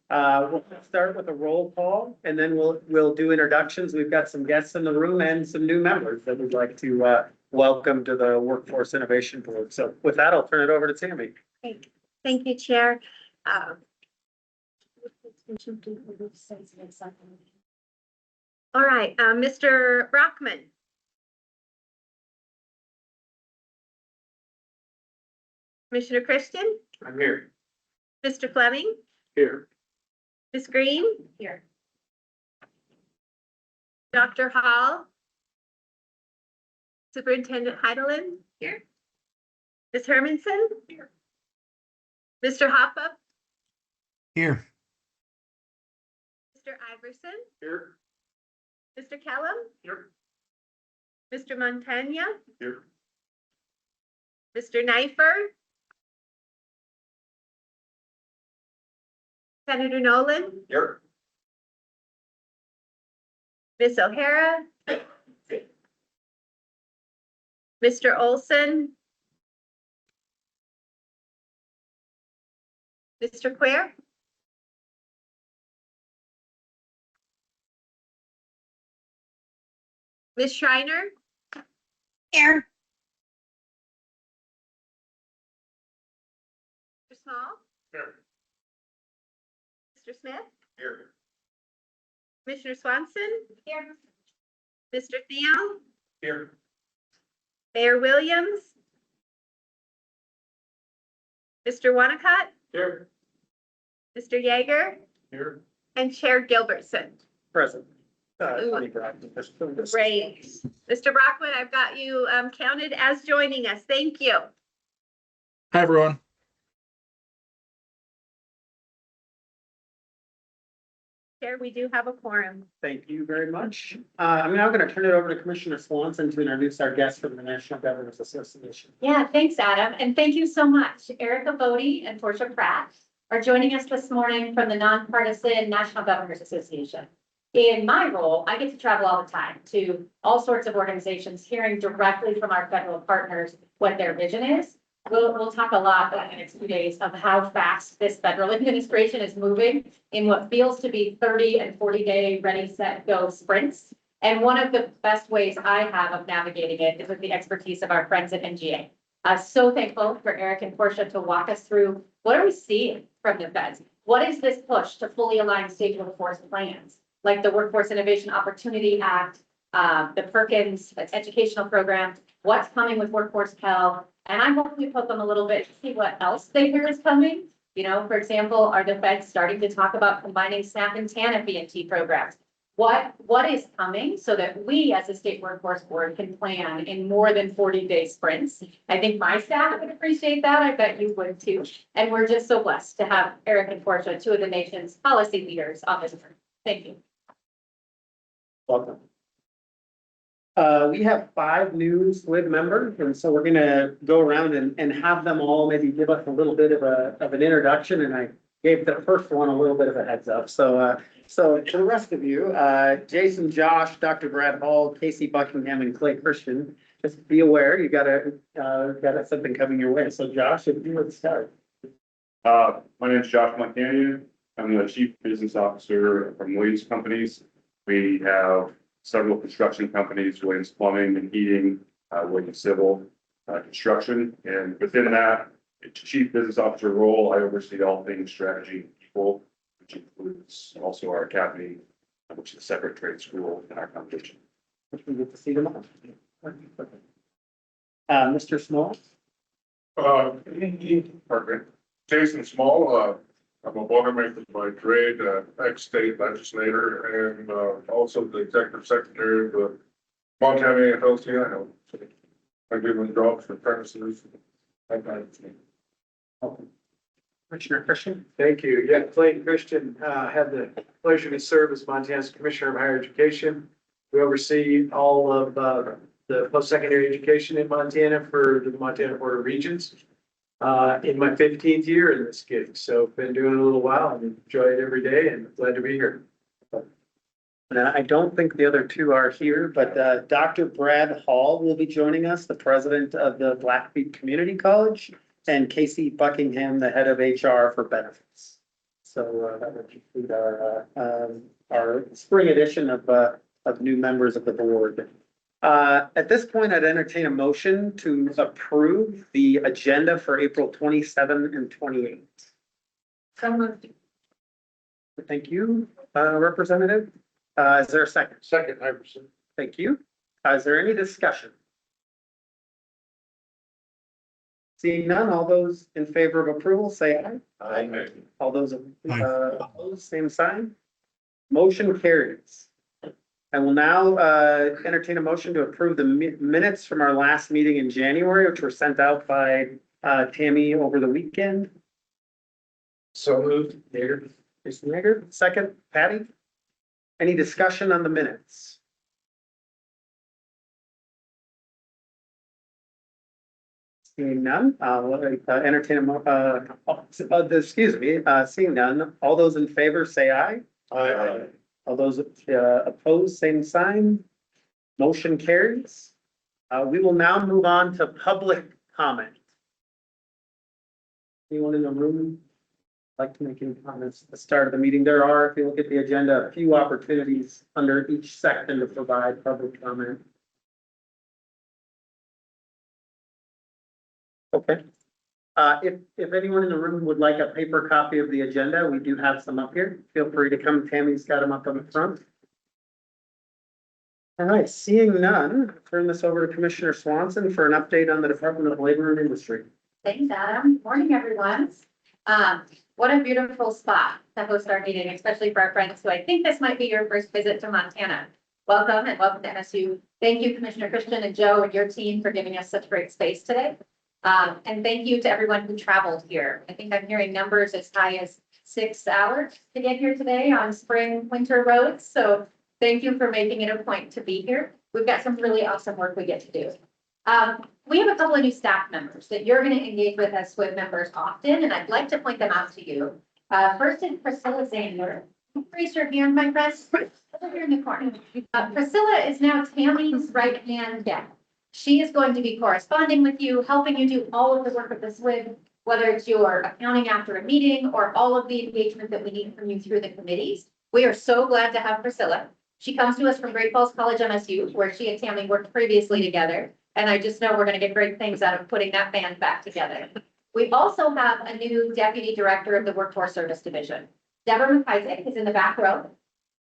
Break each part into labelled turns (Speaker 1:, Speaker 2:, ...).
Speaker 1: We'll start with a roll call and then we'll do introductions. We've got some guests in the room and some new members that we'd like to welcome to the Workforce Innovation Board. So with that, I'll turn it over to Tammy.
Speaker 2: Thank you, Chair. All right, Mr. Brockman. Commissioner Christian,
Speaker 1: I'm here.
Speaker 2: Mr. Fleming,
Speaker 1: Here.
Speaker 2: Ms. Green. Here. Dr. Hall. Superintendent Heidelin. Here. Ms. Hermanson. Here. Mr. Hoppa.
Speaker 3: Here.
Speaker 2: Mr. Iverson.
Speaker 1: Here.
Speaker 2: Mr. Kellum.
Speaker 1: Here.
Speaker 2: Mr. Montagna.
Speaker 1: Here.
Speaker 2: Mr. Knifer. Senator Nolan.
Speaker 1: Here.
Speaker 2: Ms. O'Hara. Mr. Olson. Mr. Quare. Ms. Schreiner. Here. Mr. Small.
Speaker 1: Here.
Speaker 2: Mr. Smith.
Speaker 1: Here.
Speaker 2: Commissioner Swanson. Here. Mr. Theo.
Speaker 1: Here.
Speaker 2: Mayor Williams. Mr. Wanacott.
Speaker 1: Here.
Speaker 2: Mr. Yeager.
Speaker 1: Here.
Speaker 2: And Chair Gilbertson.
Speaker 1: Present.
Speaker 2: Great. Mr. Brockman, I've got you counted as joining us. Thank you.
Speaker 3: Hi, everyone.
Speaker 2: Chair, we do have a quorum.
Speaker 1: Thank you very much. I'm now going to turn it over to Commissioner Swanson to introduce our guest from the National Governors Association.
Speaker 4: Yeah, thanks, Adam. And thank you so much. Erica Bodie and Portia Pratt are joining us this morning from the Nonpartisan National Governors Association. In my role, I get to travel all the time to all sorts of organizations, hearing directly from our federal partners what their vision is. We'll talk a lot over the next few days of how fast this federal administration is moving in what feels to be 30 and 40-day ready, set, go sprints. And one of the best ways I have of navigating it is with the expertise of our friends at NGA. So thankful for Eric and Portia to walk us through what are we seeing from the feds? What is this push to fully align state workforce plans, like the Workforce Innovation Opportunity Act, the Perkins educational program, what's coming with Workforce Pell? And I'm hoping we poke them a little bit to see what else they hear is coming. You know, for example, are the feds starting to talk about combining SNAP and TANF B&T programs? What is coming so that we as a state workforce board can plan in more than 40-day sprints? I think my staff would appreciate that. I bet you would too. And we're just so blessed to have Eric and Portia, two of the nation's policy leaders on this board. Thank you.
Speaker 1: Welcome. We have 5 new SWIB members, and so we're going to go around and have them all maybe give us a little bit of an introduction. And I gave the first one a little bit of a heads up. So to the rest of you, Jason, Josh, Dr. Brad Hall, Casey Buckingham, and Clay Christian, just be aware you got something coming your way. So Josh, if you would start.
Speaker 5: My name is Josh Montagna. I'm the Chief Business Officer from Williams Companies. We have several construction companies, Williams Plumbing and Heating, Williams Civil, Construction. And within that Chief Business Officer role, I oversee all things strategy and people, which includes also our academy, which is a separate trade school in our foundation.
Speaker 1: We get to see them all. Mr. Small.
Speaker 6: Jason Small, I'm a Boilermaker by trade, ex-state legislator, and also the executive secretary of the Montana AFL-CIO. I know I'm doing jobs for premises.
Speaker 1: Commissioner Christian.
Speaker 7: Thank you. Yeah, Clay Christian, had the pleasure to serve as Montana's Commissioner of Higher Education. We oversee all of the post-secondary education in Montana for the Montana Board of Regents. In my 15th year in this gig, so been doing it a little while and enjoy it every day and glad to be here.
Speaker 1: I don't think the other two are here, but Dr. Brad Hall will be joining us, the president of the Blackfeet Community College, and Casey Buckingham, the head of HR for benefits. So that would conclude our spring edition of new members of the board. At this point, I'd entertain a motion to approve the agenda for April 27 and 28.
Speaker 4: So moved.
Speaker 1: Thank you, Representative. Is there a second?
Speaker 6: Second, Iverson.
Speaker 1: Thank you. Is there any discussion? Seeing none, all those in favor of approval, say aye.
Speaker 6: Aye.
Speaker 1: All those opposed, same sign. Motion carries. I will now entertain a motion to approve the minutes from our last meeting in January, which were sent out by Tammy over the weekend.
Speaker 7: So moved.
Speaker 1: There, Jason Yeager. Second, Patty. Any discussion on the minutes? Seeing none, I'll entertain seeing none. All those in favor say aye.
Speaker 6: Aye.
Speaker 1: All those opposed, same sign. Motion carries. We will now move on to public comment. Anyone in the room like to make any comments at the start of the meeting? There are, if you look at the agenda, a few opportunities under each section to provide public comment. Okay. If anyone in the room would like a paper copy of the agenda, we do have some up here. Feel free to come. Tammy's got them up on the front. All right, seeing none, turn this over to Commissioner Swanson for an update on the Department of Labor and Industry.
Speaker 4: Thanks, Adam. Morning, everyone. What a beautiful spot to host our meeting, especially for our friends who I think this might be your first visit to Montana. Welcome and welcome to MSU. Thank you, Commissioner Christian and Joe and your team for giving us such great space today. And thank you to everyone who traveled here. I think I'm hearing numbers as high as 6 hours to get here today on spring, winter roads. So thank you for making it a point to be here. We've got some really awesome work we get to do. We have a couple of new staff members that you're going to engage with as SWIB members often, and I'd like to point them out to you. First is Priscilla Zander. Raise your hand, my friend. Over here in the corner. Priscilla is now Tammy's right-hand gal. She is going to be corresponding with you, helping you do all of the work of the SWIB, whether it's your accounting after a meeting or all of the engagement that we need from you through the committees. We are so glad to have Priscilla. She comes to us from Great Falls College MSU, where she and Tammy worked previously together. And I just know we're going to get great things out of putting that band back together. We also have a new Deputy Director of the Workforce Service Division. Deborah McIsaac is in the back row.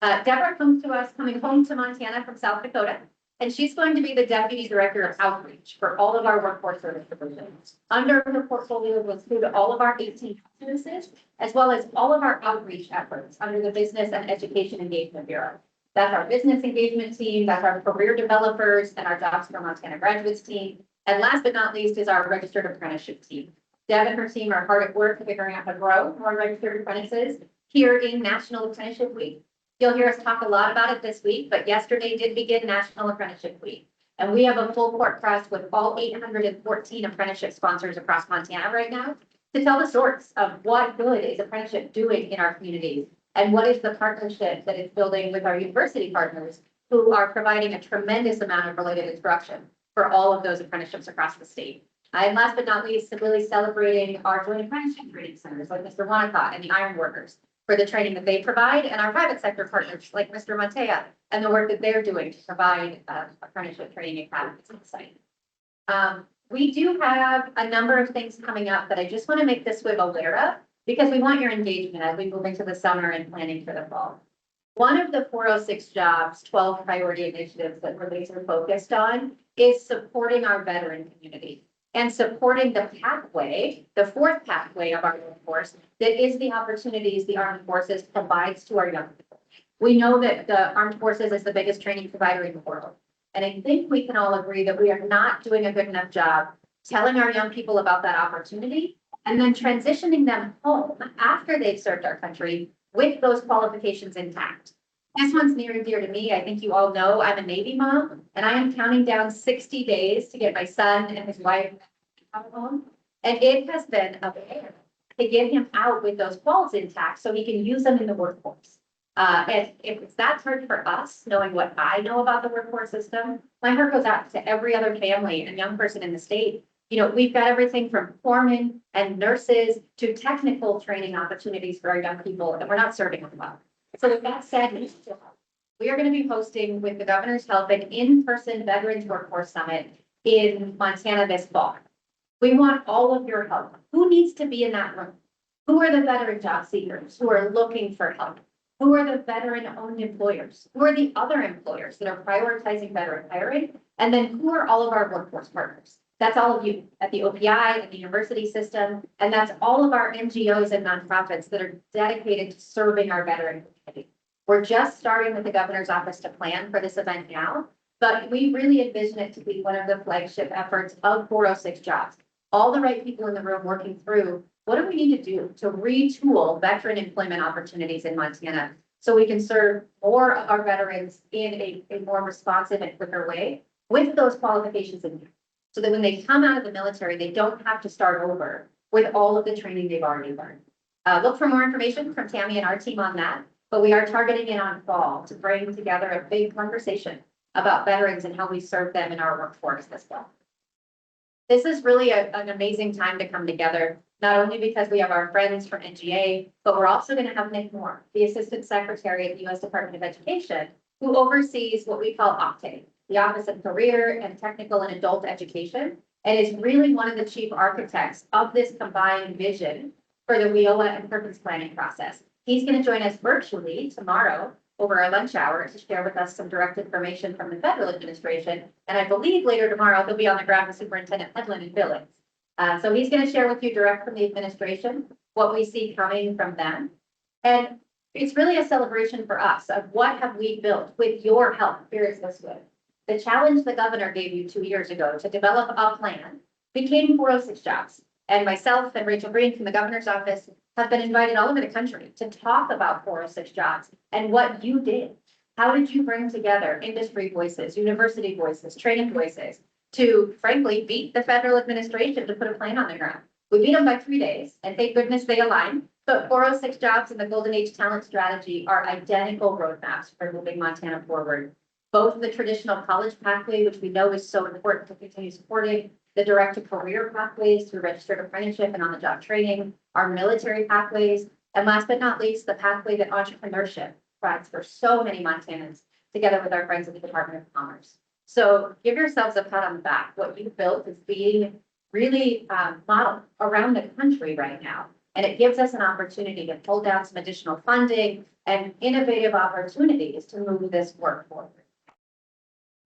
Speaker 4: Deborah comes to us coming home to Montana from South Dakota. And she's going to be the Deputy Director of Outreach for all of our workforce service divisions. Under her portfolio will include all of our 18 businesses, as well as all of our outreach efforts under the Business and Education Engagement Bureau. That's our business engagement team, that's our career developers, and our Jobs for Montana Graduates team. And last but not least is our registered apprenticeship team. Deb and her team are hard at work figuring out how to grow more registered apprentices here in National Apprenticeship Week. You'll hear us talk a lot about it this week, but yesterday did begin National Apprenticeship Week. And we have a full court press with all 814 apprenticeship sponsors across Montana right now to tell the stories of what good is apprenticeship doing in our communities and what is the partnership that it's building with our university partners who are providing a tremendous amount of related instruction for all of those apprenticeships across the state. And last but not least, really celebrating our joint apprenticeship training centers like Mr. Wanacott and the Iron Workers for the training that they provide, and our private sector partners like Mr. Montea and the work that they're doing to provide apprenticeship training academies on the site. We do have a number of things coming up that I just want to make this SWIB aware of because we want your engagement as we move into the summer and planning for the fall. One of the 406 jobs, 12 priority initiatives that we're laser focused on is supporting our veteran community and supporting the pathway, the fourth pathway of our workforce, that is the opportunities the armed forces provides to our young people. We know that the armed forces is the biggest training provider in the world. And I think we can all agree that we are not doing a good enough job telling our young people about that opportunity and then transitioning them home after they've served our country with those qualifications intact. This one's near and dear to me. I think you all know I'm a Navy mom, and I am counting down 60 days to get my son and his wife home. And it has been a bear to get him out with those quals intact so he can use them in the workforce. And if it's that hard for us, knowing what I know about the workforce system, my heart goes out to every other family and young person in the state We've got everything from foremen and nurses to technical training opportunities for our young people, and we're not serving them well. So with that said, we are going to be hosting, with the governor's help, an in-person Veterans Workforce Summit in Montana this fall. We want all of your help. Who needs to be in that room? Who are the veteran job seekers who are looking for help? Who are the veteran-owned employers? Who are the other employers that are prioritizing veteran hiring? And then who are all of our workforce partners? That's all of you at the OPI, at the university system, and that's all of our NGOs and nonprofits that are dedicated to serving our veteran community. We're just starting with the governor's office to plan for this event now, but we really envision it to be one of the flagship efforts of 406 Jobs. All the right people in the room working through, what do we need to do to retool veteran employment opportunities in Montana so we can serve more of our veterans in a more responsive and quicker way with those qualifications in mind, so that when they come out of the military, they don't have to start over with all of the training they've already learned. Look for more information from Tammy and our team on that, but we are targeting it on fall to bring together a big conversation about veterans and how we serve them in our workforce this fall. This is really an amazing time to come together, not only because we have our friends from NGA, but we're also going to have Nick Moore, the Assistant Secretary at the U.S. Department of Education, who oversees what we call OCTAE, the Office of Career and Technical and Adult Education, and is really one of the chief architects of this combined vision for the WIOA and purpose planning process. He's going to join us virtually tomorrow over our lunch hour to share with us some direct information from the federal administration. And I believe later tomorrow, he'll be on the ground with Superintendent Hedlund in Billings. So he's going to share with you direct from the administration what we see coming from them. And it's really a celebration for us of what have we built with your help here at SWIB. The challenge the governor gave you 2 years ago to develop a plan became 406 Jobs. And myself and Rachel Green from the governor's office have been invited all over the country to talk about 406 Jobs and what you did. How did you bring together industry voices, university voices, training voices to frankly beat the federal administration to put a plan on the ground? We beat them by 3 days, and thank goodness they aligned. But 406 Jobs and the Golden Age Talent Strategy are identical roadmaps for moving Montana forward. Both the traditional college pathway, which we know is so important to continue supporting, the direct to career pathways through registered apprenticeship and on-the-job training, our military pathways, and last but not least, the pathway that entrepreneurship provides for so many Montanans, together with our friends at the Department of Commerce. So give yourselves a pat on the back. What you've built is being really modeled around the country right now. And it gives us an opportunity to pull down some additional funding and innovative opportunities to move this work forward.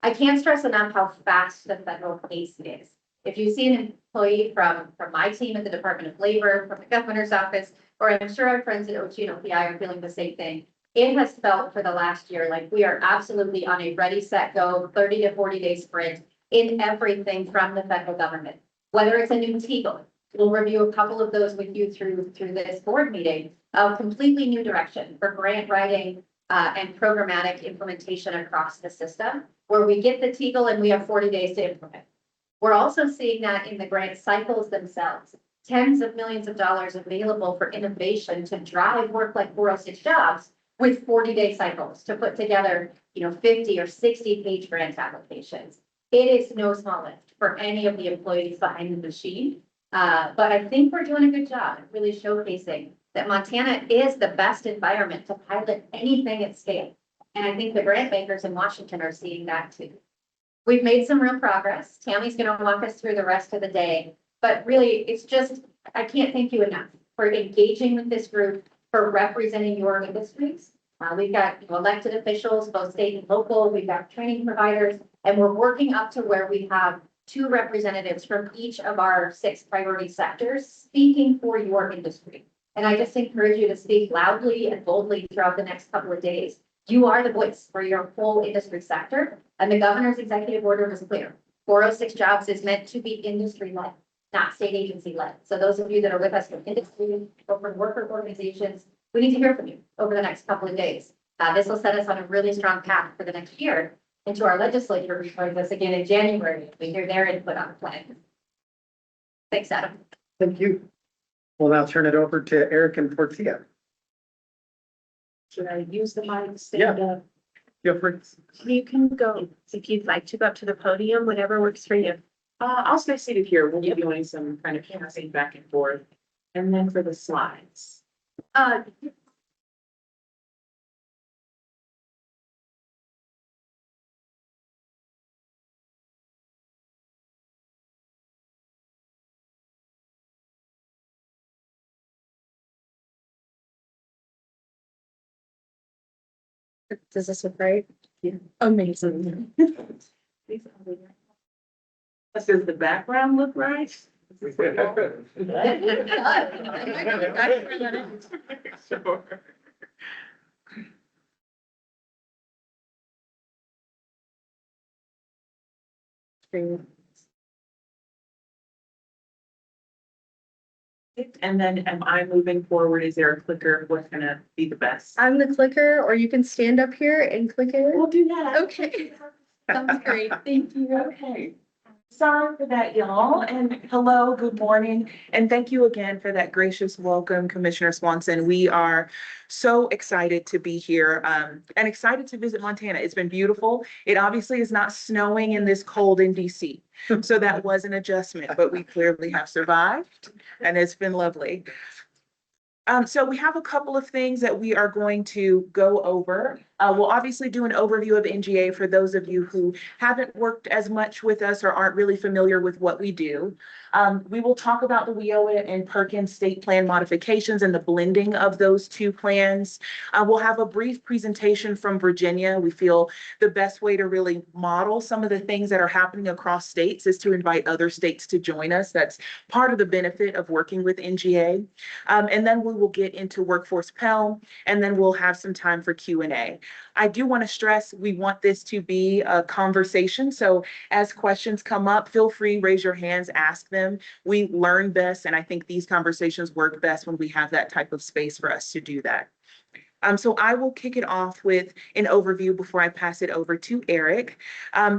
Speaker 4: I can't stress enough how fast the federal pace is. If you see an employee from my team at the Department of Labor, from the governor's office, or I'm sure our friends at OG and OPI are feeling the same thing, it has felt for the last year like we are absolutely on a ready, set, go, 30 to 40 day sprint in everything from the federal government. Whether it's a new TEGL, we'll review a couple of those with you through this board meeting, a completely new direction for grant writing and programmatic implementation across the system, where we get the TEGL and we have 40 days to implement. We're also seeing that in the grant cycles themselves, tens of millions of dollars available for innovation to drive work like 406 Jobs with 40-day cycles to put together, 50 or 60 page grant applications. It is no small lift for any of the employees behind the machine. But I think we're doing a good job at really showcasing that Montana is the best environment to pilot anything at scale. And I think the grant makers in Washington are seeing that too. We've made some real progress. Tammy's going to walk us through the rest of the day, but really it's just, I can't thank you enough for engaging with this group, for representing your industries. We've got elected officials, both state and local. We've got training providers, and we're working up to where we have 2 representatives from each of our 6 priority sectors speaking for your industry. And I just encourage you to speak loudly and boldly throughout the next couple of days. You are the voice for your whole industry sector, and the governor's executive order was clear. 406 Jobs is meant to be industry-led, not state agency-led. So those of you that are with us from industry or from worker organizations, we need to hear from you over the next couple of days. This will set us on a really strong path for the next year into our legislature, which joins us again in January. We hear their input on the plan. Thanks, Adam.
Speaker 1: Thank you. We'll now turn it over to Eric and Portia.
Speaker 2: Should I use the mic?
Speaker 1: Yeah.
Speaker 2: Stand up?
Speaker 1: Feel free.
Speaker 2: You can go if you'd like to go up to the podium, whatever works for you.
Speaker 8: I'll stay seated here. We'll be doing some kind of passing back and forth. And then for the slides.
Speaker 2: Does this look right?
Speaker 8: Yeah.
Speaker 2: Amazing.
Speaker 8: Does the background look right? Sure. And then am I moving forward? Is there a clicker? What's gonna be the best?
Speaker 2: I'm the clicker, or you can stand up here and click it.
Speaker 8: We'll do that.
Speaker 2: Okay. Sounds great. Thank you.
Speaker 8: Okay. Sorry for that, y'all. And hello, good morning. And thank you again for that gracious welcome, Commissioner Swanson. We are so excited to be here and excited to visit Montana. It's been beautiful. It obviously is not snowing in this cold in DC. So that was an adjustment, but we clearly have survived and it's been lovely. So we have a couple of things that we are going to go over. We'll obviously do an overview of NGA for those of you who haven't worked as much with us or aren't really familiar with what we do. We will talk about the WIOA and Perkins state plan modifications and the blending of those two plans. We'll have a brief presentation from Virginia. We feel the best way to really model some of the things that are happening across states is to invite other states to join us. That's part of the benefit of working with NGA. And then we will get into Workforce Pell, and then we'll have some time for Q&A. I do want to stress we want this to be a conversation. So as questions come up, feel free, raise your hands, ask them. We learn best, and I think these conversations work best when we have that type of space for us to do that. So I will kick it off with an overview before I pass it over to Eric.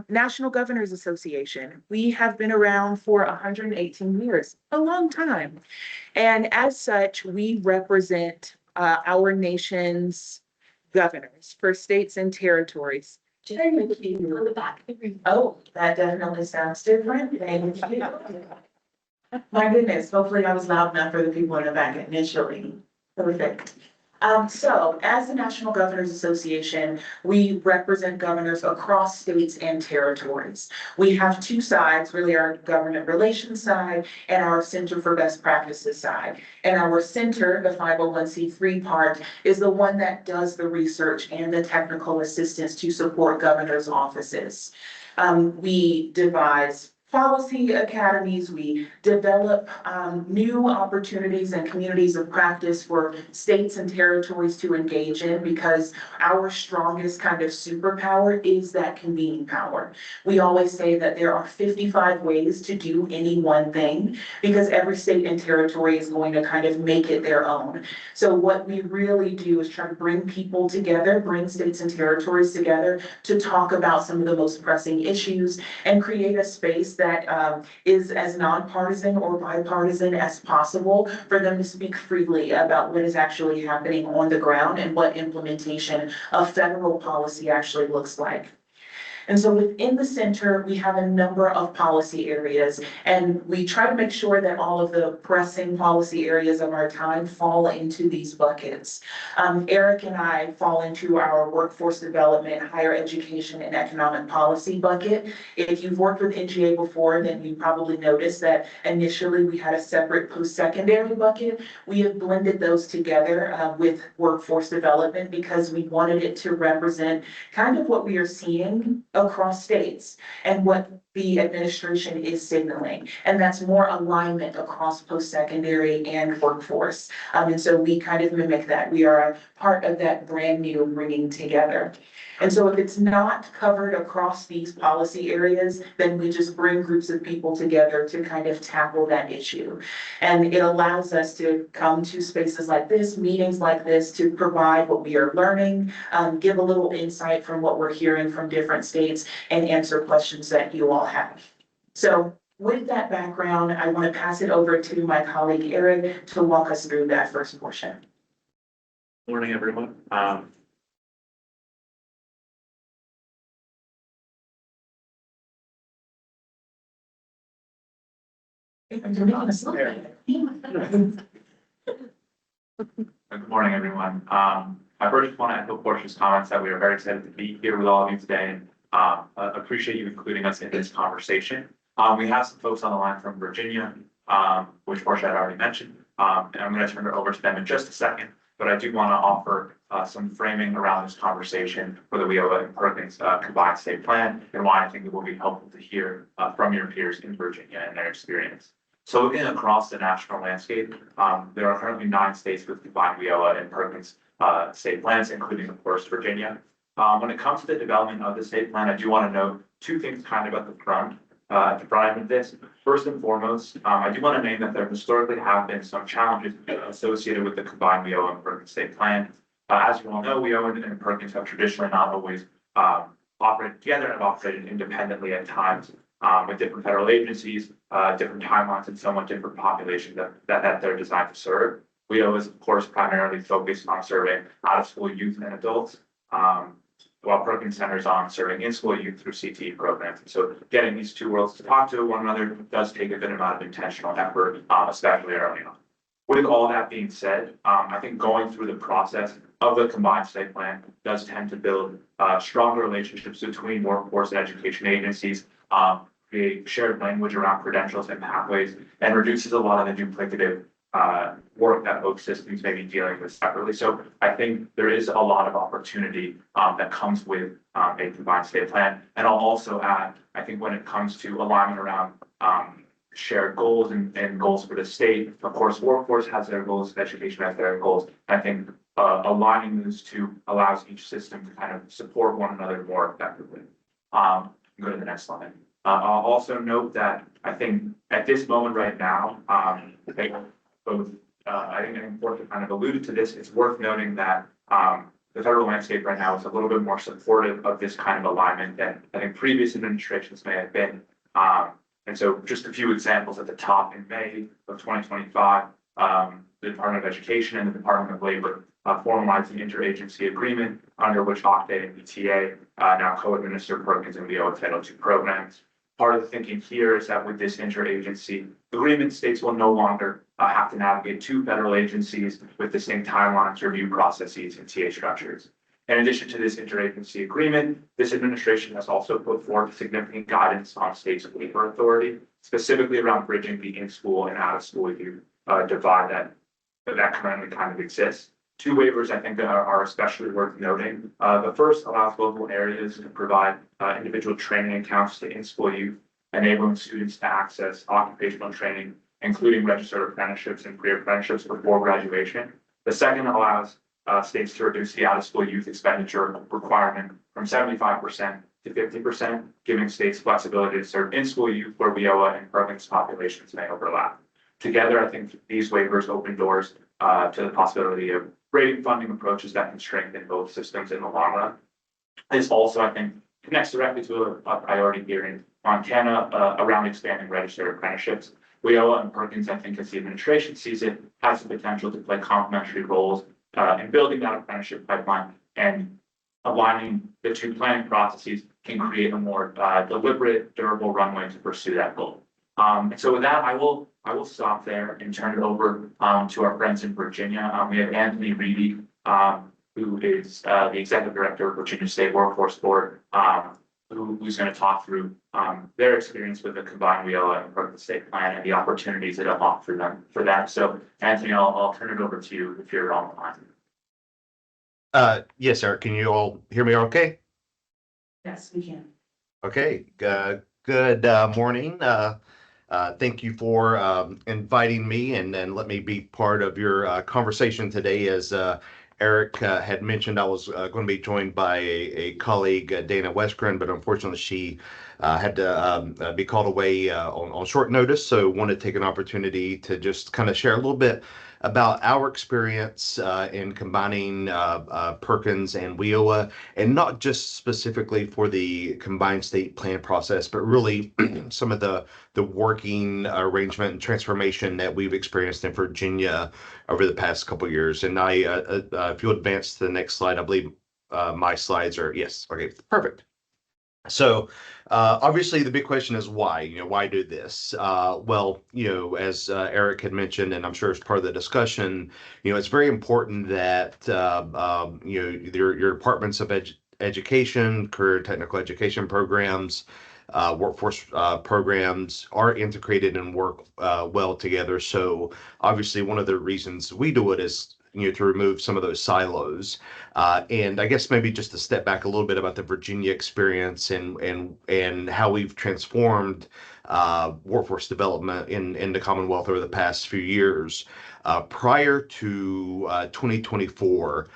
Speaker 8: National Governors Association. We have been around for 118 years, a long time. And as such, we represent our nation's governors for states and territories. Oh, that definitely sounds different. Thank you. My goodness, hopefully I was loud enough for the people in the back initially. Perfect. So as the National Governors Association, we represent governors across states and territories. We have two sides, really our government relations side and our Center for Best Practices side. And our center, the 501c3 part, is the one that does the research and the technical assistance to support governors' offices. We devise policy academies, we develop new opportunities and communities of practice for states and territories to engage in, because our strongest kind of superpower is that convening power. We always say that there are 55 ways to do any one thing, because every state and territory is going to kind of make it their own. So what we really do is try to bring people together, bring states and territories together to talk about some of the most pressing issues and create a space that is as nonpartisan or bipartisan as possible for them to speak freely about what is actually happening on the ground and what implementation of federal policy actually looks like. And so within the center, we have a number of policy areas, and we try to make sure that all of the pressing policy areas of our time fall into these buckets. Eric and I fall into our workforce development, higher education, and economic policy bucket. If you've worked with NGA before, then you probably noticed that initially we had a separate post-secondary bucket. We have blended those together with workforce development because we wanted it to represent kind of what we are seeing across states and what the administration is signaling. And that's more alignment across post-secondary and workforce. And so we kind of mimic that. We are a part of that brand new bringing together. And so if it's not covered across these policy areas, then we just bring groups of people together to kind of tackle that issue. And it allows us to come to spaces like this, meetings like this, to provide what we are learning, give a little insight from what we're hearing from different states, and answer questions that you all have. So with that background, I want to pass it over to my colleague Eric to walk us through that first portion.
Speaker 9: Morning, everyone. Good morning, everyone. I first just want to echo Portia's comments that we are very excited to be here with all of you today and appreciate you including us in this conversation. We have some folks on the line from Virginia, which Portia had already mentioned, and I'm going to turn it over to them in just a second. But I do want to offer some framing around this conversation for the WIOA and Perkins combined state plan and why I think it will be helpful to hear from your peers in Virginia and their experience. So looking across the national landscape, there are currently 9 states with combined WIOA and Perkins state plans, including, of course, Virginia. When it comes to the development of the state plan, I do want to note 2 things kind of at the front end of this. First and foremost, I do want to name that there historically have been some challenges associated with the combined WIOA and Perkins state plan. As you all know, WIOA and Perkins have traditionally not always operated together and have operated independently at times. With different federal agencies, different timelines, and somewhat different populations that they're designed to serve. WIOA is, of course, primarily focused on serving out-of-school youth and adults, while Perkins centers on serving in-school youth through CTE programs. And so getting these 2 worlds to talk to one another does take a good amount of intentional effort, especially early on. With all that being said, I think going through the process of the combined state plan does tend to build stronger relationships between workforce and education agencies, create shared language around credentials and pathways, and reduces a lot of the duplicative work that both systems may be dealing with separately. So I think there is a lot of opportunity that comes with a combined state plan. And I'll also add, I think when it comes to alignment around shared goals and goals for the state, of course, workforce has their goals, education has their goals. I think aligning those 2 allows each system to kind of support one another more effectively. Go to the next slide. I'll also note that I think at this moment right now, both, I think important kind of alluded to this, it's worth noting that the federal landscape right now is a little bit more supportive of this kind of alignment than I think previous administrations may have been. And so just a few examples at the top. In May of 2025, the Department of Education and the Department of Labor formalized an interagency agreement under which OCTAE and ETA now co-administer Perkins and WIOA Title II programs. Part of the thinking here is that with this interagency agreement, states will no longer have to navigate 2 federal agencies with distinct timelines, review processes, and TA structures. In addition to this interagency agreement, this administration has also put forth significant guidance on states' labor authority, specifically around bridging the in-school and out-of-school youth divide that currently kind of exists. 2 waivers I think are especially worth noting. The first allows local areas to provide individual training accounts to in-school youth, enabling students to access occupational training, including registered apprenticeships and pre-apprenticeships before graduation. The second allows states to reduce the out-of-school youth expenditure requirement from 75% to 50%, giving states flexibility to serve in-school youth where WIOA and Perkins populations may overlap. Together, I think these waivers open doors to the possibility of creating funding approaches that can strengthen both systems in the long run. This also, I think, connects directly to a priority here in Montana around expanding registered apprenticeships. WIOA and Perkins, I think, as the administration sees it, has the potential to play complementary roles in building that apprenticeship pipeline, and aligning the 2 planning processes can create a more deliberate, durable runway to pursue that goal. And so with that, I will stop there and turn it over to our friends in Virginia. We have Anthony Reedy, who is the Executive Director of Virginia State Workforce Board, who's going to talk through their experience with the combined WIOA and Perkins state plan and the opportunities it unlocked for them. So Anthony, I'll turn it over to you if you're on the line.
Speaker 3: Yes, Eric, can you all hear me okay?
Speaker 8: Yes, we can.
Speaker 3: Okay, good morning. Thank you for inviting me and let me be part of your conversation today. As Eric had mentioned, I was going to be joined by a colleague, Dana Westgren, but unfortunately she had to be called away on short notice. So wanted to take an opportunity to just kind of share a little bit about our experience in combining Perkins and WIOA, and not just specifically for the combined state plan process, but really some of the working arrangement and transformation that we've experienced in Virginia over the past couple of years. And if you'll advance to the next slide, I believe my slides are, yes, okay, perfect. So obviously the big question is why, why do this? Well, as Eric had mentioned, and I'm sure it's part of the discussion, it's very important that, your departments of education, career technical education programs, workforce programs are integrated and work well together. So obviously one of the reasons we do it is, to remove some of those silos. And I guess maybe just to step back a little bit about the Virginia experience and how we've transformed workforce development in the Commonwealth over the past few years. Prior to 2024,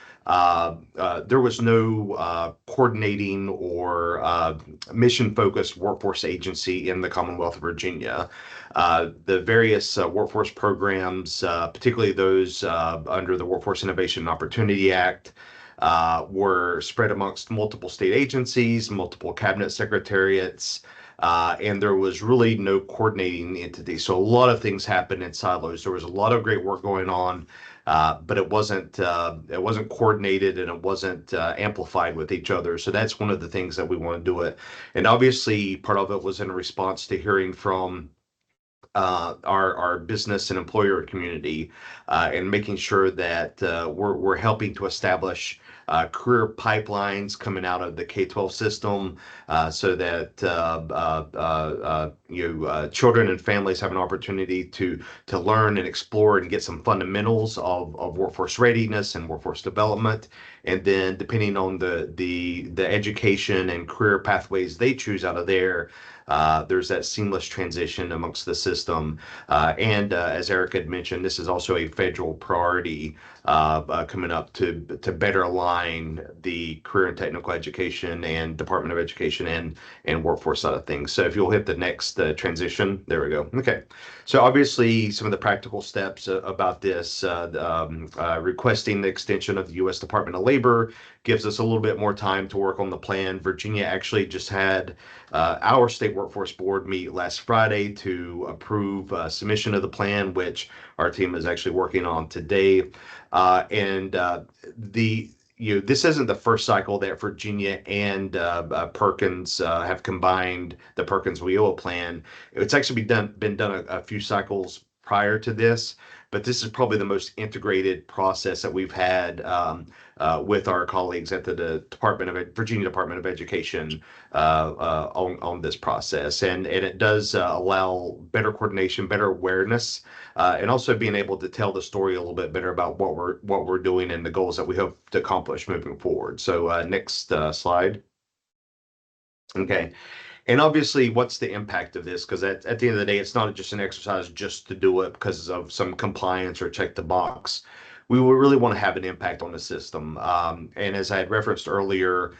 Speaker 3: there was no coordinating or mission-focused workforce agency in the Commonwealth of Virginia. The various workforce programs, particularly those under the Workforce Innovation and Opportunity Act, were spread amongst multiple state agencies, multiple cabinet secretariats, and there was really no coordinating entity. So a lot of things happened in silos. There was a lot of great work going on, but it wasn't coordinated and it wasn't amplified with each other. So that's one of the things that we want to do it. And obviously, part of it was in response to hearing from our business and employer community, and making sure that we're helping to establish career pipelines coming out of the K-12 system, so that children and families have an opportunity to learn and explore and get some fundamentals of workforce readiness and workforce development. And then depending on the education and career pathways they choose out of there, there's that seamless transition amongst the system. And as Eric had mentioned, this is also a federal priority coming up to better align the career and technical education and Department of Education and workforce side of things. So if you'll hit the next transition, there we go. Okay. So obviously some of the practical steps about this, requesting the extension of the U.S. Department of Labor gives us a little bit more time to work on the plan. Virginia actually just had our state workforce board meet last Friday to approve submission of the plan, which our team is actually working on today. This isn't the first cycle that Virginia and Perkins have combined the Perkins WIOA plan. It's actually been done a few cycles prior to this, but this is probably the most integrated process that we've had with our colleagues at the Virginia Department of Education on this process. And it does allow better coordination, better awareness, and also being able to tell the story a little bit better about what we're doing and the goals that we hope to accomplish moving forward. So next slide. Okay. And obviously, what's the impact of this? Because at the end of the day, it's not just an exercise just to do it because of some compliance or check the box. We will really want to have an impact on the system. And as I had referenced earlier,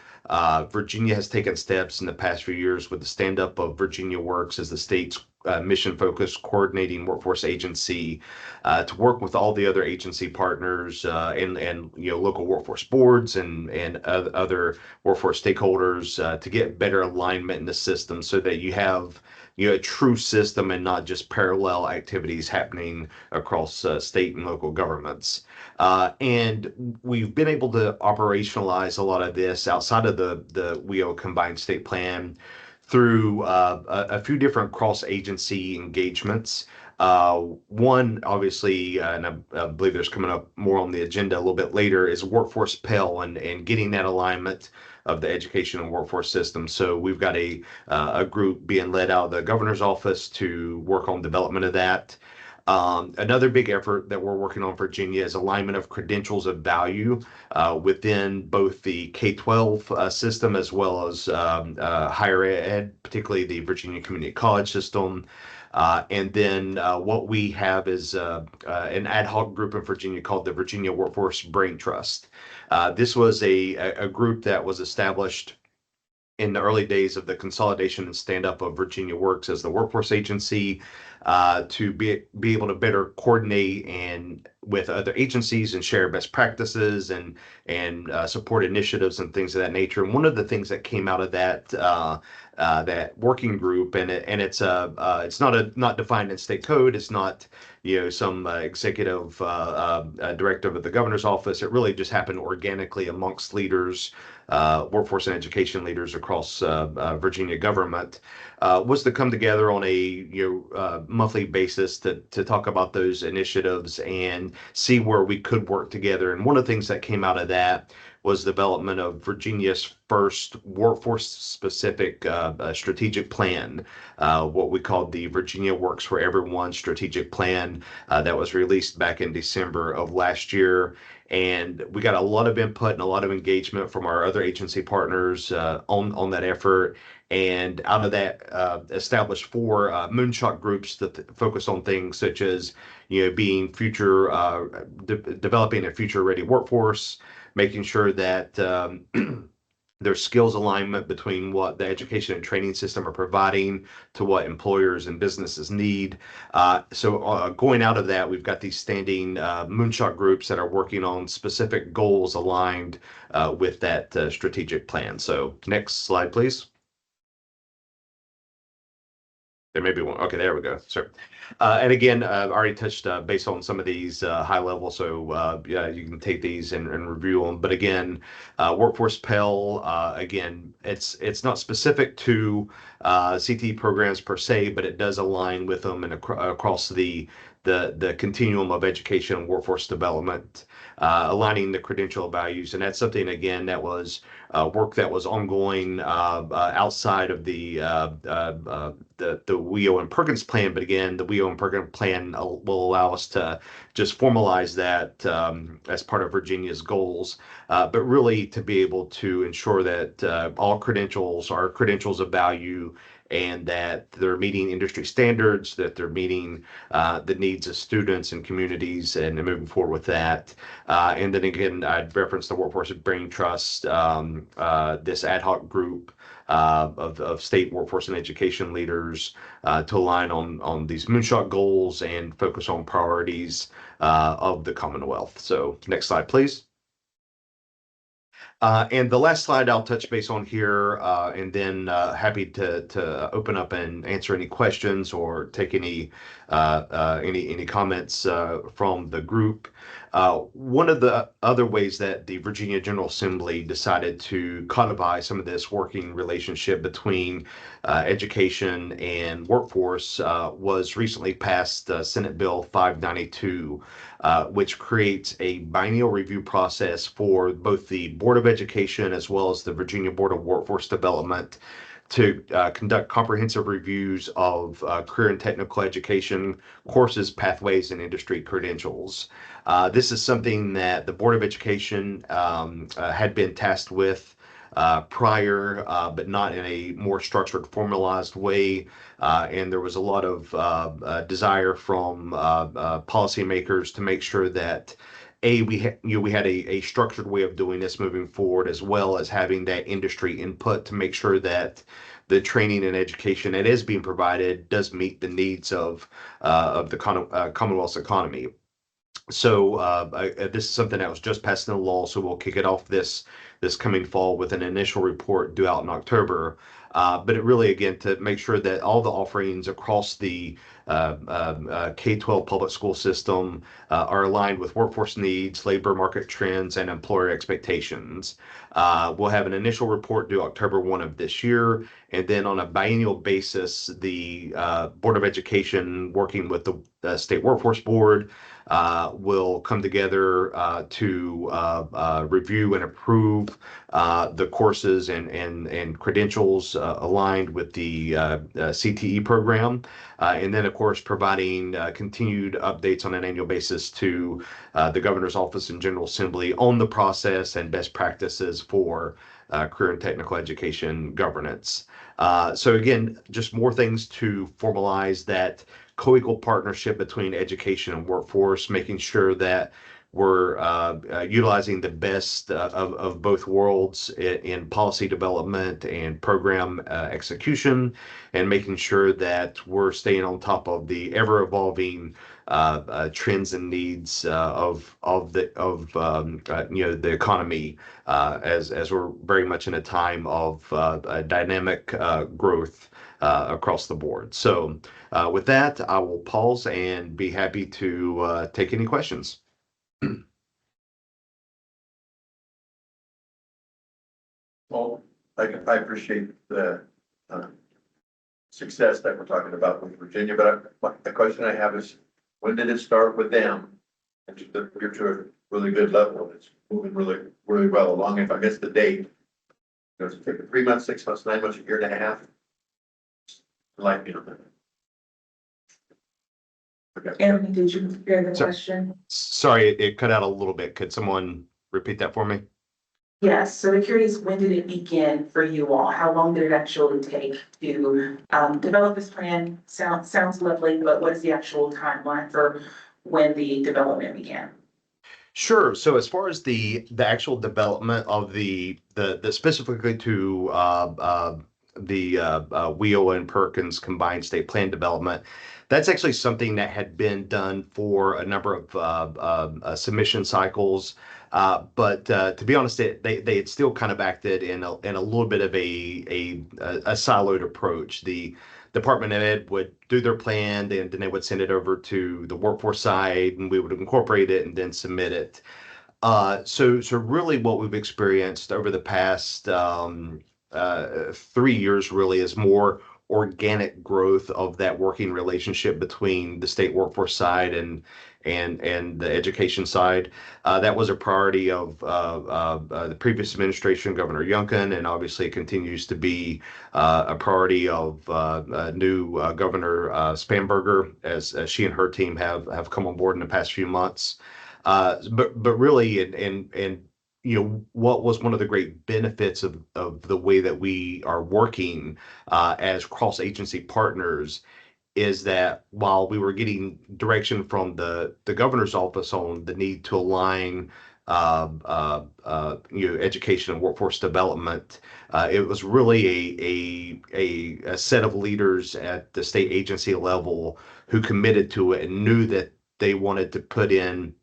Speaker 3: Virginia has taken steps in the past few years with the stand-up of Virginia Works as the state's mission-focused coordinating workforce agency to work with all the other agency partners and local workforce boards and other workforce stakeholders to get better alignment in the system so that you have a true system and not just parallel activities happening across state and local governments. And we've been able to operationalize a lot of this outside of the WIO combined state plan through a few different cross-agency engagements. One, obviously, and I believe there's coming up more on the agenda a little bit later, is Workforce Pell and getting that alignment of the education and workforce system. So we've got a group being led out of the governor's office to work on development of that. Another big effort that we're working on Virginia is alignment of credentials of value within both the K-12 system as well as higher ed, particularly the Virginia Community College system. And then what we have is an ad hoc group in Virginia called the Virginia Workforce Brain Trust. This was a group that was established in the early days of the consolidation and stand-up of Virginia Works as the workforce agency to be able to better coordinate and with other agencies and share best practices and support initiatives and things of that nature. And one of the things that came out of that that working group, and it's not defined in state code, it's not some executive directive of the governor's office. It really just happened organically amongst leaders, workforce and education leaders across Virginia government, was to come together on a monthly basis to talk about those initiatives and see where we could work together. And one of the things that came out of that was development of Virginia's first workforce-specific strategic plan, what we called the Virginia Works for Everyone strategic plan, that was released back in December of last year. And we got a lot of input and a lot of engagement from our other agency partners on that effort. And out of that, established 4 moonshot groups that focus on things such as, being developing a future-ready workforce, making sure that there's skills alignment between what the education and training system are providing to what employers and businesses need. So going out of that, we've got these standing moonshot groups that are working on specific goals aligned with that strategic plan. So next slide, please. There may be one. Okay, there we go. Sure. And again, I've already touched based on some of these high level, so yeah, you can take these and review them. But again, Workforce Pell, again, it's not specific to CTE programs per se, but it does align with them and across the continuum of education and workforce development, aligning the credential values. And that's something, again, that was work that was ongoing outside of the WIO and Perkins plan. But again, the WIO and Perkins plan will allow us to just formalize that as part of Virginia's goals, but really to be able to ensure that all credentials are credentials of value, and that they're meeting industry standards, that they're meeting the needs of students and communities, and moving forward with that. And then again, I'd reference the Workforce Brain Trust, this ad hoc group of state workforce and education leaders to align on these moonshot goals and focus on priorities of the Commonwealth. So next slide, please. And the last slide I'll touch base on here, and then happy to open up and answer any questions or take any comments from the group. One of the other ways that the Virginia General Assembly decided to codify some of this working relationship between education and workforce was recently passed Senate Bill 592, which creates a biennial review process for both the Board of Education as well as the Virginia Board of Workforce Development to conduct comprehensive reviews of career and technical education courses, pathways, and industry credentials. This is something that the Board of Education had been tasked with prior, but not in a more structured, formalized way. And there was a lot of desire from policymakers to make sure that we had a structured way of doing this moving forward, as well as having that industry input to make sure that the training and education that is being provided does meet the needs of the Commonwealth's economy. So this is something that was just passed into law, so we'll kick it off this coming fall with an initial report due out in October. But it really, again, to make sure that all the offerings across the K-12 public school system are aligned with workforce needs, labor market trends, and employer expectations. We'll have an initial report due October 1 of this year, and then on a biennial basis, the Board of Education, working with the State Workforce Board, will come together to review and approve the courses and credentials aligned with the CTE program, and then, of course, providing continued updates on an annual basis to the Governor's Office and General Assembly on the process and best practices for career and technical education governance. So again, just more things to formalize that co-equal partnership between education and workforce, making sure that we're utilizing the best of both worlds in policy development and program execution, and making sure that we're staying on top of the ever-evolving trends and needs the economy as we're very much in a time of dynamic growth across the board. So with that, I will pause and be happy to take any questions.
Speaker 10: Well, I appreciate the success that we're talking about with Virginia, but the question I have is, when did it start with them? And you're to a really good level. It's moving really, really well along. If I guess the date, does it take 3 months, 6 months, 9 months, a year and a half? Like, Okay.
Speaker 8: Anthony, did you hear the
Speaker 3: Sorry.
Speaker 8: question?
Speaker 3: Sorry, it cut out a little bit. Could someone repeat that for me?
Speaker 8: Yes, so we're curious, when did it begin for you all? How long did it actually take to develop this plan? Sounds lovely, but what is the actual timeline for when the development began?
Speaker 3: Sure. So as far as the actual development of the specifically to the Wheel and Perkins combined state plan development, that's actually something that had been done for a number of submission cycles. But to be honest, they had still kind of acted in a little bit of a siloed approach. The Department of Ed would do their plan, then they would send it over to the workforce side, and we would incorporate it and then submit it. So really, what we've experienced over the past 3 years really is more organic growth of that working relationship between the state workforce side and the education side. That was a priority of the previous administration, Governor Youngkin, and obviously it continues to be a priority of new Governor Spanberger as she and her team have come on board in the past few months. But really, and what was one of the great benefits of the way that we are working as cross-agency partners is that while we were getting direction from the governor's office on the need to align education and workforce development, it was really a set of leaders at the state agency level who committed to it and knew that they wanted to put in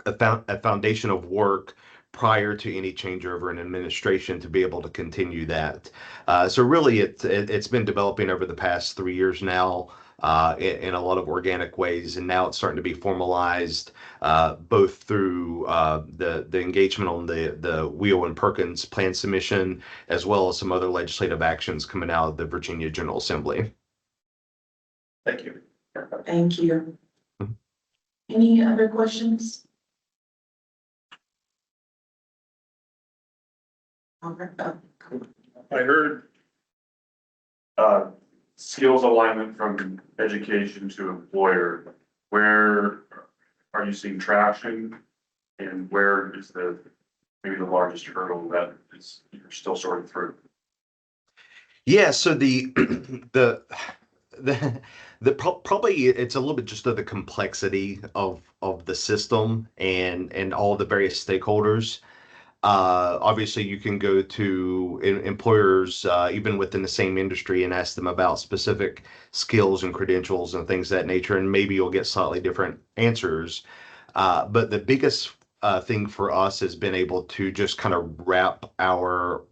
Speaker 3: a foundation of work prior to any changeover in administration to be able to continue that. So really, it's been developing over the past 3 years now in a lot of organic ways, and now it's starting to be formalized both through the engagement on the Wheel and Perkins plan submission, as well as some other legislative actions coming out of the Virginia General Assembly.
Speaker 10: Thank you.
Speaker 8: Thank you. Any other questions?
Speaker 5: I heard skills alignment from education to employer. Where are you seeing traction, and where is maybe the largest hurdle that is you're still sorting through?
Speaker 3: Yeah, so probably it's a little bit just of the complexity of the system and all the various stakeholders. Obviously, you can go to employers, even within the same industry, and ask them about specific skills and credentials and things of that nature, and maybe you'll get slightly different answers. But the biggest thing for us has been able to just kind of wrap our,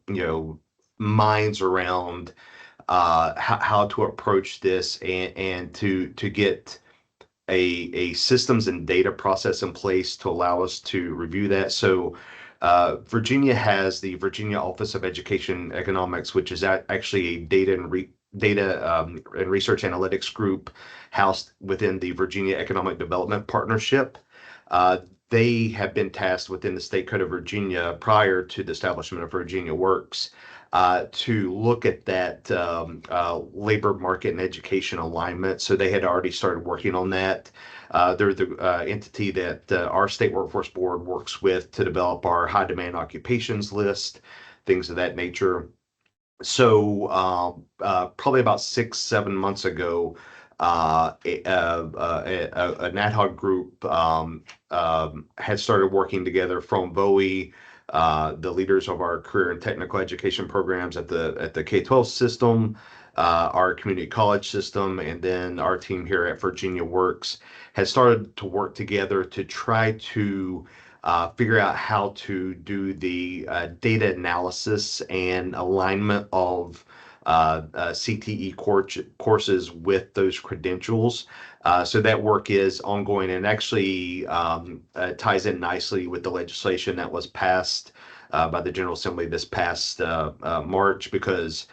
Speaker 3: minds around how to approach this and to get a systems and data process in place to allow us to review that. So Virginia has the Virginia Office of Education Economics, which is actually a data and research analytics group housed within the Virginia Economic Development Partnership. They have been tasked within the State Code of Virginia prior to the establishment of Virginia Works to look at that labor market and education alignment. So they had already started working on that. They're the entity that our state workforce board works with to develop our high demand occupations list, things of that nature. So probably about 6-7 months ago, an ad hoc group had started working together from VOE, the leaders of our career and technical education programs at the K-12 system, our community college system, and then our team here at Virginia Works has started to work together to try to figure out how to do the data analysis and alignment of CTE courses with those credentials. So that work is ongoing and actually ties in nicely with the legislation that was passed by the General Assembly this past March, because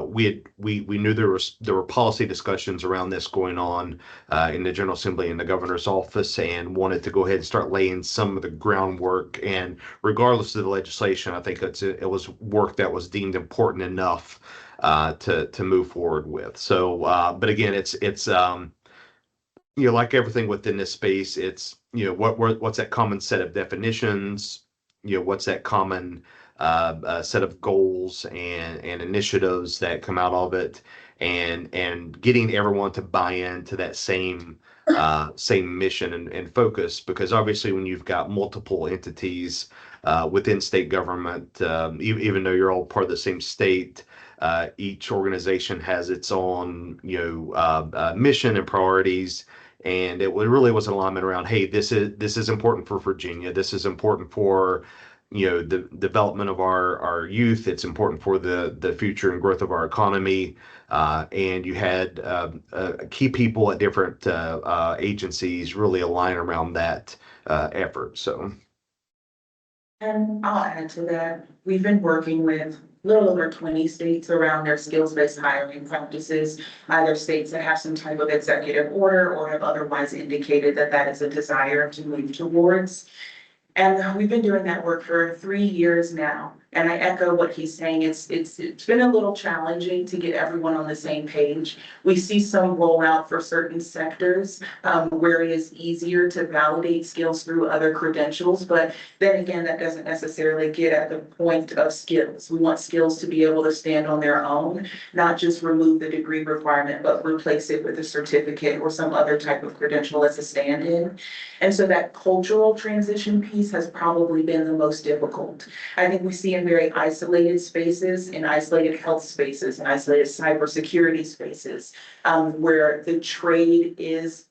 Speaker 3: we knew there were policy discussions around this going on in the General Assembly and the governor's office, and wanted to go ahead and start laying some of the groundwork. And regardless of the legislation, I think it was work that was deemed important enough to move forward with. So, but again, it's like everything within this space, it's what's that common set of definitions, what's that common set of goals and initiatives that come out of it, and getting everyone to buy into that same mission and focus. Because obviously when you've got multiple entities within state government, even though you're all part of the same state, each organization has its own mission and priorities. And it really was an alignment around, hey, this is important for Virginia. This is important for the development of our youth. It's important for the future and growth of our economy. And you had key people at different agencies really align around that effort. So.
Speaker 8: And I'll add to that, we've been working with a little over 20 states around their skills-based hiring practices, either states that have some type of executive order or have otherwise indicated that that is a desire to move towards. And we've been doing that work for 3 years now. And I echo what he's saying. It's been a little challenging to get everyone on the same page. We see some rollout for certain sectors where it is easier to validate skills through other credentials. But then again, that doesn't necessarily get at the point of skills. We want skills to be able to stand on their own, not just remove the degree requirement, but replace it with a certificate or some other type of credential as a stand-in. And so that cultural transition piece has probably been the most difficult. I think we see in very isolated spaces, in isolated health spaces, in isolated cybersecurity spaces, where the trade is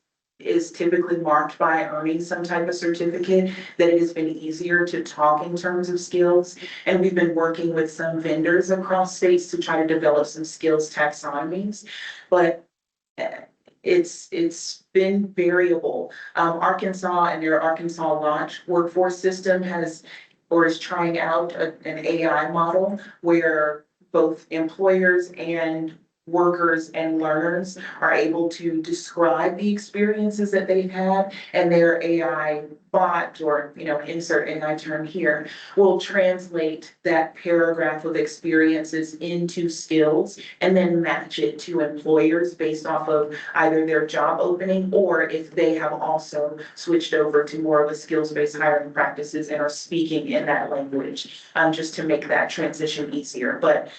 Speaker 8: typically marked by earning some type of certificate, that it has been easier to talk in terms of skills. And we've been working with some vendors across states to try to develop some skills taxonomies. But it's been variable. Arkansas and their Arkansas Launch workforce system is trying out an AI model where both employers and workers and learners are able to describe the experiences that they've had, and their AI bot, or insert AI term here, will translate that paragraph of experiences into skills and then match it to employers based off of either their job opening, or if they have also switched over to more of a skills-based hiring practices and are speaking in that language, just to make that transition easier. But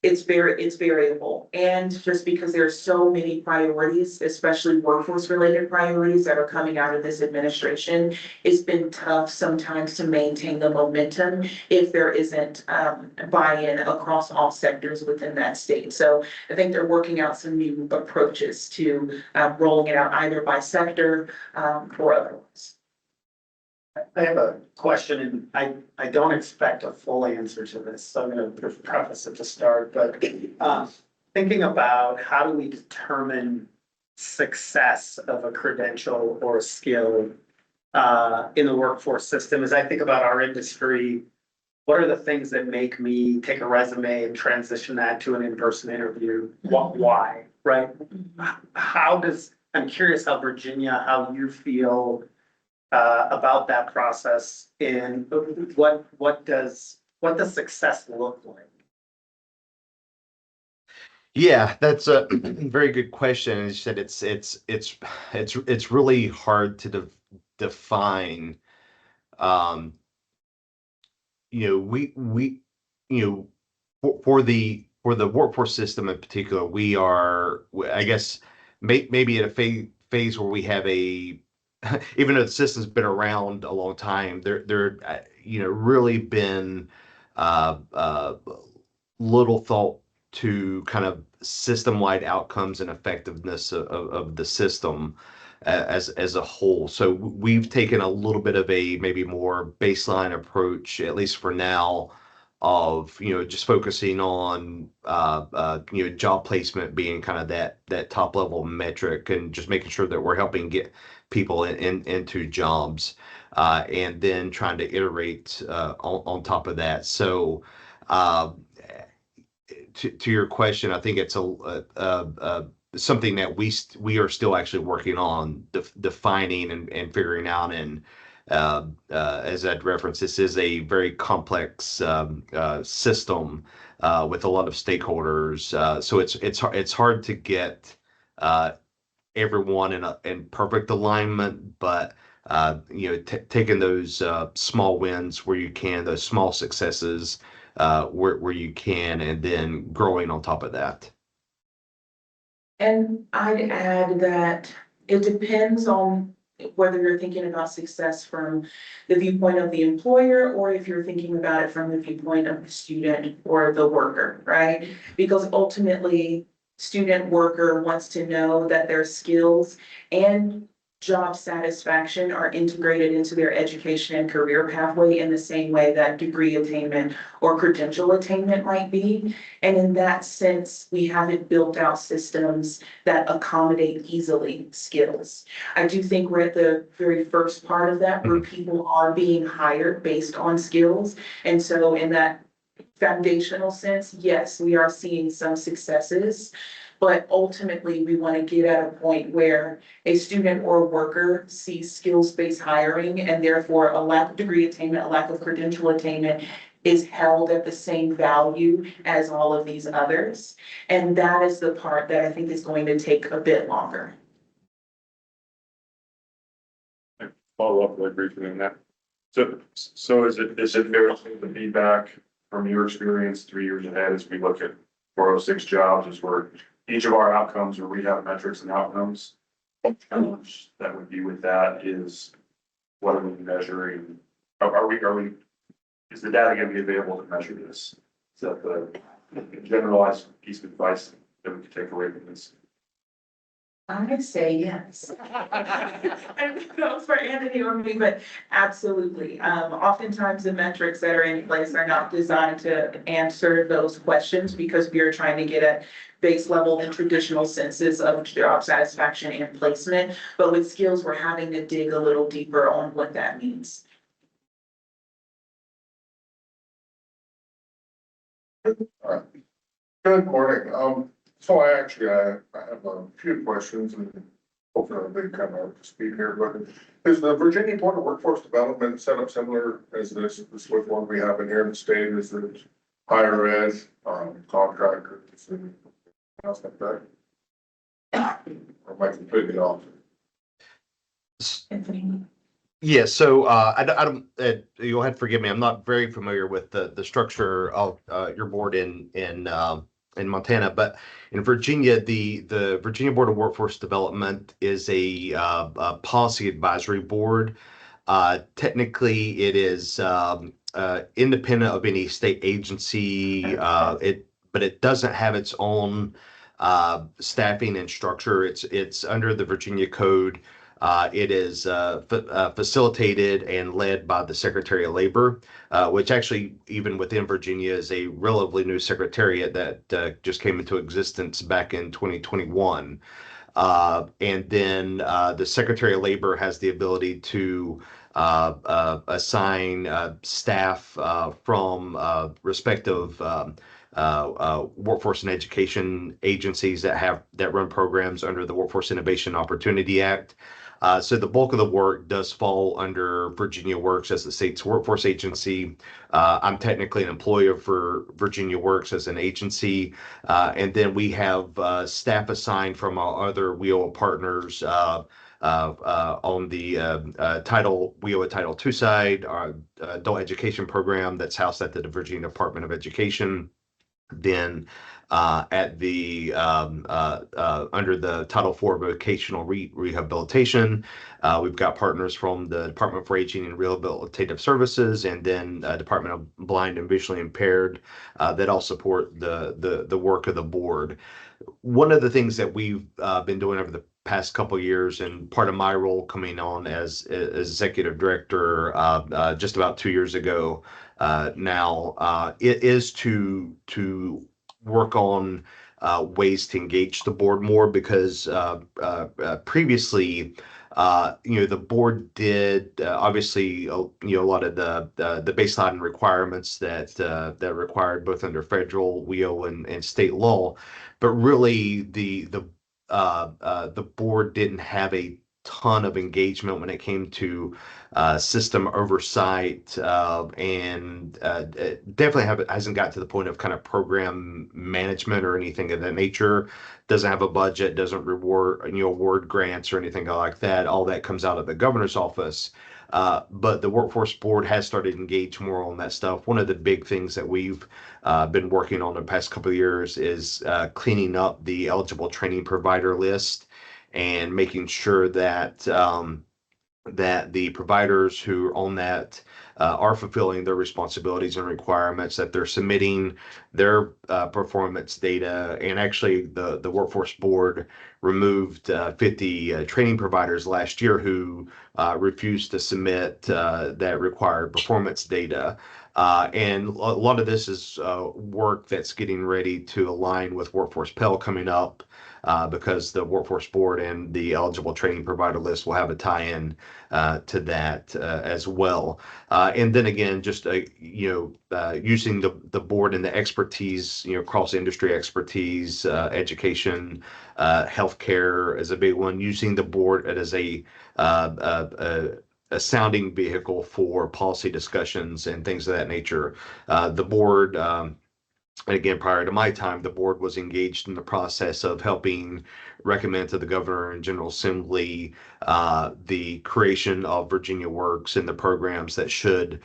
Speaker 8: it's variable. And just because there are so many priorities, especially workforce related priorities that are coming out of this administration, it's been tough sometimes to maintain the momentum if there isn't buy-in across all sectors within that state. So I think they're working out some new approaches to rolling it out either by sector or otherwise.
Speaker 1: I have a question, and I don't expect a full answer to this, so I'm going to preface it to start. But thinking about how do we determine success of a credential or a skill in the workforce system, as I think about our industry, what are the things that make me take a resume and transition that to an in-person interview? Why, right? I'm curious how you feel about that process, and what does success look like?
Speaker 3: Yeah, that's a very good question. As you said, it's really hard to define. We for the workforce system in particular, we are, I guess, maybe at a phase where we have even though the system's been around a long time, there really been little thought to kind of system-wide outcomes and effectiveness of the system as a whole. So we've taken a little bit of a maybe more baseline approach, at least for now, of just focusing on job placement being kind of that top level metric, and just making sure that we're helping get people into jobs, and then trying to iterate on top of that. So to your question, I think it's something that we are still actually working on defining and figuring out. And as I'd referenced, this is a very complex system with a lot of stakeholders. So it's hard to get everyone in perfect alignment, but taking those small wins where you can, those small successes where you can, and then growing on top of that.
Speaker 8: And I'd add that it depends on whether you're thinking about success from the viewpoint of the employer, or if you're thinking about it from the viewpoint of the student or the worker, right? Because ultimately, student worker wants to know that their skills and job satisfaction are integrated into their education and career pathway in the same way that degree attainment or credential attainment might be. And in that sense, we haven't built out systems that accommodate easily skills. I do think we're at the very first part of that, where people are being hired based on skills. And so in that foundational sense, yes, we are seeing some successes. But ultimately, we want to get at a point where a student or worker sees skills-based hiring, and therefore a lack of degree attainment, a lack of credential attainment is held at the same value as all of these others. And that is the part that I think is going to take a bit longer.
Speaker 5: Follow up really briefly on that. So is it fair to say the feedback from your experience 3 years ahead, as we look at 406 jobs, is where each of our outcomes, where we have metrics and outcomes, challenge that would be with that is, what are we measuring? Is the data going to be available to measure this? Is that the generalized piece of advice that we could take away from this?
Speaker 8: I would say yes. I don't know for Anthony or me, but absolutely. Oftentimes the metrics that are in place are not designed to answer those questions, because we are trying to get at base level and traditional senses of job satisfaction and placement. But with skills, we're having to dig a little deeper on what that means.
Speaker 6: Good morning. So I have a few questions, and hopefully they come up to speed here, but is the Virginia Board of Workforce Development set up similar as this with one we have in here in the state? Is it higher ed, contractors, and else like that? Or am I completely off?
Speaker 8: Anthony?
Speaker 3: Yeah, so I don't. You'll have to forgive me. I'm not very familiar with the structure of your board in Montana, but in Virginia, the Virginia Board of Workforce Development is a policy advisory board. Technically, it is independent of any state agency. But it doesn't have its own staffing and structure. It's under the Virginia Code. It is facilitated and led by the Secretary of Labor, which actually, even within Virginia, is a relatively new secretariat that just came into existence back in 2021. And then the Secretary of Labor has the ability to assign staff from respective workforce and education agencies that run programs under the Workforce Innovation Opportunity Act. So the bulk of the work does fall under Virginia Works as the state's workforce agency. I'm technically an employer for Virginia Works as an agency. And then we have staff assigned from our other WIOA partners on the WIOA Title II side, our adult education program that's housed at the Virginia Department of Education. Then at the under the Title IV Vocational Rehabilitation, we've got partners from the Department for Aging and Rehabilitative Services, and then Department of Blind and Visually Impaired that all support the work of the board. One of the things that we've been doing over the past couple of years, and part of my role coming on as executive director just about 2 years ago now, it is to work on ways to engage the board more, because previously, the board did obviously, a lot of the baseline requirements that required both under federal, WEO, and state law, but really the board didn't have a ton of engagement when it came to system oversight, and it definitely hasn't got to the point of kind of program management or anything of that nature. Doesn't have a budget, doesn't award grants or anything like that. All that comes out of the governor's office. But the workforce board has started to engage more on that stuff. One of the big things that we've been working on the past couple of years is cleaning up the eligible training provider list and making sure that that the providers who are on that are fulfilling their responsibilities and requirements, that they're submitting their performance data. And actually, the workforce board removed 50 training providers last year who refused to submit that required performance data. And a lot of this is work that's getting ready to align with Workforce Pell coming up, because the Workforce Board and the eligible training provider list will have a tie-in to that as well. And then again, just using the board and the expertise, cross-industry expertise, education, healthcare is a big one. Using the board as a sounding vehicle for policy discussions and things of that nature. The board, again, prior to my time, the board was engaged in the process of helping recommend to the governor and General Assembly the creation of Virginia Works and the programs that should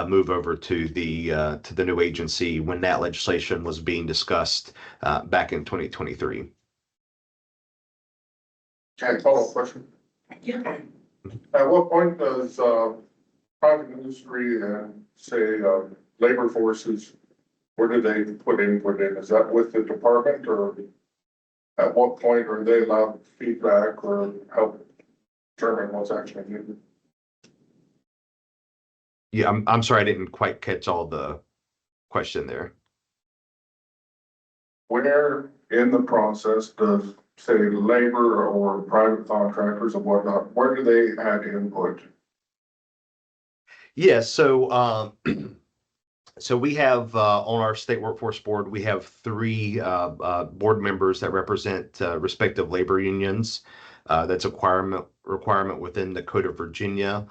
Speaker 3: move over to the new agency when that legislation was being discussed back in 2023.
Speaker 6: Okay, follow-up question.
Speaker 8: Yeah.
Speaker 6: At what point does private industry and say labor forces, where do they put input in? Is that with the department, or at what point are they allowed feedback or help determine what's actually needed?
Speaker 3: Yeah, I'm sorry, I didn't quite catch all the question there.
Speaker 6: Where in the process does, say, labor or private contractors and whatnot, where do they add input?
Speaker 3: Yeah, so so we have on our state workforce board, we have 3 board members that represent respective labor unions. That's a requirement within the Code of Virginia.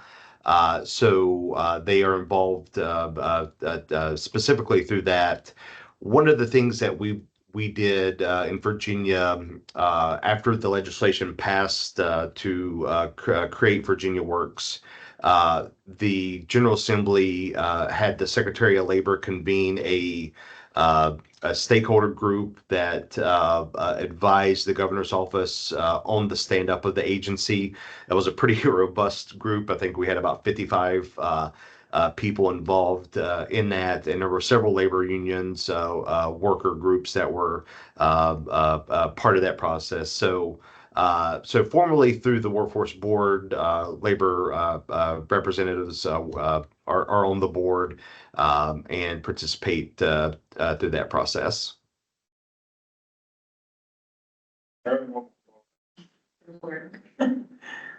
Speaker 3: So they are involved specifically through that. One of the things that we did in Virginia after the legislation passed to create Virginia Works, the General Assembly had the Secretary of Labor convene a stakeholder group that advised the governor's office on the stand-up of the agency. It was a pretty robust group. I think we had about 55 people involved in that, and there were several labor unions, worker groups that were part of that process. So formally through the workforce board, labor representatives are on the board and participate through that process.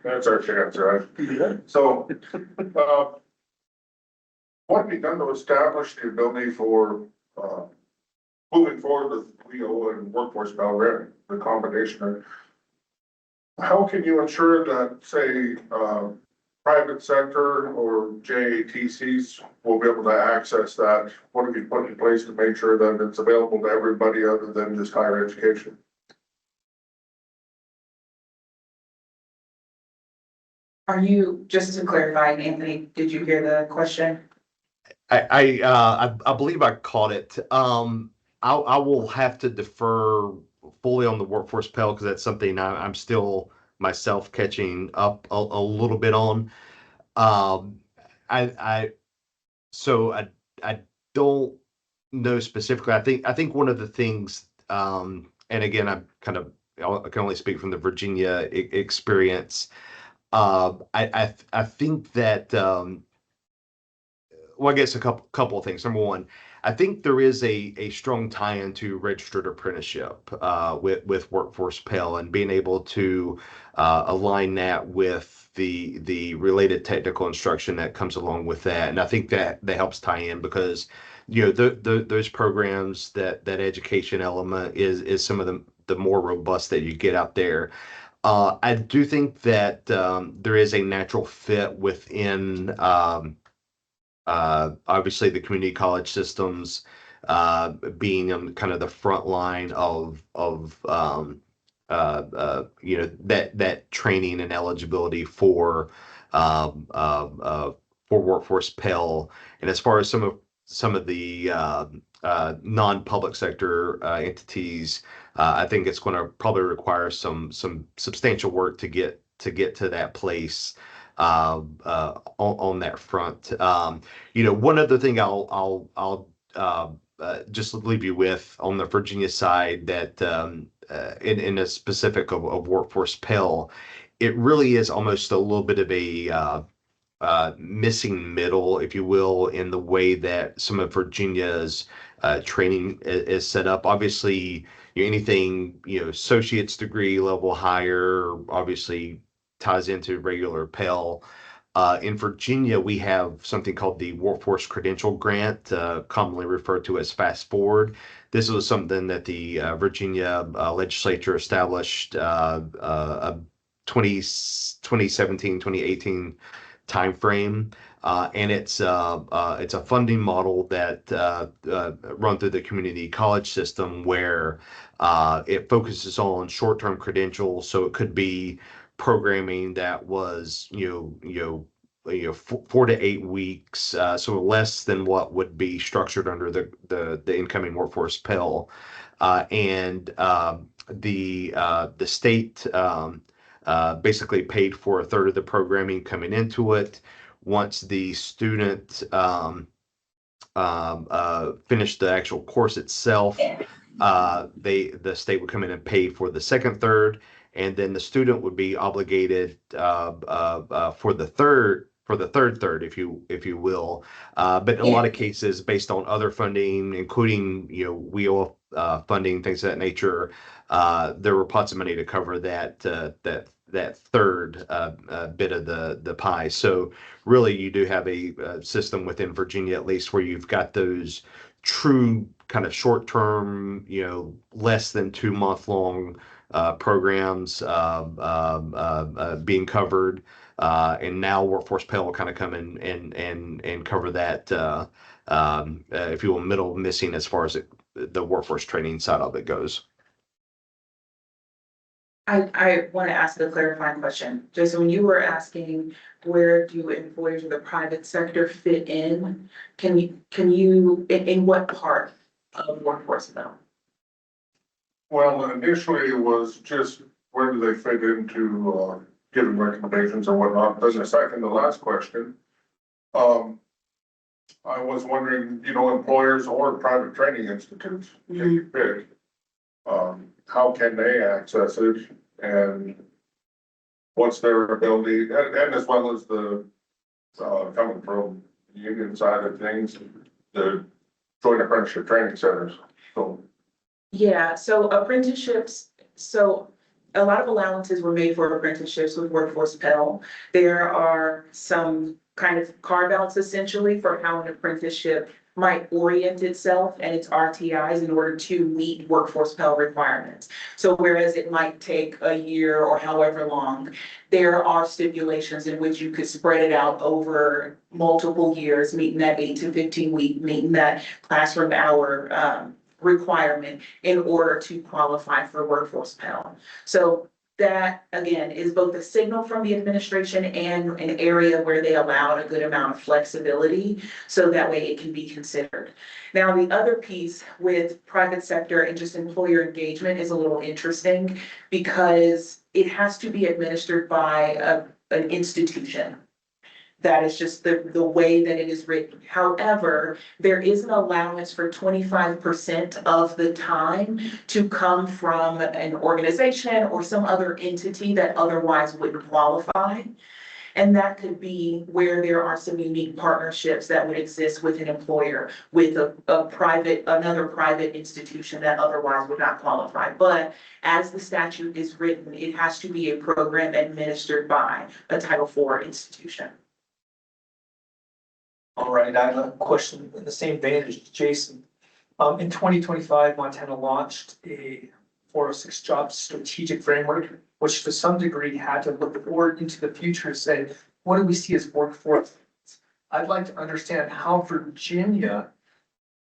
Speaker 6: That's our chance, right? So, what have you done to establish the ability for, moving forward with WEO and workforce value, the combination? How can you ensure that, say, private sector or JATCs will be able to access that? What have you put in place to make sure that it's available to everybody other than just higher education?
Speaker 11: Are you, just to clarify, Anthony, did you hear the question?
Speaker 3: I believe I caught it. I will have to defer fully on the workforce Pell because that's something I'm still myself catching up a little bit on. Um, I so I don't know specifically. I think one of the things, and again, I can only speak from the Virginia experience. I think that well, I guess a couple of things. Number one, I think there is a strong tie into registered apprenticeship with Workforce Pell and being able to align that with the related technical instruction that comes along with that. And I think that helps tie in because those programs that education element is some of the more robust that you get out there. I do think that there is a natural fit within. Obviously, the community college systems being on kind of the front line of that training and eligibility for workforce Pell. And as far as some of the non-public sector entities, I think it's going to probably require some substantial work to get to that place on that front. One other thing I'll just leave you with on the Virginia side that in a specific of workforce Pell, it really is almost a little bit of a missing middle, if you will, in the way that some of Virginia's training is set up. Obviously, anything associate's degree level higher, obviously ties into regular Pell. In Virginia, we have something called the Workforce Credential Grant, commonly referred to as Fast Forward. This was something that the Virginia legislature established 2017, 2018 timeframe. And it's a funding model that run through the community college system where it focuses on short-term credentials. So it could be programming that was 4 to 8 weeks, so less than what would be structured under the incoming workforce Pell, and the state basically paid for a third of the programming coming into it. Once the student finished the actual course itself, the state would come in and pay for the second third, and then the student would be obligated for the third third, if you will. But in a lot of cases, based on other funding, including wheel funding, things of that nature, there were pots of money to cover that third bit of the pie. So really, you do have a system within Virginia, at least, where you've got those true kind of short term, less than 2 month long programs being covered. And now Workforce Pell will kind of come in and cover that, if you will, middle missing as far as the workforce training side of it goes.
Speaker 11: I want to ask a clarifying question. Just when you were asking where do employers of the private sector fit in, can you, in what part of workforce though?
Speaker 6: Well, initially it was just where do they fit into, giving recommendations or whatnot. But the last question, I was wondering, employers or private training institutes, can you pick? How can they access it and what's their ability, and as well as the, coming from the union side of things, the joint apprenticeship training centers, so.
Speaker 11: Yeah, so apprenticeships, so a lot of allowances were made for apprenticeships with Workforce Pell. There are some kind of carve outs essentially for how an apprenticeship might orient itself and its RTIs in order to meet Workforce Pell requirements. So whereas it might take a year or however long, there are stipulations in which you could spread it out over multiple years, meeting that 8 to 15 week, meeting that classroom hour requirement in order to qualify for Workforce Pell. So that, again, is both a signal from the administration and an area where they allow a good amount of flexibility, so that way it can be considered. Now, the other piece with private sector and just employer engagement is a little interesting because it has to be administered by an institution. That is just the way that it is written. However, there is an allowance for 25% of the time to come from an organization or some other entity that otherwise wouldn't qualify. And that could be where there are some unique partnerships that would exist with an employer, with another private institution that otherwise would not qualify. But as the statute is written, it has to be a program administered by a Title IV institution.
Speaker 12: All right, I have a question in the same vein as Jason. In 2025, Montana launched a 406 job strategic framework, which to some degree had to look forward into the future and say, what do we see as workforce? I'd like to understand how Virginia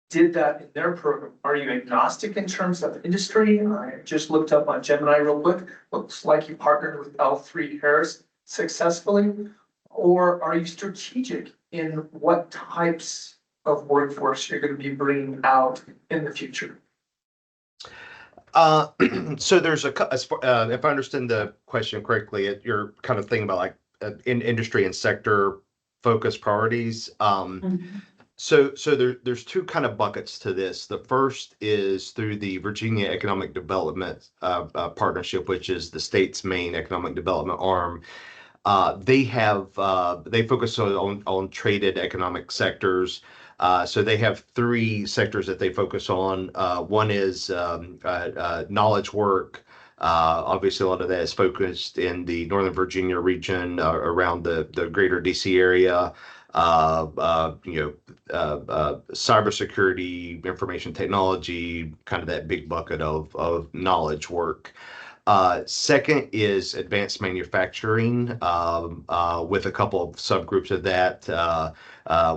Speaker 12: did that in their program. Are you agnostic in terms of industry? I just looked up on Gemini real quick. Looks like you partnered with L3 Harris successfully. Or are you strategic in what types of workforce you're going to be bringing out in the future?
Speaker 3: So there's if I understand the question correctly, you're kind of thinking about like in industry and sector focus priorities. So there's two kind of buckets to this. The first is through the Virginia Economic Development Partnership, which is the state's main economic development arm. They focus on traded economic sectors. So they have three sectors that they focus on. One is knowledge work. Obviously, a lot of that is focused in the Northern Virginia region around the greater DC area. Cybersecurity, information technology, kind of that big bucket of knowledge work. Second is advanced manufacturing, with a couple of subgroups of that.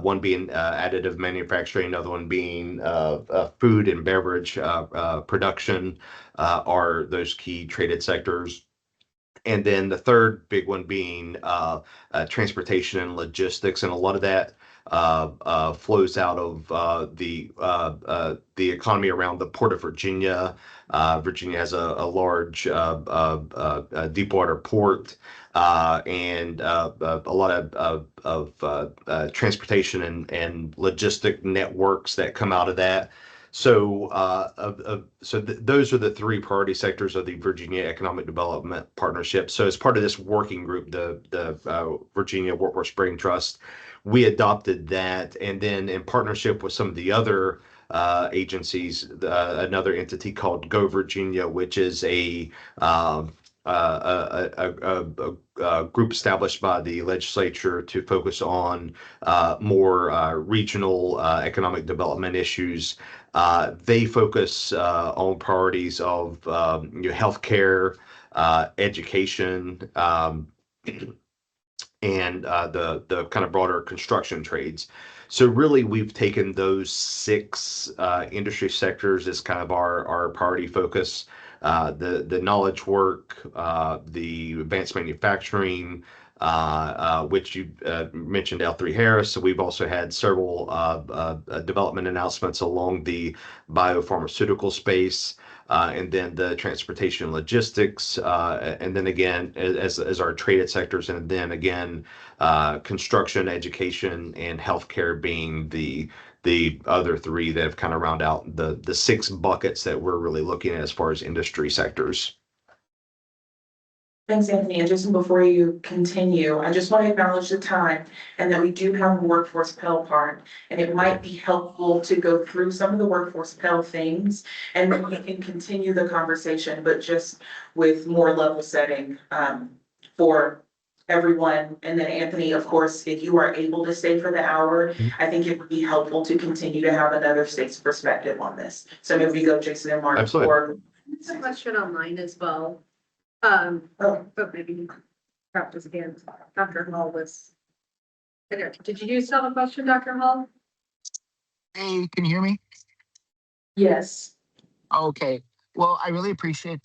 Speaker 3: One being additive manufacturing, another one being food and beverage production, are those key traded sectors. And then the third big one being transportation and logistics, and a lot of that flows out of the economy around the Port of Virginia. Virginia has a large deepwater port, and a lot of transportation and logistic networks that come out of that. So, those are the three priority sectors of the Virginia Economic Development Partnership. So, as part of this working group, the Virginia Workforce Brain Trust, we adopted that, and then in partnership with some of the other agencies, another entity called Go Virginia, which is a group established by the legislature to focus on more regional economic development issues. They focus on priorities of healthcare, education, and the kind of broader construction trades. So really, we've taken those six industry sectors as kind of our priority focus. The knowledge work, the advanced manufacturing, which you mentioned L3 Harris. So we've also had several development announcements along the biopharmaceutical space, and then the transportation and logistics, and then again as our traded sectors, and then again construction, education, and healthcare being the other three that have kind of round out the six buckets that we're really looking at as far as industry sectors.
Speaker 11: Thanks, Anthony. And just before you continue, I just want to acknowledge the time and that we do have a workforce Pell part. And it might be helpful to go through some of the workforce Pell things, and then we can continue the conversation, but just with more level setting for everyone. And then Anthony, of course, if you are able to stay for the hour, I think it would be helpful to continue to have another state's perspective on this. So maybe we go Jason and Mark.
Speaker 3: Absolutely.
Speaker 2: There's a question online as well. But maybe perhaps again, Dr. Hall was. Did you still have a question, Dr. Hall?
Speaker 13: Hey, can you hear me?
Speaker 11: Yes.
Speaker 13: Okay. Well, I really appreciate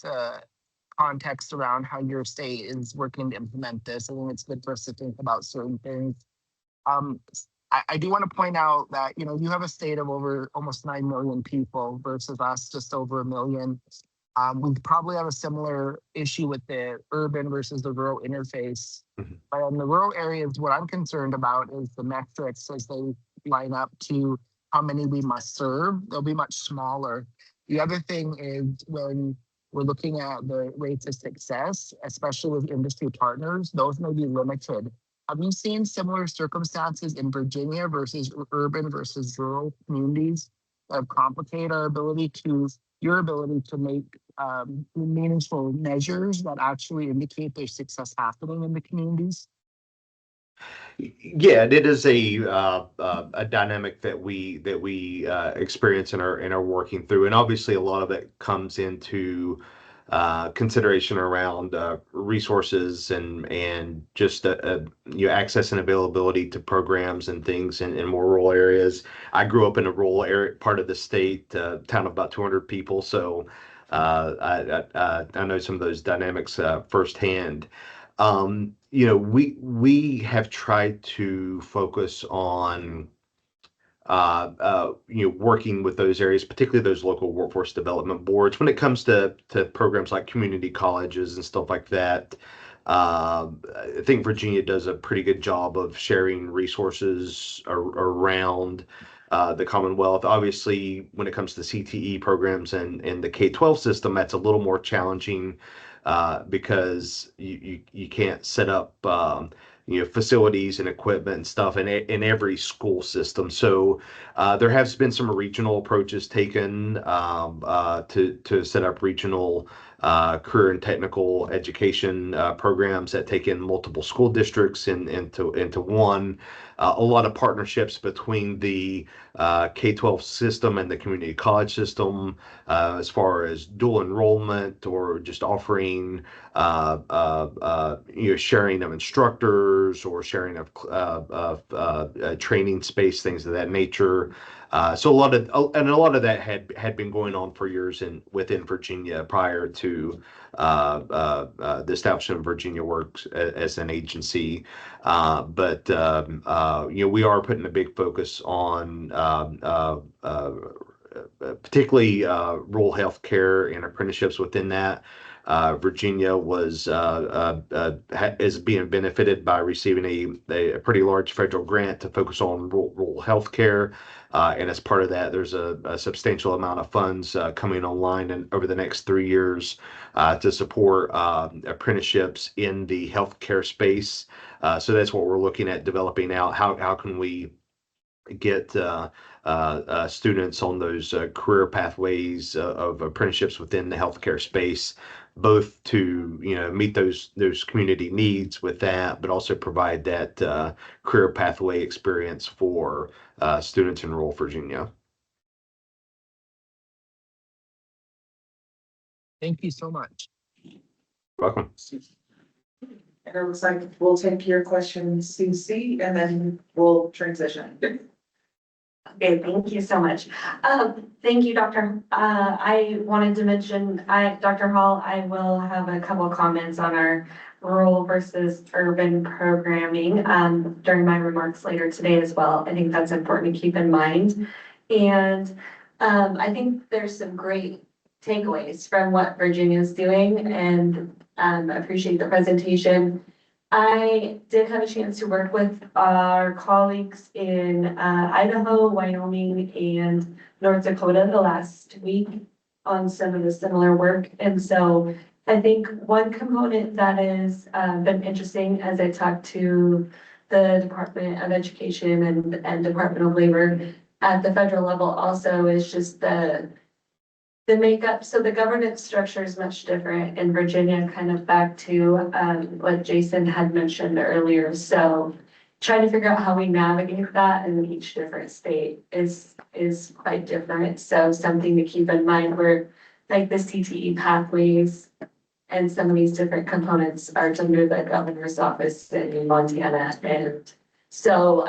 Speaker 13: context around how your state is working to implement this. I think it's good for us to think about certain things. I do want to point out that, you know, you have a state of over almost 9 million people versus us just over 1 million. We probably have a similar issue with the urban versus the rural interface. But in the rural areas, what I'm concerned about is the metrics as they line up to how many we must serve. They'll be much smaller. The other thing is when we're looking at the rates of success, especially with industry partners, those may be limited. Have you seen similar circumstances in Virginia versus urban versus rural communities that complicate our ability to, your ability to make meaningful measures that actually indicate there's success happening in the communities?
Speaker 3: Yeah, it is a dynamic that we experience and are working through, and obviously a lot of it comes into consideration around resources and just access and availability to programs and things in more rural areas. I grew up in a rural area, part of the state, town of about 200 people, so I know some of those dynamics firsthand. We have tried to focus on working with those areas, particularly those local workforce development boards, when it comes to programs like community colleges and stuff like that. I think Virginia does a pretty good job of sharing resources around the Commonwealth. Obviously, when it comes to CTE programs and the K-12 system, that's a little more challenging because you can't set up facilities and equipment and stuff in every school system. So there has been some regional approaches taken to set up regional career and technical education programs that take in multiple school districts into one. A lot of partnerships between the K-12 system and the community college system as far as dual enrollment or just offering sharing of instructors or sharing of training space, things of that nature. So a lot of that had been going on for years within Virginia prior to the establishment of Virginia Works as an agency. But we are putting a big focus on particularly rural health care and apprenticeships within that. Virginia is being benefited by receiving a pretty large federal grant to focus on rural health care. And as part of that, there's a substantial amount of funds coming online over the next 3 years to support apprenticeships in the healthcare space. So that's what we're looking at developing out. How can we get students on those career pathways of apprenticeships within the healthcare space, both to meet those community needs with that, but also provide that career pathway experience for students in rural Virginia.
Speaker 13: Thank you so much.
Speaker 3: Welcome.
Speaker 11: And it looks like we'll take your questions, CC, and then we'll transition.
Speaker 4: Okay, thank you so much. Thank you, Dr. I wanted to mention, Dr. Hall, I will have a couple of comments on our rural versus urban programming during my remarks later today as well. I think that's important to keep in mind. And I think there's some great takeaways from what Virginia is doing, and I appreciate the presentation. I did have a chance to work with our colleagues in Idaho, Wyoming, and North Dakota the last week on some of the similar work. And so I think one component that has been interesting as I talked to the Department of Education and Department of Labor at the federal level also is just the makeup. So the governance structure is much different in Virginia, kind of back to what Jason had mentioned earlier. So trying to figure out how we navigate that in each different state is quite different. So something to keep in mind where like the CTE pathways and some of these different components are under the governor's office in Montana. And so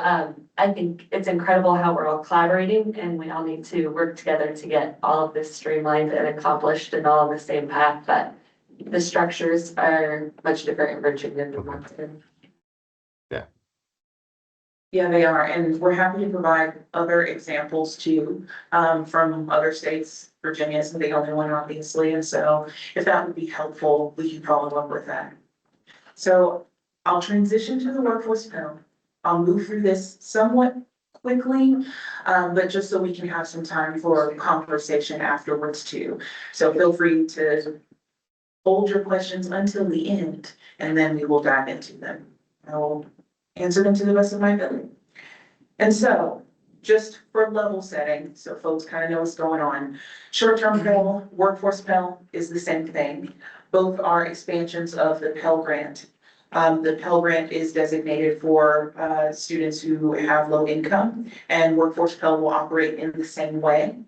Speaker 4: I think it's incredible how we're all collaborating, and we all need to work together to get all of this streamlined and accomplished and all on the same path. But
Speaker 11: The structures are much different in Virginia than Montana.
Speaker 3: Yeah.
Speaker 11: Yeah, they are, and we're happy to provide other examples too, from other states. Virginia isn't the only one, obviously, and so if that would be helpful, we can follow up with that. So I'll transition to the workforce panel. I'll move through this somewhat quickly, but just so we can have some time for conversation afterwards too. So feel free to hold your questions until the end, and then we will dive into them. I will answer them to the best of my ability. And so, just for level setting, so folks kind of know what's going on. Short-term Pell, workforce Pell is the same thing. Both are expansions of the Pell Grant. The Pell Grant is designated for students who have low income, and workforce Pell will operate in the same way.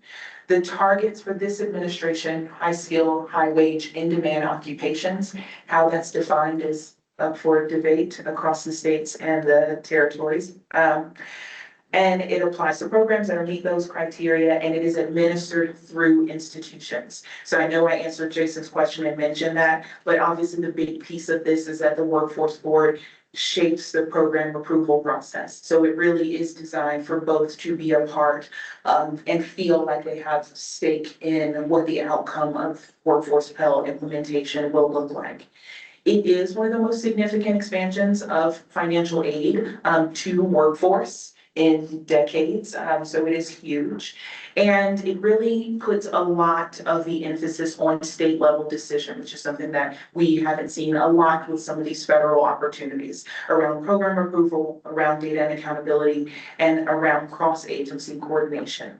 Speaker 11: The targets for this administration, high skill, high wage, in-demand occupations, how that's defined is up for debate across the states and the territories. And it applies to programs that meet those criteria, and it is administered through institutions. So I know I answered Jason's question and mentioned that, but obviously the big piece of this is that the Workforce Board shapes the program approval process. So it really is designed for both to be a part and feel like they have stake in what the outcome of Workforce Pell implementation will look like. It is one of the most significant expansions of financial aid to workforce in decades, so it is huge. And it really puts a lot of the emphasis on state level decision, which is something that we haven't seen a lot with some of these federal opportunities around program approval, around data and accountability, and around cross-agency coordination.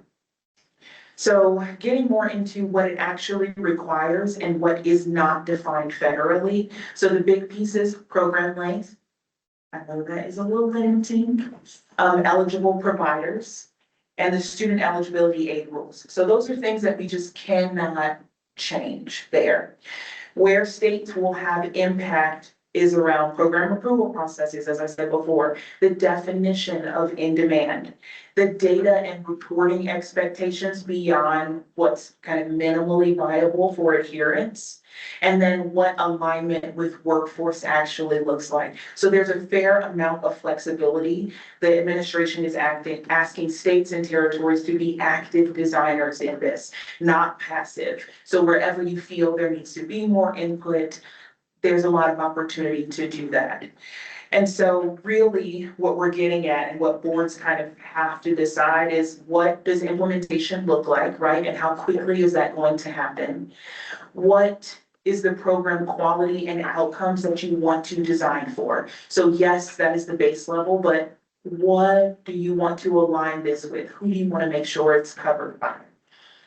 Speaker 11: So getting more into what it actually requires and what is not defined federally. So the big pieces, program length. I know that is a little limiting. Eligible providers and the student eligibility aid rules. So those are things that we just cannot change there. Where states will have impact is around program approval processes, as I said before, the definition of in-demand, the data and reporting expectations beyond what's kind of minimally viable for adherence, and then what alignment with workforce actually looks like. So there's a fair amount of flexibility. The administration is asking states and territories to be active designers in this, not passive. So wherever you feel there needs to be more input, there's a lot of opportunity to do that. And so really what we're getting at and what boards kind of have to decide is what does implementation look like, right? And how quickly is that going to happen? What is the program quality and outcomes that you want to design for? So yes, that is the base level, but what do you want to align this with? Who do you want to make sure it's covered by?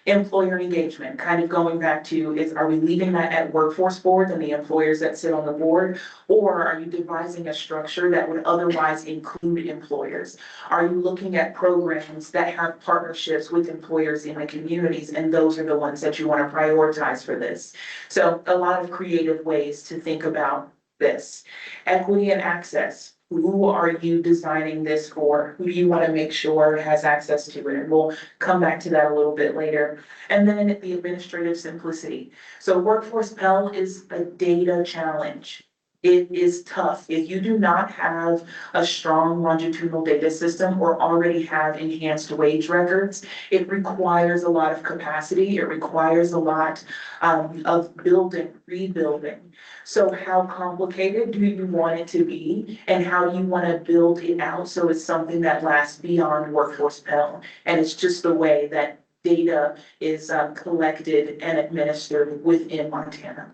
Speaker 11: Employer engagement, kind of going back to are we leaving that at workforce board and the employers that sit on the board? Or are you devising a structure that would otherwise include employers? Are you looking at programs that have partnerships with employers in the communities, and those are the ones that you want to prioritize for this? So a lot of creative ways to think about this. Equity and access. Who are you designing this for? Who do you want to make sure has access to it? And we'll come back to that a little bit later. And then the administrative simplicity. So Workforce Pell is a data challenge. It is tough. If you do not have a strong longitudinal data system or already have enhanced wage records, it requires a lot of capacity. It requires a lot of building, rebuilding. So how complicated do you want it to be, and how do you want to build it out so it's something that lasts beyond Workforce Pell? And it's just the way that data is collected and administered within Montana.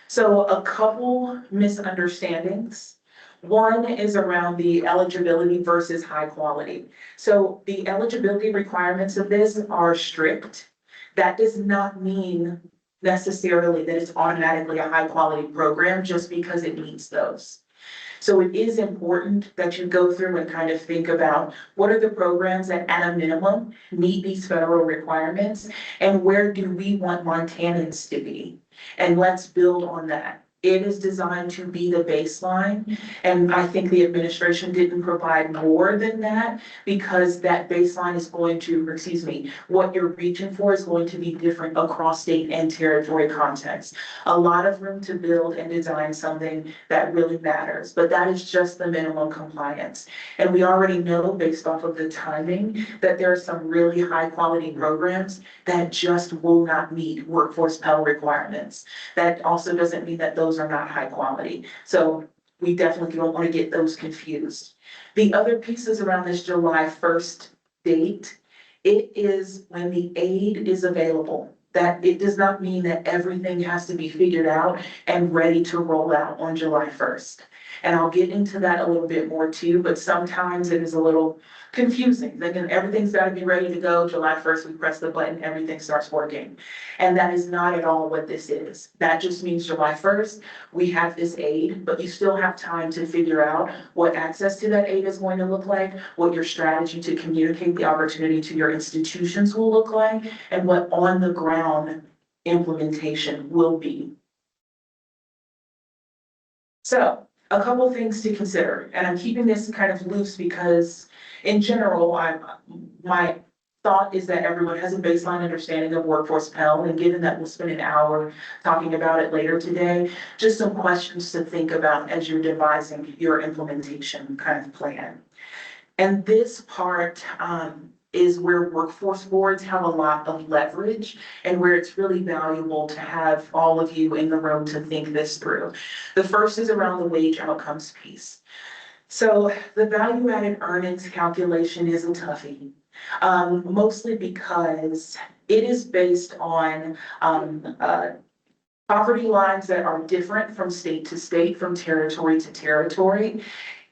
Speaker 11: So a couple misunderstandings. One is around the eligibility versus high quality. So the eligibility requirements of this are strict. That does not mean necessarily that it's automatically a high quality program just because it meets those. So it is important that you go through and kind of think about what are the programs that at a minimum meet these federal requirements, and where do we want Montanans to be? And let's build on that. It is designed to be the baseline. And I think the administration didn't provide more than that because that baseline is going to, or excuse me, what you're reaching for is going to be different across state and territory contexts. A lot of room to build and design something that really matters, but that is just the minimum compliance. And we already know based off of the timing that there are some really high quality programs that just will not meet workforce Pell requirements. That also doesn't mean that those are not high quality. So we definitely don't want to get those confused. The other pieces around this July 1st date, it is when the aid is available. That it does not mean that everything has to be figured out and ready to roll out on July 1st. And I'll get into that a little bit more too, but sometimes it is a little confusing. Thinking everything's got to be ready to go. July 1st, we press the button, everything starts working. And that is not at all what this is. That just means July 1st, we have this aid, but you still have time to figure out what access to that aid is going to look like, what your strategy to communicate the opportunity to your institutions will look like, and what on the ground implementation will be. So a couple things to consider, and I'm keeping this kind of loose because in general, my thought is that everyone has a baseline understanding of workforce Pell, and given that we'll spend an hour talking about it later today, just some questions to think about as you're devising your implementation kind of plan. And this part is where workforce boards have a lot of leverage and where it's really valuable to have all of you in the room to think this through. The first is around the wage outcomes piece. So the value added earnings calculation is a toughie, mostly because it is based on poverty lines that are different from state to state, from territory to territory.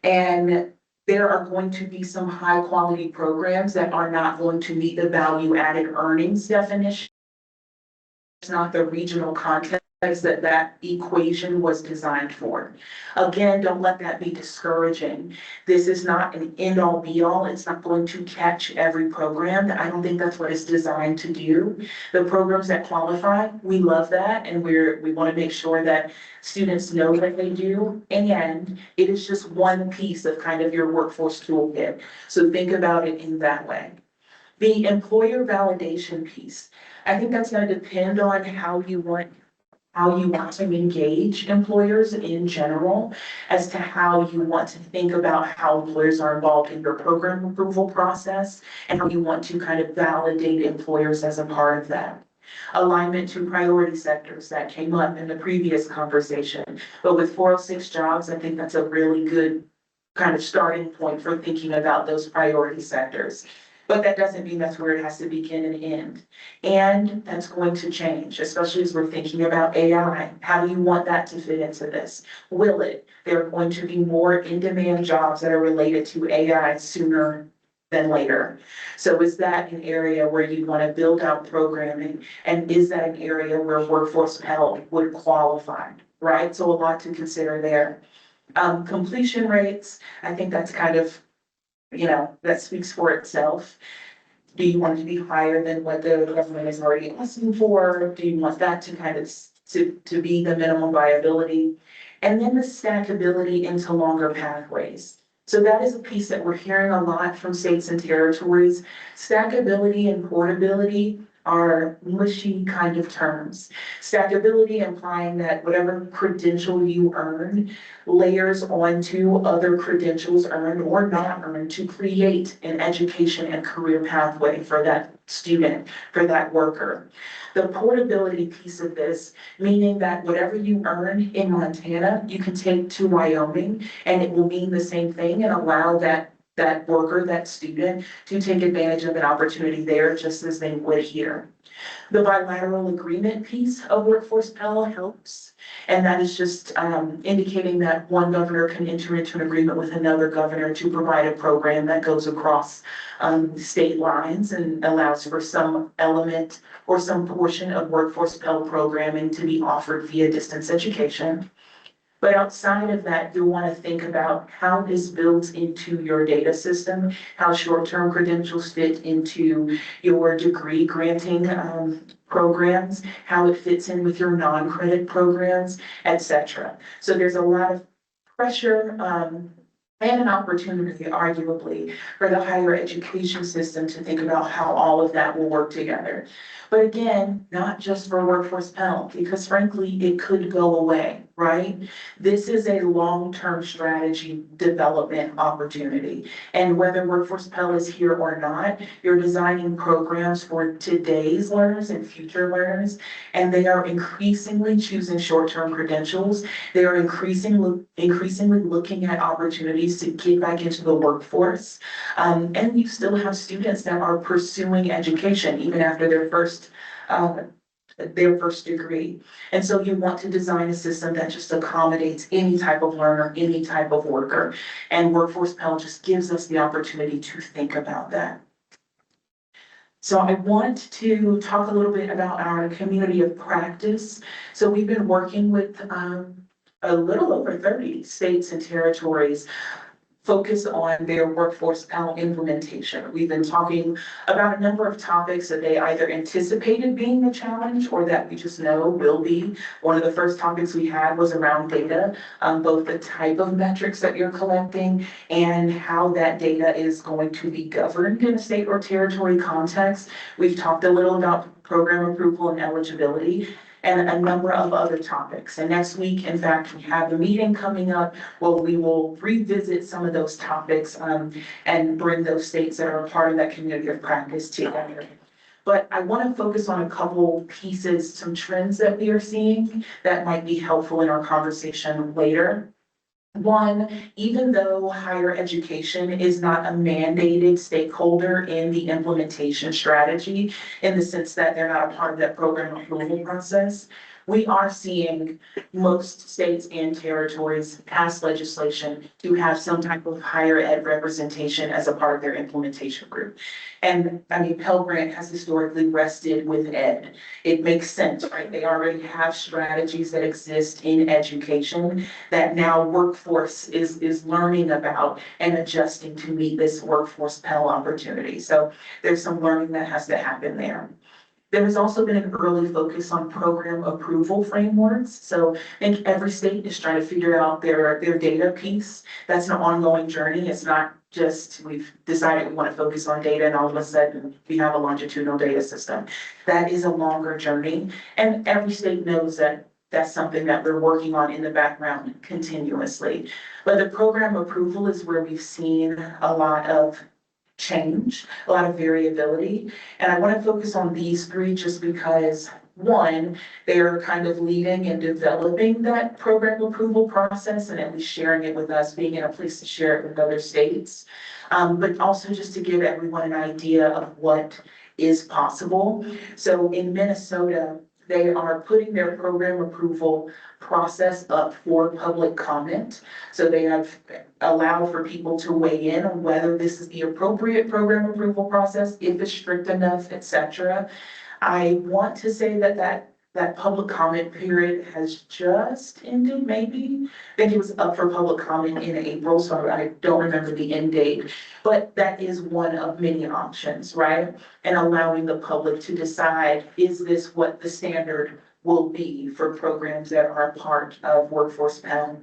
Speaker 11: And there are going to be some high quality programs that are not going to meet the value added earnings definition. It's not the regional context that equation was designed for. Again, don't let that be discouraging. This is not an end all be all. It's not going to catch every program. I don't think that's what it's designed to do. The programs that qualify, we love that. And we want to make sure that students know that they do. And it is just one piece of kind of your workforce toolkit. So think about it in that way. The employer validation piece, I think that's going to depend on how you want to engage employers in general as to how you want to think about how employers are involved in your program approval process and how you want to kind of validate employers as a part of that. Alignment to priority sectors that came up in the previous conversation, but with 406 jobs, I think that's a really good kind of starting point for thinking about those priority sectors. But that doesn't mean that's where it has to begin and end. And that's going to change, especially as we're thinking about AI. How do you want that to fit into this? Will it? There are going to be more in-demand jobs that are related to AI sooner than later. So is that an area where you want to build out programming? And is that an area where workforce Pell would qualify, right? So a lot to consider there. Completion rates, I think that's kind of, that speaks for itself. Do you want it to be higher than what the government is already asking for? Do you want that to kind of to be the minimum viability? And then the stackability into longer pathways. So that is a piece that we're hearing a lot from states and territories. Stackability and portability are mushy kind of terms. Stackability implying that whatever credential you earn layers onto other credentials earned or not earned to create an education and career pathway for that student, for that worker. The portability piece of this, meaning that whatever you earn in Montana, you can take to Wyoming and it will mean the same thing and allow that worker, that student, to take advantage of an opportunity there just as they would here. The bilateral agreement piece of workforce Pell helps. And that is just indicating that one governor can enter into an agreement with another governor to provide a program that goes across state lines and allows for some element or some portion of workforce Pell programming to be offered via distance education. But outside of that, you'll want to think about how this builds into your data system, how short-term credentials fit into your degree granting programs, how it fits in with your non-credit programs, etc. So there's a lot of pressure and an opportunity, arguably, for the higher education system to think about how all of that will work together. But again, not just for Workforce Pell, because frankly, it could go away, right? This is a long-term strategy development opportunity. And whether Workforce Pell is here or not, you're designing programs for today's learners and future learners, and they are increasingly choosing short-term credentials. They are increasingly looking at opportunities to get back into the workforce. And you still have students that are pursuing education even after their first degree. And so you want to design a system that just accommodates any type of learner, any type of worker. And Workforce Pell just gives us the opportunity to think about that. So I want to talk a little bit about our community of practice. So we've been working with a little over 30 states and territories focused on their Workforce Pell implementation. We've been talking about a number of topics that they either anticipated being a challenge or that we just know will be. One of the first topics we had was around data, both the type of metrics that you're collecting and how that data is going to be governed in a state or territory context. We've talked a little about program approval and eligibility, and a number of other topics. And next week, in fact, we have a meeting coming up where we will revisit some of those topics and bring those states that are a part of that community of practice together. But I want to focus on a couple pieces, some trends that we are seeing that might be helpful in our conversation later. One, even though higher education is not a mandated stakeholder in the implementation strategy, in the sense that they're not a part of that program approval process, we are seeing most states and territories pass legislation to have some type of higher ed representation as a part of their implementation group. And I mean, Pell Grant has historically rested with ed. It makes sense, right? They already have strategies that exist in education that now workforce is learning about and adjusting to meet this Workforce Pell opportunity. So there's some learning that has to happen there. There has also been an early focus on program approval frameworks. So I think every state is trying to figure out their data piece. That's an ongoing journey. It's not just we've decided we want to focus on data and all of a sudden we have a longitudinal data system. That is a longer journey. And every state knows that that's something that we're working on in the background continuously. But the program approval is where we've seen a lot of change, a lot of variability. And I want to focus on these three just because, one, they're kind of leading and developing that program approval process and at least sharing it with us, being in a place to share it with other states. But also just to give everyone an idea of what is possible. So in Minnesota, they are putting their program approval process up for public comment. So they have allowed for people to weigh in on whether this is the appropriate program approval process, if it's strict enough, etc. I want to say that public comment period has just ended, maybe. I think it was up for public comment in April, so I don't remember the end date. But that is one of many options, right? And allowing the public to decide, is this what the standard will be for programs that are part of Workforce Pell?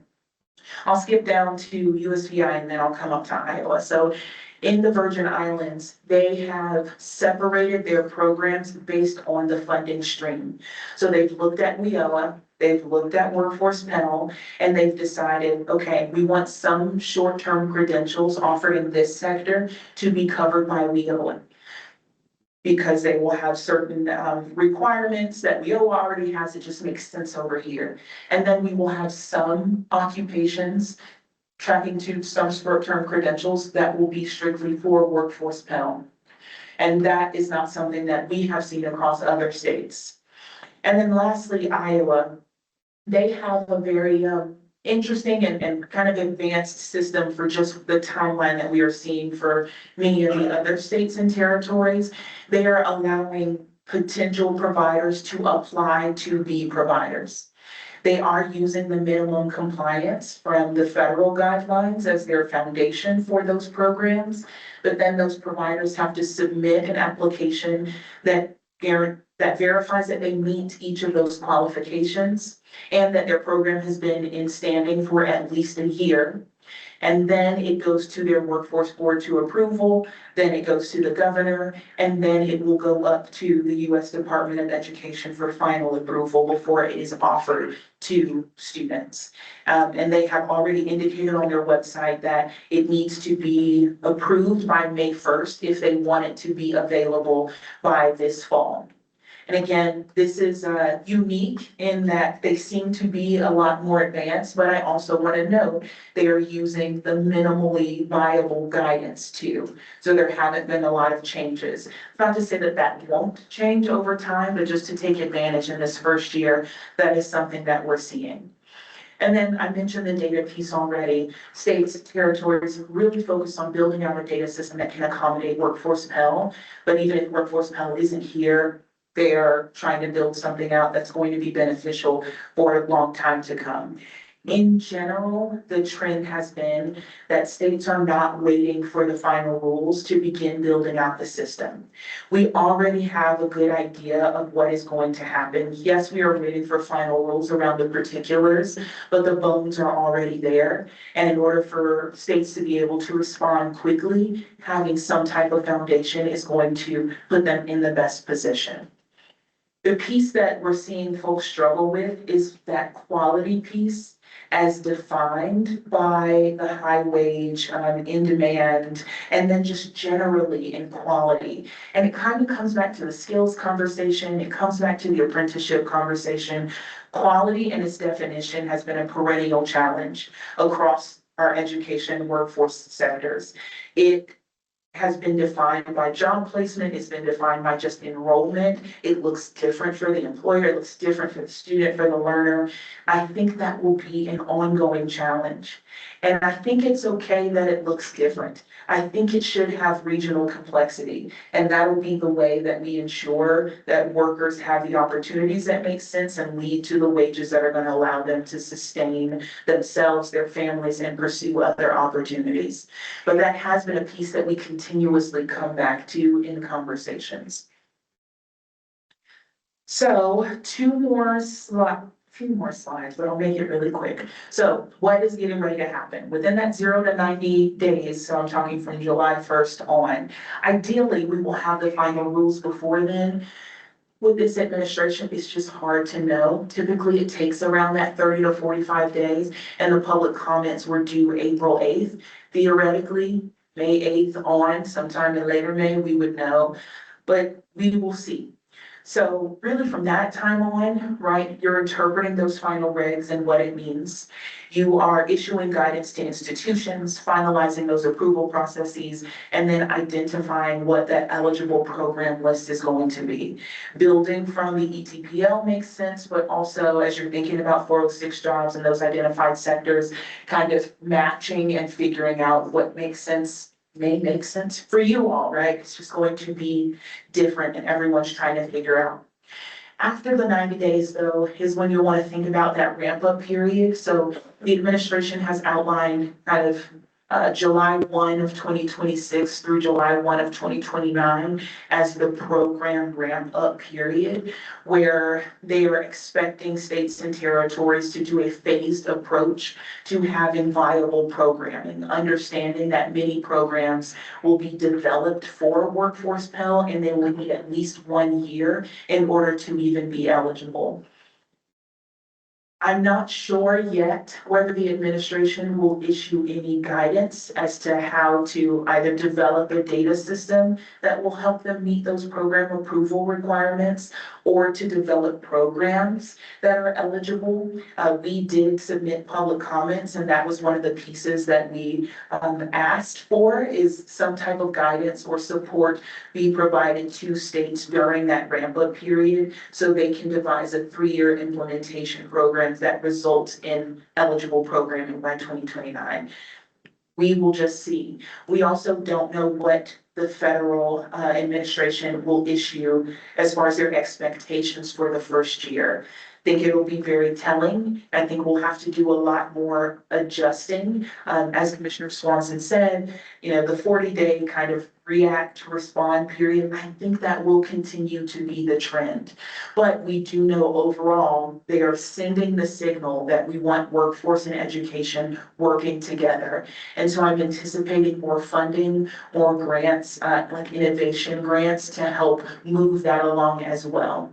Speaker 11: I'll skip down to USVI and then I'll come up to Iowa. So in the Virgin Islands, they have separated their programs based on the funding stream. So they've looked at WIOA, they've looked at Workforce Pell, and they've decided, okay, we want some short-term credentials offered in this sector to be covered by WIOA, because they will have certain requirements that WIOA already has. It just makes sense over here. And then we will have some occupations tracking to some short-term credentials that will be strictly for Workforce Pell. And that is not something that we have seen across other states. And then lastly, Iowa, they have a very interesting and kind of advanced system for just the timeline that we are seeing for many of the other states and territories. They are allowing potential providers to apply to be providers. They are using the minimum compliance from the federal guidelines as their foundation for those programs. But then those providers have to submit an application that that verifies that they meet each of those qualifications and that their program has been in standing for at least a year. And then it goes to their workforce board to approval, then it goes to the governor, and then it will go up to the US Department of Education for final approval before it is offered to students. And they have already indicated on their website that it needs to be approved by May 1st if they want it to be available by this fall. And again, this is unique in that they seem to be a lot more advanced, but I also want to note they are using the minimally viable guidance too. So there haven't been a lot of changes. Not to say that that won't change over time, but just to take advantage in this first year, that is something that we're seeing. And then I mentioned the data piece already. States and territories really focus on building out a data system that can accommodate Workforce Pell. But even if Workforce Pell isn't here, they are trying to build something out that's going to be beneficial for a long time to come. In general, the trend has been that states are not waiting for the final rules to begin building out the system. We already have a good idea of what is going to happen. Yes, we are waiting for final rules around the particulars, but the bones are already there. And in order for states to be able to respond quickly, having some type of foundation is going to put them in the best position. The piece that we're seeing folks struggle with is that quality piece as defined by the high wage, in demand, and then just generally in quality. And it kind of comes back to the skills conversation. It comes back to the apprenticeship conversation. Quality in its definition has been a perennial challenge across our education workforce sectors. It has been defined by job placement, it's been defined by just enrollment. It looks different for the employer, it looks different for the student, for the learner. I think that will be an ongoing challenge. And I think it's okay that it looks different. I think it should have regional complexity. And that will be the way that we ensure that workers have the opportunities that make sense and lead to the wages that are going to allow them to sustain themselves, their families, and pursue other opportunities. But that has been a piece that we continuously come back to in conversations. So few more slides, but I'll make it really quick. So what is getting ready to happen? Within that 0 to 90 days, so I'm talking from July 1st on, ideally we will have the final rules before then. With this administration, it's just hard to know. Typically it takes around that 30 to 45 days and the public comments were due April 8th. Theoretically, May 8th on, sometime in later May, we would know, but we will see. So really from that time on, right, you're interpreting those final regs and what it means. You are issuing guidance to institutions, finalizing those approval processes, and then identifying what that eligible program list is going to be. Building from the ETPL makes sense, but also as you're thinking about 406 jobs and those identified sectors, kind of matching and figuring out what makes sense may make sense for you all, right? It's just going to be different and everyone's trying to figure out. After the 90 days though, is when you want to think about that ramp up period. So the administration has outlined kind of July 1 of 2026 through July 1 of 2029 as the program ramp up period, where they are expecting states and territories to do a phased approach to having viable programming, understanding that many programs will be developed for Workforce Pell and they will need at least 1 year in order to even be eligible. I'm not sure yet whether the administration will issue any guidance as to how to either develop a data system that will help them meet those program approval requirements or to develop programs that are eligible. We did submit public comments and that was one of the pieces that we asked for is some type of guidance or support be provided to states during that ramp up period so they can devise a 3-year implementation program that results in eligible programming by 2029. We will just see. We also don't know what the federal administration will issue as far as their expectations for the first year. think it'll be very telling. I think we'll have to do a lot more adjusting. As Commissioner Swanson said, you know, the 40-day kind of react to respond period, I think that will continue to be the trend. But we do know overall, they are sending the signal that we want workforce and education working together. And so I'm anticipating more funding, more grants, like innovation grants to help move that along as well.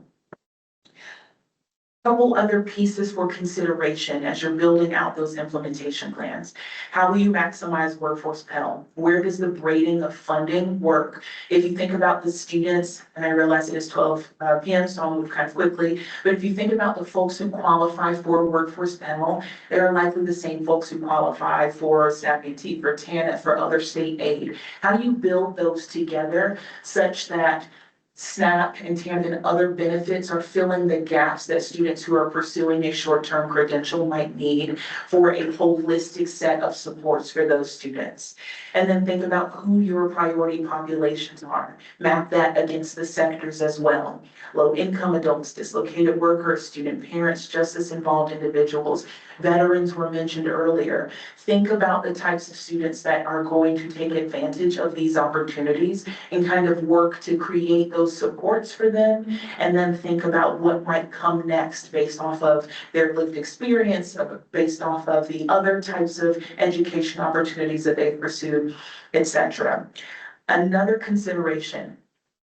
Speaker 11: Couple other pieces for consideration as you're building out those implementation plans. How will you maximize workforce Pell? Where does the braiding of funding work? If you think about the students, and I realize it is 12 p.m., so I'll move kind of quickly, but if you think about the folks who qualify for workforce Pell, they're likely the same folks who qualify for SNAP-AT, for TANF, for other state aid. How do you build those together such that SNAP and TANF and other benefits are filling the gaps that students who are pursuing a short-term credential might need for a holistic set of supports for those students? And then think about who your priority populations are. Map that against the sectors as well. Low-income adults, dislocated workers, student parents, justice-involved individuals, veterans were mentioned earlier. Think about the types of students that are going to take advantage of these opportunities and kind of work to create those supports for them. And then think about what might come next based off of their lived experience, based off of the other types of education opportunities that they've pursued, etc. Another consideration,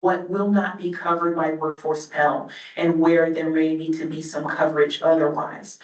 Speaker 11: what will not be covered by workforce Pell and where there may need to be some coverage otherwise.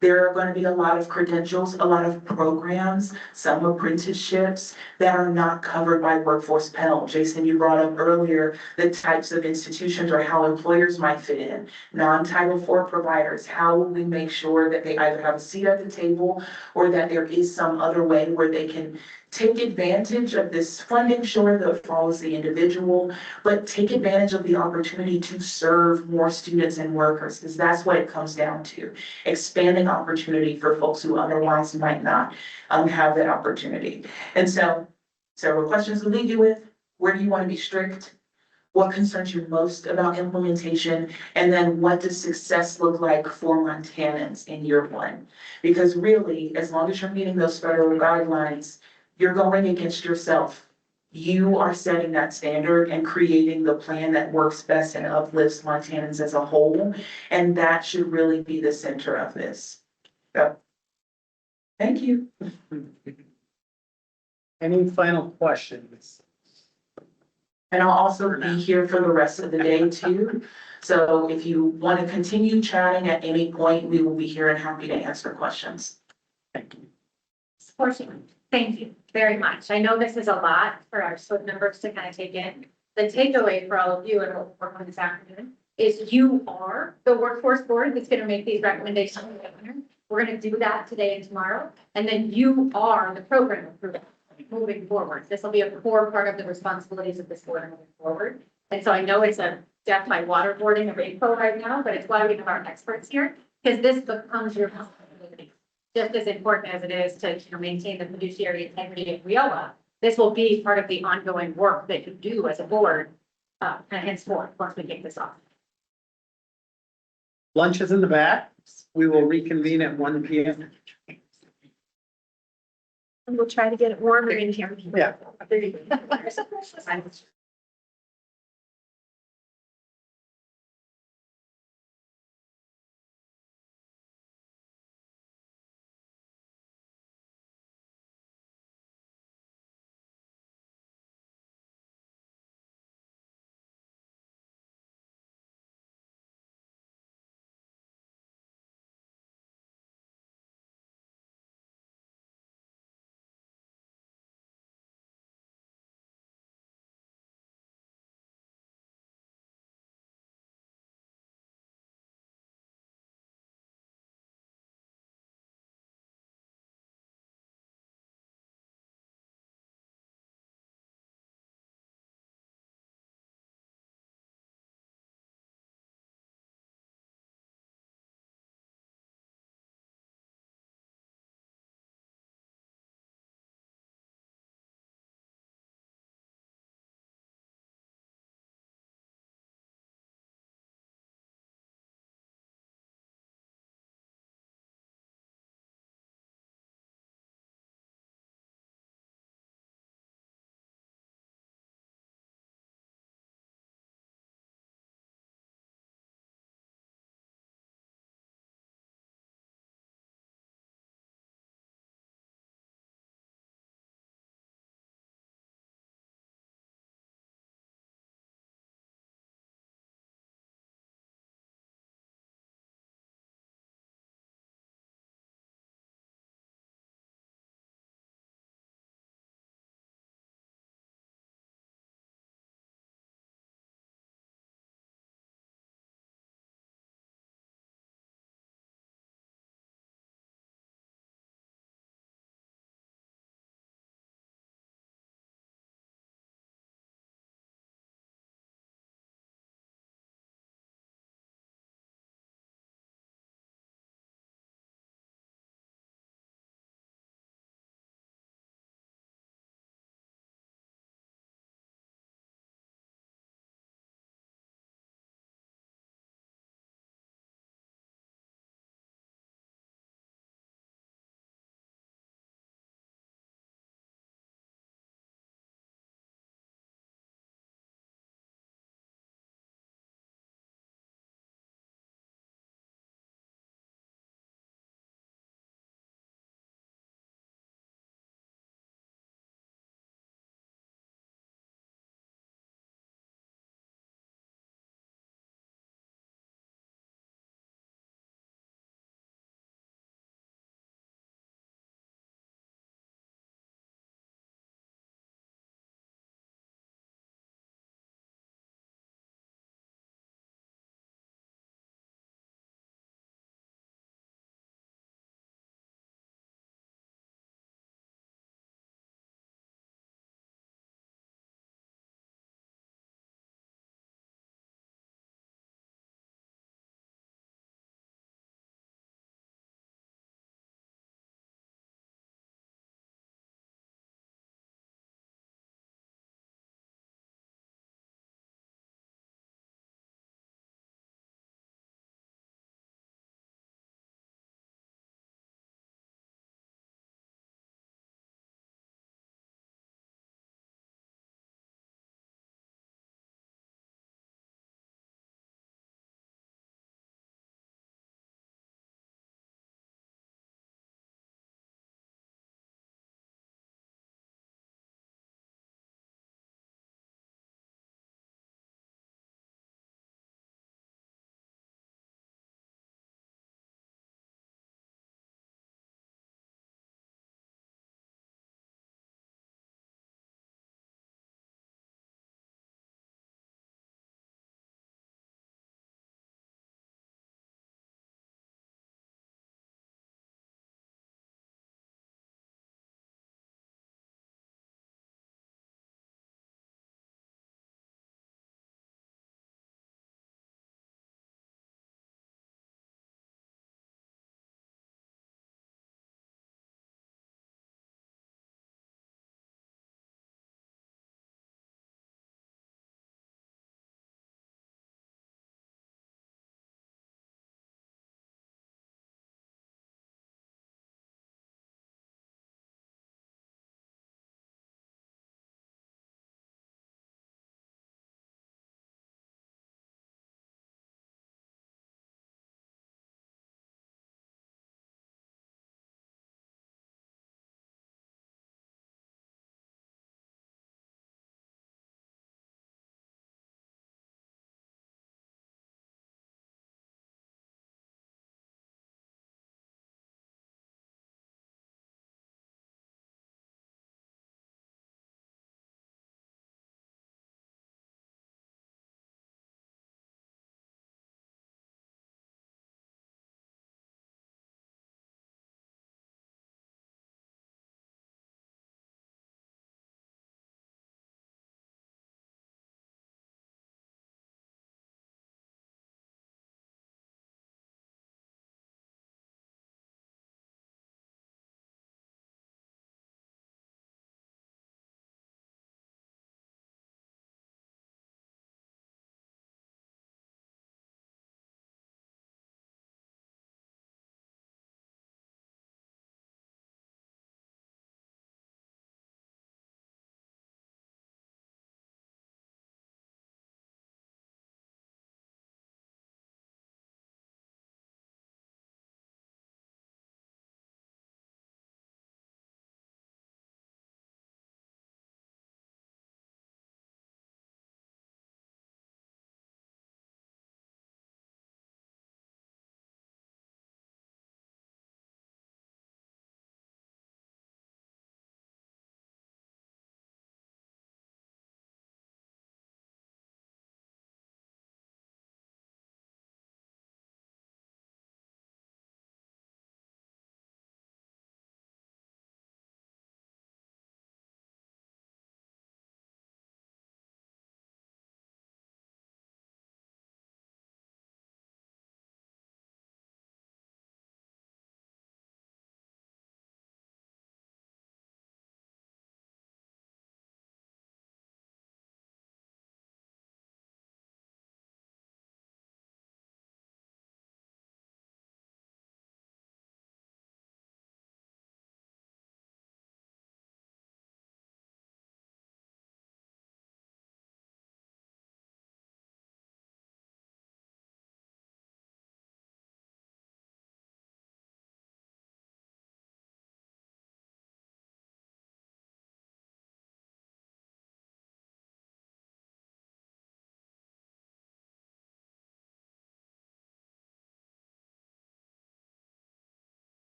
Speaker 11: There are going to be a lot of credentials, a lot of programs, some apprenticeships that are not covered by workforce Pell. Jason, you brought up earlier the types of institutions or how employers might fit in. Non-Title IV providers, how will we make sure that they either have a seat at the table or that there is some other way where they can take advantage of this funding, sure, that follows the individual, but take advantage of the opportunity to serve more students and workers, because that's what it comes down to. Expanding opportunity for folks who otherwise might not have that opportunity. And so, several questions to leave you with. Where do you want to be strict? What concerns you most about implementation? And then what does success look like for Montanans in year one? Because really, as long as you're meeting those federal guidelines, you're going against yourself. You are setting that standard and creating the plan that works best and uplifts Montanans as a whole. And that should really be the center of this. So, thank you.
Speaker 1: Any final questions?
Speaker 11: And I'll also be here for the rest of the day too. So if you want to continue chatting at any point, we will be here and happy to answer questions.
Speaker 1: Thank you.
Speaker 4: Sportsman, thank you very much. I know this is a lot for our SWIB members to kind of take in. The takeaway for all of you, and we'll work on this afternoon, is you are the workforce board that's going to make these recommendations to the governor. We're going to do that today and tomorrow. And then you are the program approval moving forward. This will be a core part of the responsibilities of this board moving forward. And so I know it's a death by waterboarding of info right now, but it's why we have our experts here, because this becomes your responsibility. Just as important as it is to maintain the fiduciary integrity of WIOA, this will be part of the ongoing work that you do as a board, and henceforth, once we kick this off.
Speaker 1: Lunch is in the back. We will reconvene at 1 p.m.
Speaker 2: And we'll try to get it warmer in here.
Speaker 1: Yeah.
Speaker 2: There you go.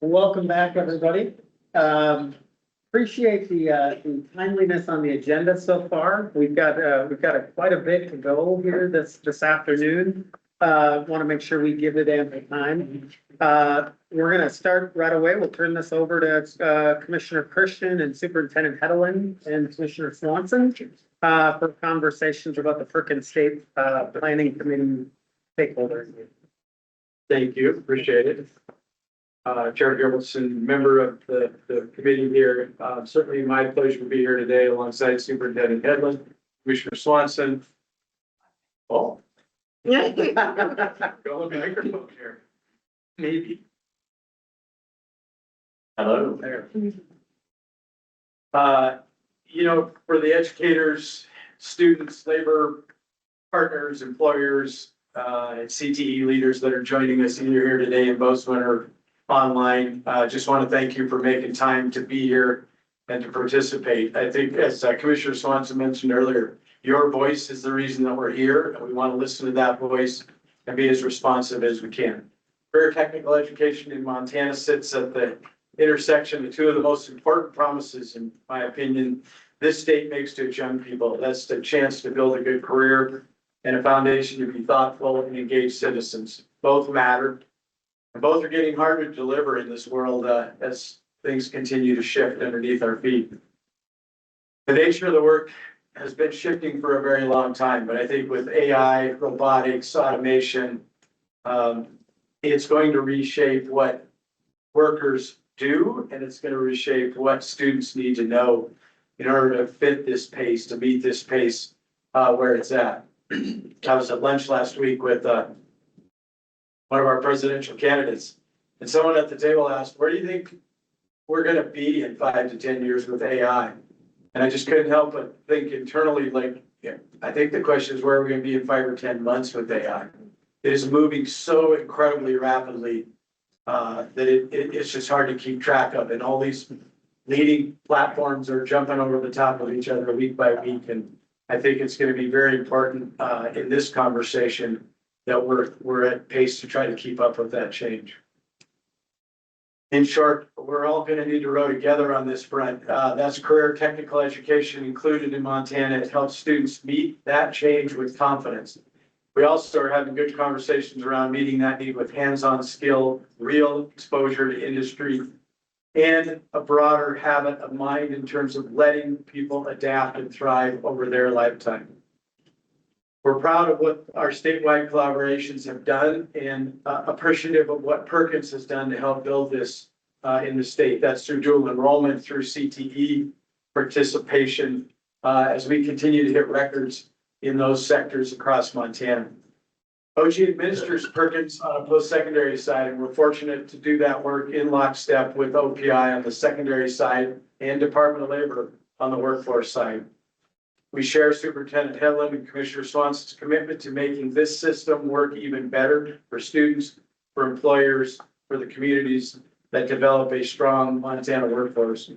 Speaker 1: Welcome back, everybody. Appreciate the timeliness on the agenda so far. We've got quite a bit to go here this afternoon. Want to make sure we give it ample time. We're gonna start right away. We'll turn this over to Commissioner Christian and Superintendent Hedeland and Commissioner Swanson for conversations about the Perkins State Planning Committee stakeholders.
Speaker 7: Thank you, appreciate it. Chair Gilbertson, member of the committee here, certainly my pleasure to be here today alongside Superintendent Hedeland, Commissioner Swanson. Oh. Go on the microphone here. Maybe.
Speaker 5: Hello.
Speaker 7: There. For the educators, students, labor partners, employers, and CTE leaders that are joining us either here today in Bozeman or online, just want to thank you for making time to be here and to participate. I think as Commissioner Swanson mentioned earlier, your voice is the reason that we're here, and we want to listen to that voice and be as responsive as we can. Career technical education in Montana sits at the intersection of two of the most important promises, in my opinion, this state makes to its young people. That's the chance to build a good career and a foundation to be thoughtful and engaged citizens. Both matter, and both are getting harder to deliver in this world as things continue to shift underneath our feet. The nature of the work has been shifting for a very long time, but I think with AI, robotics, automation, it's going to reshape what workers do, and it's going to reshape what students need to know in order to fit this pace, to meet this pace where it's at. I was at lunch last week with one of our presidential candidates, and someone at the table asked, where do you think we're going to be in 5 to 10 years with AI? And I just couldn't help but think internally, I think the question is where are we going to be in 5 or 10 months with AI? It is moving so incredibly rapidly that it's just hard to keep track of. And all these leading platforms are jumping over the top of each other week by week. And I think it's going to be very important in this conversation that we're at pace to try to keep up with that change. In short, we're all going to need to row together on this front. That's career technical education included in Montana. It helps students meet that change with confidence. We also are having good conversations around meeting that need with hands-on skill, real exposure to industry, and a broader habit of mind in terms of letting people adapt and thrive over their lifetime. We're proud of what our statewide collaborations have done and appreciative of what Perkins has done to help build this in the state. That's through dual enrollment, through CTE participation, as we continue to hit records in those sectors across Montana. OG administers Perkins on a post-secondary side, and we're fortunate to do that work in lockstep with OPI on the secondary side and Department of Labor on the workforce side. We share Superintendent Hedeland and Commissioner Swanson's commitment to making this system work even better for students, for employers, for the communities that develop a strong Montana workforce.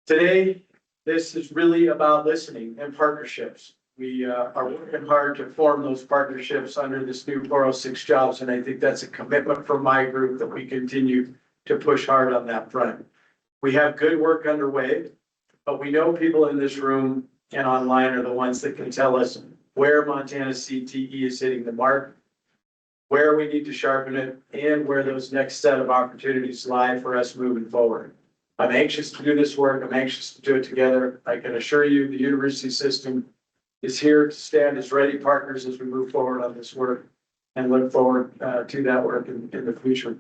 Speaker 7: Today, this is really about listening and partnerships. We are working hard to form those partnerships under this new 406 jobs, and I think that's a commitment from my group that we continue to push hard on that front. We have good work underway, but we know people in this room and online are the ones that can tell us where Montana CTE is hitting the mark, where we need to sharpen it, and where those next set of opportunities lie for us moving forward. I'm anxious to do this work. I'm anxious to do it together. I can assure you the university system is here to stand as ready partners as we move forward on this work and look forward to that work in the future.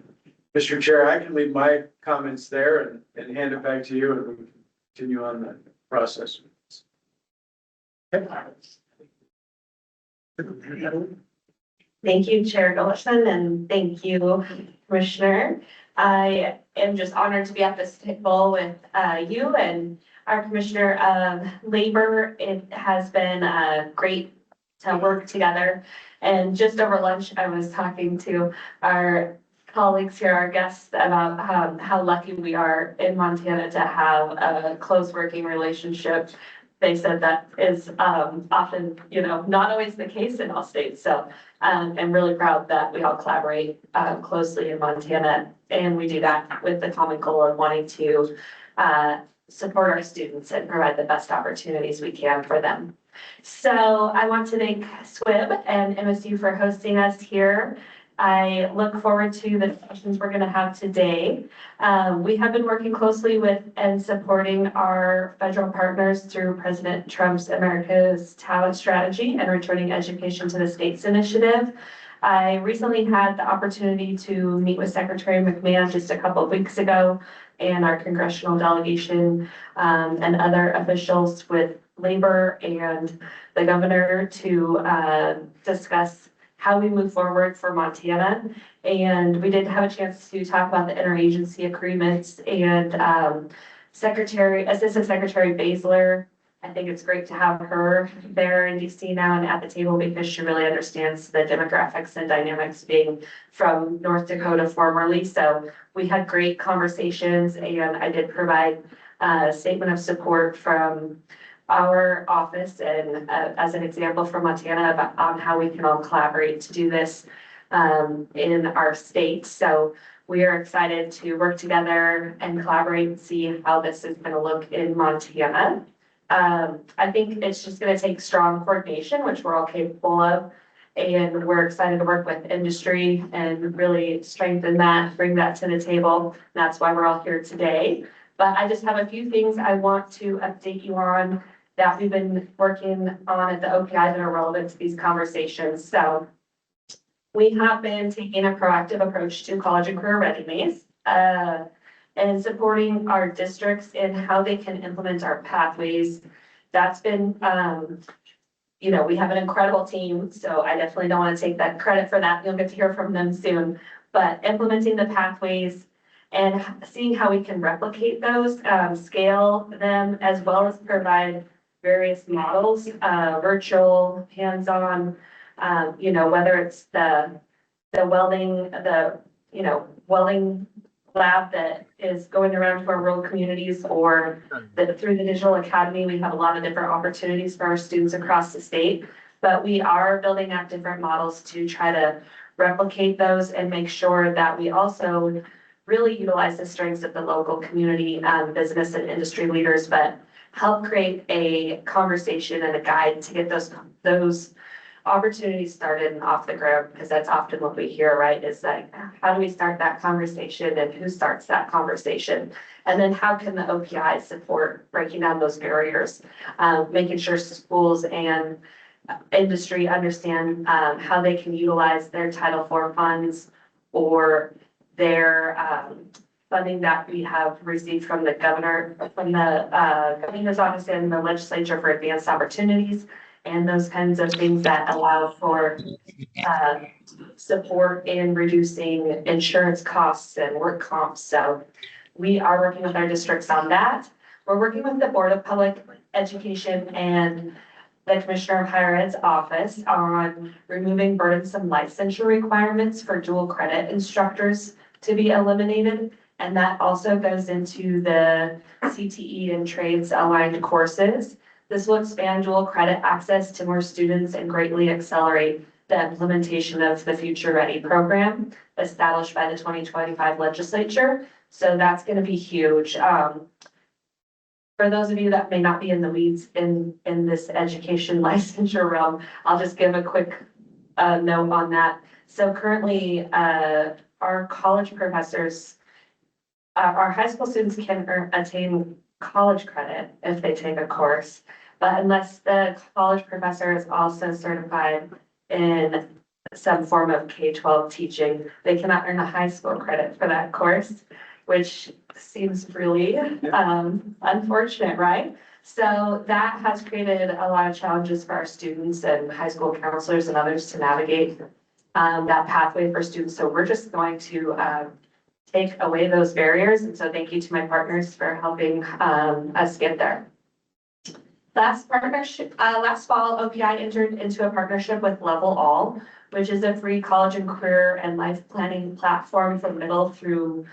Speaker 7: Mr. Chair, I can leave my comments there and hand it back to you and we can continue on the process.
Speaker 14: Thank you, Chair Gullerson, and thank you, Commissioner. I am just honored to be at this table with you and our Commissioner of Labor. It has been great to work together. And just over lunch, I was talking to our colleagues here, our guests, about how lucky we are in Montana to have a close working relationship they said that is often, not always the case in all states. So I'm really proud that we all collaborate closely in Montana. And we do that with the common goal of wanting to support our students and provide the best opportunities we can for them. So I want to thank SWIB and MSU for hosting us here. I look forward to the discussions we're going to have today. We have been working closely with and supporting our federal partners through President Trump's America's Talent Strategy and Returning Education to the States initiative. I recently had the opportunity to meet with Secretary McMahon just a couple of weeks ago and our congressional delegation and other officials with labor and the governor to discuss how we move forward for Montana. And we did have a chance to talk about the interagency agreements and Assistant Secretary Baszler. I think it's great to have her there in DC now and at the table because she really understands the demographics and dynamics being from North Dakota formerly. So we had great conversations and I did provide a statement of support from our office and as an example for Montana about on how we can all collaborate to do this in our state. So we are excited to work together and collaborate and see how this is going to look in Montana. I think it's just going to take strong coordination, which we're all capable of. And we're excited to work with industry and really strengthen that, bring that to the table. That's why we're all here today. But I just have a few things I want to update you on that we've been working on at the OPI that are relevant to these conversations. So we have been taking a proactive approach to college and career readiness and supporting our districts in how they can implement our pathways. That's been, we have an incredible team, so I definitely don't want to take that credit for that. You'll get to hear from them soon. But implementing the pathways and seeing how we can replicate those, scale them, as well as provide various models, virtual, hands-on, whether it's the welding, welding lab that is going around to our rural communities or through the digital academy, we have a lot of different opportunities for our students across the state, but we are building out different models to try to replicate those and make sure that we also really utilize the strengths of the local community, business and industry leaders, but help create a conversation and a guide to get those opportunities started and off the ground, because that's often what we hear, right? Is like, how do we start that conversation and who starts that conversation? And then how can the OPI support breaking down those barriers, making sure schools and industry understand how they can utilize their Title IV funds or their funding that we have received from the governor's office and the legislature for advanced opportunities and those kinds of things that allow for support in reducing insurance costs and work comps. So we are working with our districts on that. We're working with the Board of Public Education and the Commissioner of Higher Ed's office on removing burdensome licensure requirements for dual credit instructors to be eliminated. And that also goes into the CTE and trades aligned courses. This will expand dual credit access to more students and greatly accelerate the implementation of the Future Ready program established by the 2025 legislature. So that's going to be huge. For those of you that may not be in the weeds in this education licensure realm, I'll just give a quick note on that. So currently, our college professors, our high school students can attain college credit if they take a course, but unless the college professor is also certified in some form of K-12 teaching, they cannot earn a high school credit for that course, which seems really unfortunate, right? So that has created a lot of challenges for our students and high school counselors and others to navigate that pathway for students. So we're just going to take away those barriers. And so thank you to my partners for helping us get there. Last fall, OPI entered into a partnership with Level All, which is a free college and career and life planning platform for middle through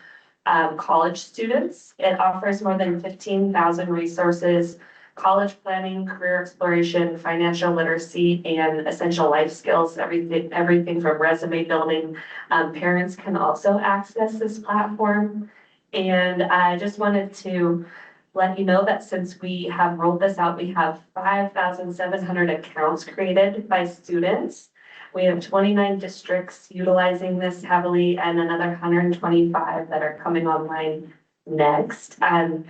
Speaker 14: college students. It offers more than 15,000 resources college planning, career exploration, financial literacy, and essential life skills, everything from resume building. Parents can also access this platform. And I just wanted to let you know that since we have rolled this out, we have 5,700 accounts created by students. We have 29 districts utilizing this heavily and another 125 that are coming online next. And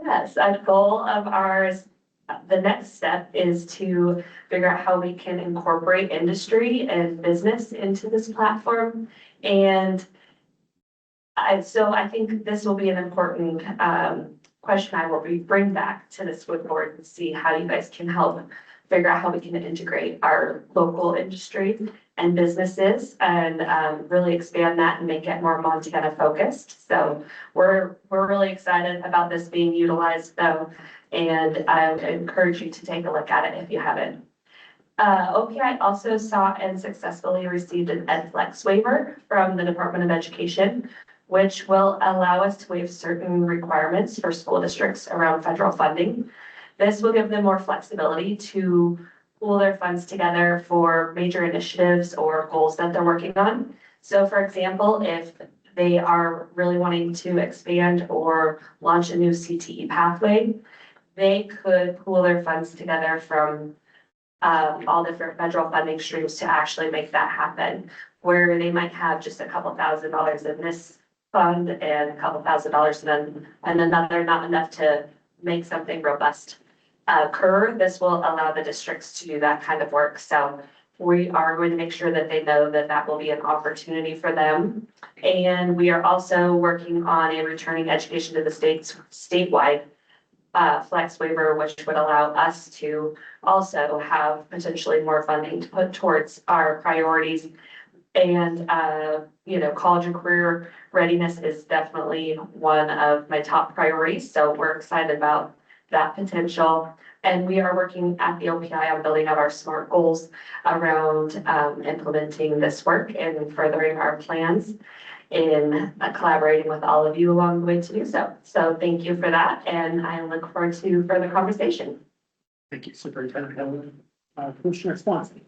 Speaker 14: yes, a goal of ours, the next step is to figure out how we can incorporate industry and business into this platform. And so I think this will be an important question I will bring back to the SWIB board and see how you guys can help figure out how we can integrate our local industry and businesses and really expand that and make it more Montana focused. So we're really excited about this being utilized though, and I encourage you to take a look at it if you haven't. OPI also sought and successfully received an EdFlex waiver from the Department of Education, which will allow us to waive certain requirements for school districts around federal funding. This will give them more flexibility to pool their funds together for major initiatives or goals that they're working on. So for example, if they are really wanting to expand or launch a new CTE pathway, they could pool their funds together from all different federal funding streams to actually make that happen, where they might have just a couple $1,000s in this fund and a couple $1,000 and another not enough to make something robust occur. This will allow the districts to do that kind of work. So we are going to make sure that they know that that will be an opportunity for them. And we are also working on a returning education to the statewide flex waiver, which would allow us to also have potentially more funding to put towards our priorities. And, college and career readiness is definitely one of my top priorities. So we're excited about that potential. And we are working at the OPI on building out our SMART goals around implementing this work and furthering our plans in collaborating with all of you along the way to do so. So thank you for that. And I look forward to further conversation.
Speaker 1: Thank you, Superintendent Helen. Commissioner Swanson.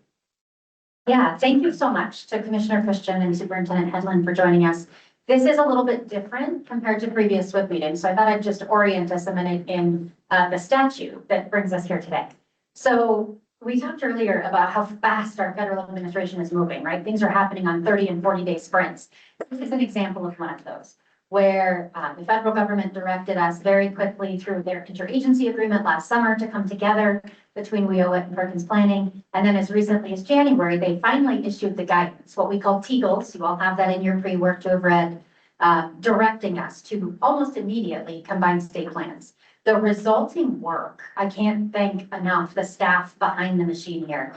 Speaker 4: Yeah, thank you so much to Commissioner Christian and Superintendent Hedlund for joining us. This is a little bit different compared to previous SWIB meetings, so I thought I'd just orient us a minute in the statute that brings us here today. So we talked earlier about how fast our federal administration is moving, right? Things are happening on 30 and 40-day sprints. This is an example of one of those, where the federal government directed us very quickly through their interagency agreement last summer to come together between WIOA and Perkins Planning. And then as recently as January, they finally issued the guidance, what we call TEGLs. You all have that in your pre-work to have read, directing us to almost immediately combine state plans. The resulting work, I can't thank enough the staff behind the machine here.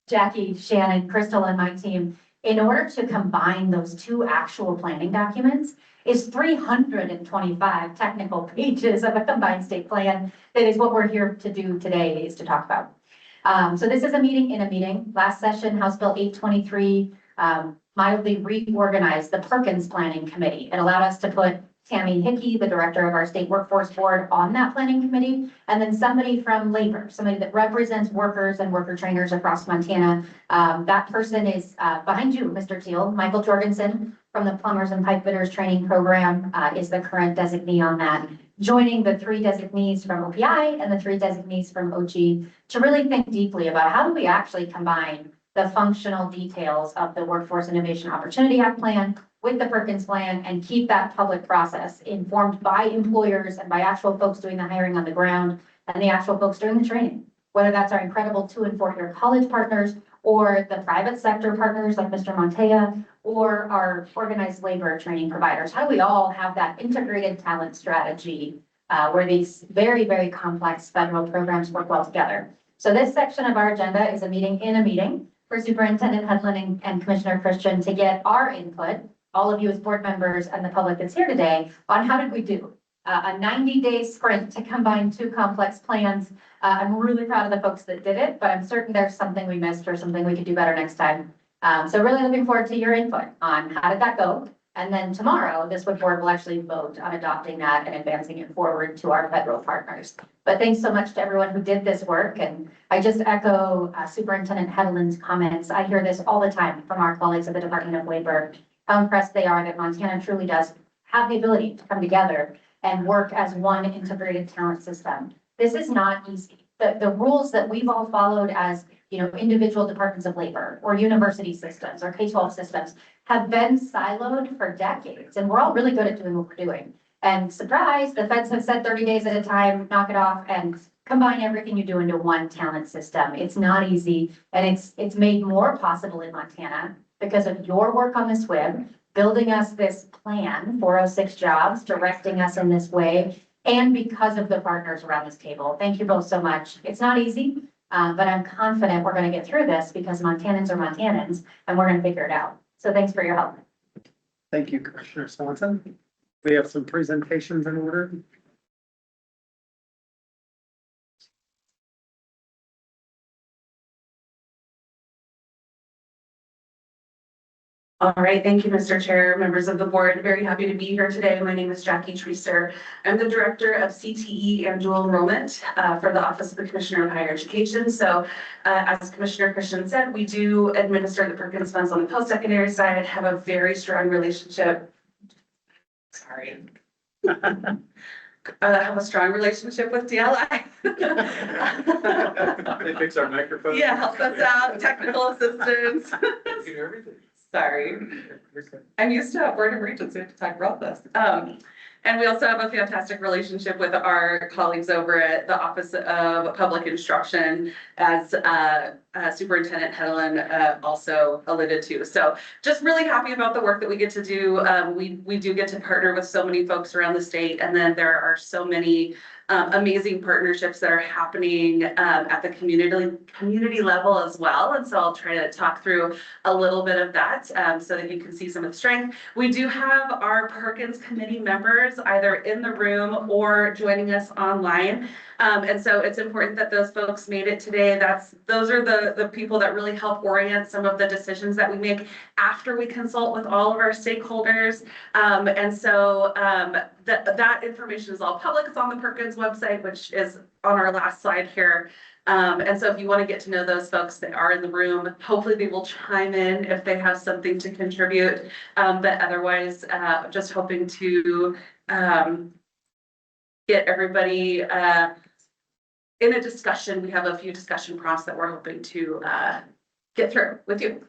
Speaker 4: Jackie, Shannon, Crystal, and my team, in order to combine those two actual planning documents, is 325 technical pages of a combined state plan. That is what we're here to do today, is to talk about. So this is a meeting in a meeting. Last session, House Bill 823 mildly reorganized the Perkins Planning Committee. It allowed us to put Tammy Hickey, the director of our state workforce board, on that planning committee, and then somebody from labor, somebody that represents workers and worker trainers across Montana. That person is behind you, Mr. Teal. Michael Jorgensen from the Plumbers and Pipe Fitters Training Program is the current designee on that, joining the 3 designees from OPI and the 3 designees from OG to really think deeply about how do we actually combine the functional details of the Workforce Innovation Opportunity Act plan with the Perkins plan and keep that public process informed by employers and by actual folks doing the hiring on the ground and the actual folks doing the training, whether that's our incredible 2- and 4-year college partners or the private sector partners like Mr. Montea or our organized labor training providers. How do we all have that integrated talent strategy where these very, very complex federal programs work well together? So this section of our agenda is a meeting in a meeting for Superintendent Hedlund and Commissioner Christian to get our input, all of you as board members and the public that's here today, on how did we do a 90-day sprint to combine 2 complex plans. I'm really proud of the folks that did it, but I'm certain there's something we missed or something we could do better next time. So really looking forward to your input on how did that go And then tomorrow, this SWIB board will actually vote on adopting that and advancing it forward to our federal partners. But thanks so much to everyone who did this work. And I just echo Superintendent Hedlund's comments. I hear this all the time from our colleagues at the Department of Labor, how impressed they are that Montana truly does have the ability to come together and work as one integrated talent system. This is not easy. The rules that we've all followed as, individual departments of labor or university systems or K-12 systems have been siloed for decades. And we're all really good at doing what we're doing. And surprise, the feds have said 30 days at a time, knock it off and combine everything you do into one talent system. It's not easy. And it's made more possible in Montana because of your work on the SWIB, building us this plan, 406 jobs, directing us in this way, and because of the partners around this table. Thank you both so much. It's not easy, but I'm confident we're going to get through this because Montanans are Montanans and we're going to figure it out. So thanks for your help.
Speaker 1: Thank you, Commissioner Swanson. We have some presentations in order.
Speaker 15: All right, thank you, Mr. Chair, members of the board. Very happy to be here today. My name is Jackie Treaster. I'm the Director of CTE and Dual Enrollment for the Office of the Commissioner of Higher Education. So as Commissioner Christian said, we do administer the Perkins funds on the post-secondary side, have a very strong relationship. Sorry. Have a strong relationship with DLI.
Speaker 7: They fix our microphone.
Speaker 15: Yeah, help us out, technical assistance.
Speaker 7: You can do everything.
Speaker 15: Sorry. I'm used to Board of Regents, we have to talk about this. And we also have a fantastic relationship with our colleagues over at the Office of Public Instruction, as Superintendent Hedlund also alluded to. So just really happy about the work that we get to do. We do get to partner with so many folks around the state, and then there are so many amazing partnerships that are happening at the community level as well. And so I'll try to talk through a little bit of that so that you can see some of the strength. We do have our Perkins committee members either in the room or joining us online. And so it's important that those folks made it today. Those are the people that really help orient some of the decisions that we make after we consult with all of our stakeholders. And so that information is all public. It's on the Perkins website, which is on our last slide here. And so if you want to get to know those folks that are in the room, hopefully they will chime in if they have something to contribute. But otherwise, just hoping to get everybody in a discussion. We have a few discussion prompts that we're hoping to get through with you.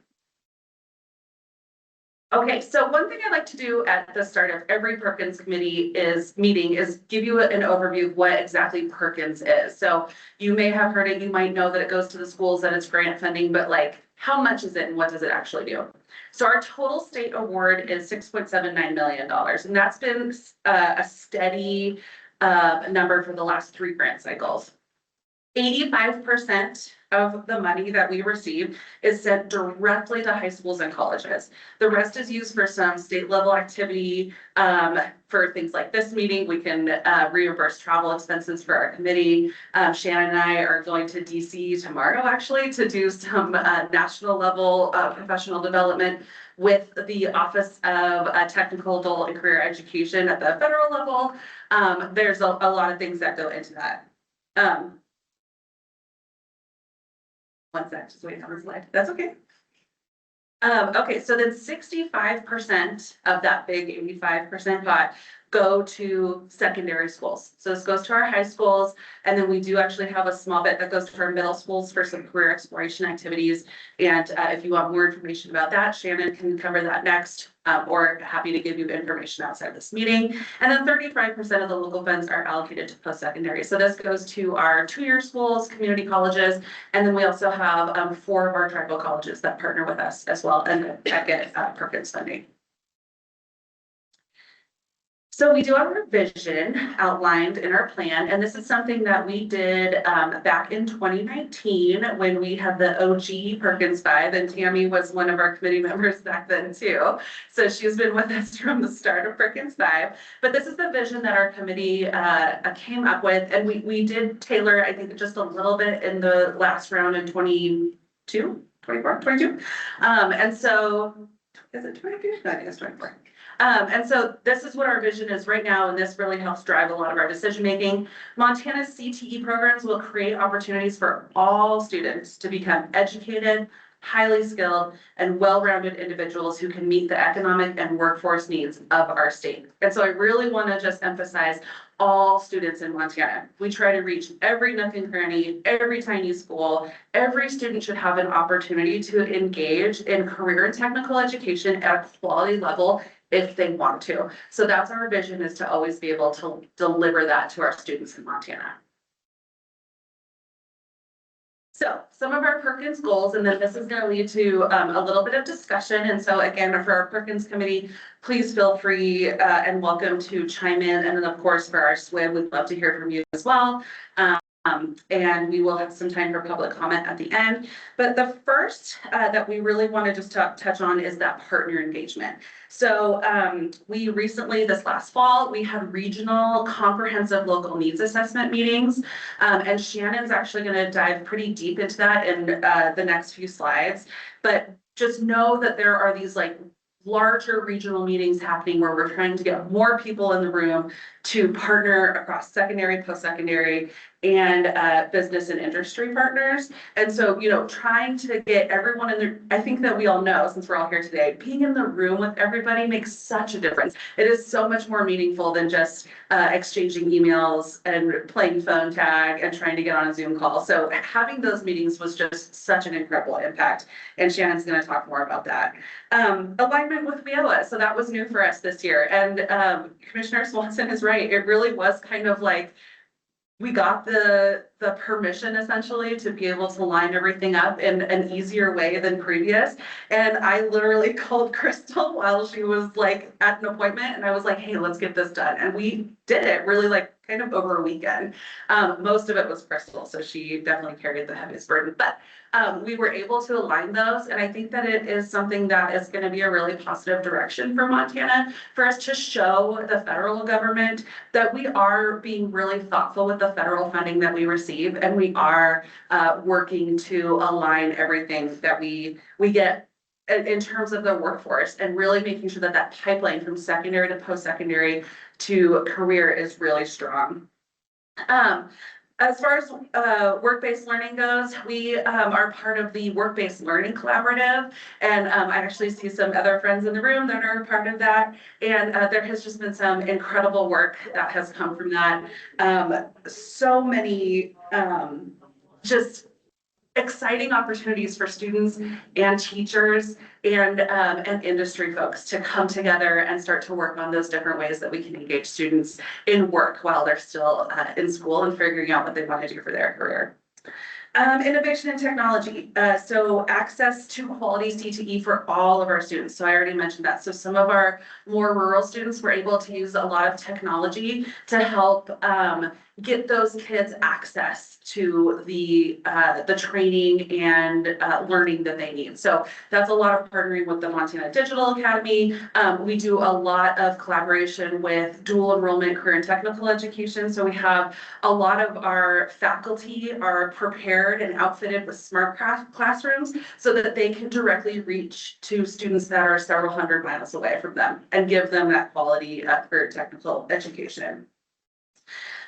Speaker 15: Okay, so one thing I like to do at the start of every Perkins committee meeting is give you an overview of what exactly Perkins is. So you may have heard it, you might know that it goes to the schools, that it's grant funding, but like how much is it and what does it actually do? So our total state award is $6.79 million, and that's been a steady number for the last 3 grant cycles. 85% of the money that we receive is sent directly to high schools and colleges. The rest is used for some state level activity. For things like this meeting, we can reimburse travel expenses for our committee. Shannon and I are going to DC tomorrow actually to do some national level professional development with the Office of Technical Adult and Career Education at the federal level. There's a lot of things that go into that. One sec, just wait on the slide. That's okay. Okay, so then 65% of that big 85% pot go to secondary schools. So this goes to our high schools, and then we do actually have a small bit that goes to our middle schools for some career exploration activities. And if you want more information about that, Shannon can cover that next, or happy to give you information outside this meeting. And then 35% of the local funds are allocated to post-secondary. So this goes to our 2-year schools, community colleges, and then we also have 4 of our tribal colleges that partner with us as well and that get Perkins funding. So we do have a revision outlined in our plan, and this is something that we did back in 2019 when we had the OG Perkins 5, and Tammy was one of our committee members back then too. So she's been with us from the start of Perkins 5. But this is the vision that our committee came up with, and we did tailor, I think, just a little bit in the last round in 22. And so is it 22? No, I think it's 24. And so this is what our vision is right now, and this really helps drive a lot of our decision making. Montana's CTE programs will create opportunities for all students to become educated, highly skilled, and well-rounded individuals who can meet the economic and workforce needs of our state. And so I really want to just emphasize all students in Montana. We try to reach every nook and cranny, every tiny school. Every student should have an opportunity to engage in career and technical education at a quality level if they want to. So that's our vision, is to always be able to deliver that to our students in Montana. So some of our Perkins goals, and then this is going to lead to a little bit of discussion. And so again, for our Perkins committee, please feel free and welcome to chime in. And then of course for our SWIB, we'd love to hear from you as well. And we will have some time for public comment at the end. But the first that we really want to just touch on is that partner engagement. So we recently, this last fall, we had regional comprehensive local needs assessment meetings. And Shannon's actually going to dive pretty deep into that in the next few slides. But just know that there are these like larger regional meetings happening where we're trying to get more people in the room to partner across secondary, post-secondary, and business and industry partners. And so, you know, trying to get everyone in there, I think that we all know, since we're all here today, being in the room with everybody makes such a difference. It is so much more meaningful than just exchanging emails and playing phone tag and trying to get on a Zoom call. So having those meetings was just such an incredible impact. And Shannon's going to talk more about that. Alignment with WIOA. So that was new for us this year. And Commissioner Swanson is right. It really was kind of like, we got the permission essentially to be able to line everything up in an easier way than previous. And I literally called Crystal while she was like at an appointment, and I was like, hey, let's get this done. And we did it really like kind of over a weekend. Most of it was Crystal, so she definitely carried the heaviest burden, but we were able to align those. And I think that it is something that is going to be a really positive direction for Montana, for us to show the federal government that we are being really thoughtful with the federal funding that we receive, and we are working to align everything that we get in terms of the workforce, and really making sure that that pipeline from secondary to post-secondary to career is really strong. As far as work-based learning goes, we are part of the work-based learning collaborative, and I actually see some other friends in the room that are part of that, and there has just been some incredible work that has come from that. So many just exciting opportunities for students and teachers and industry folks to come together and start to work on those different ways that we can engage students in work while they're still in school and figuring out what they want to do for their career. Innovation and technology. So access to quality CTE for all of our students. So I already mentioned that. So some of our more rural students were able to use a lot of technology to help get those kids access to the training and learning that they need. So that's a lot of partnering with the Montana Digital Academy. We do a lot of collaboration with dual enrollment career and technical education. So we have a lot of our faculty are prepared and outfitted with smart classrooms so that they can directly reach to students that are several hundred miles away from them and give them that quality career technical education.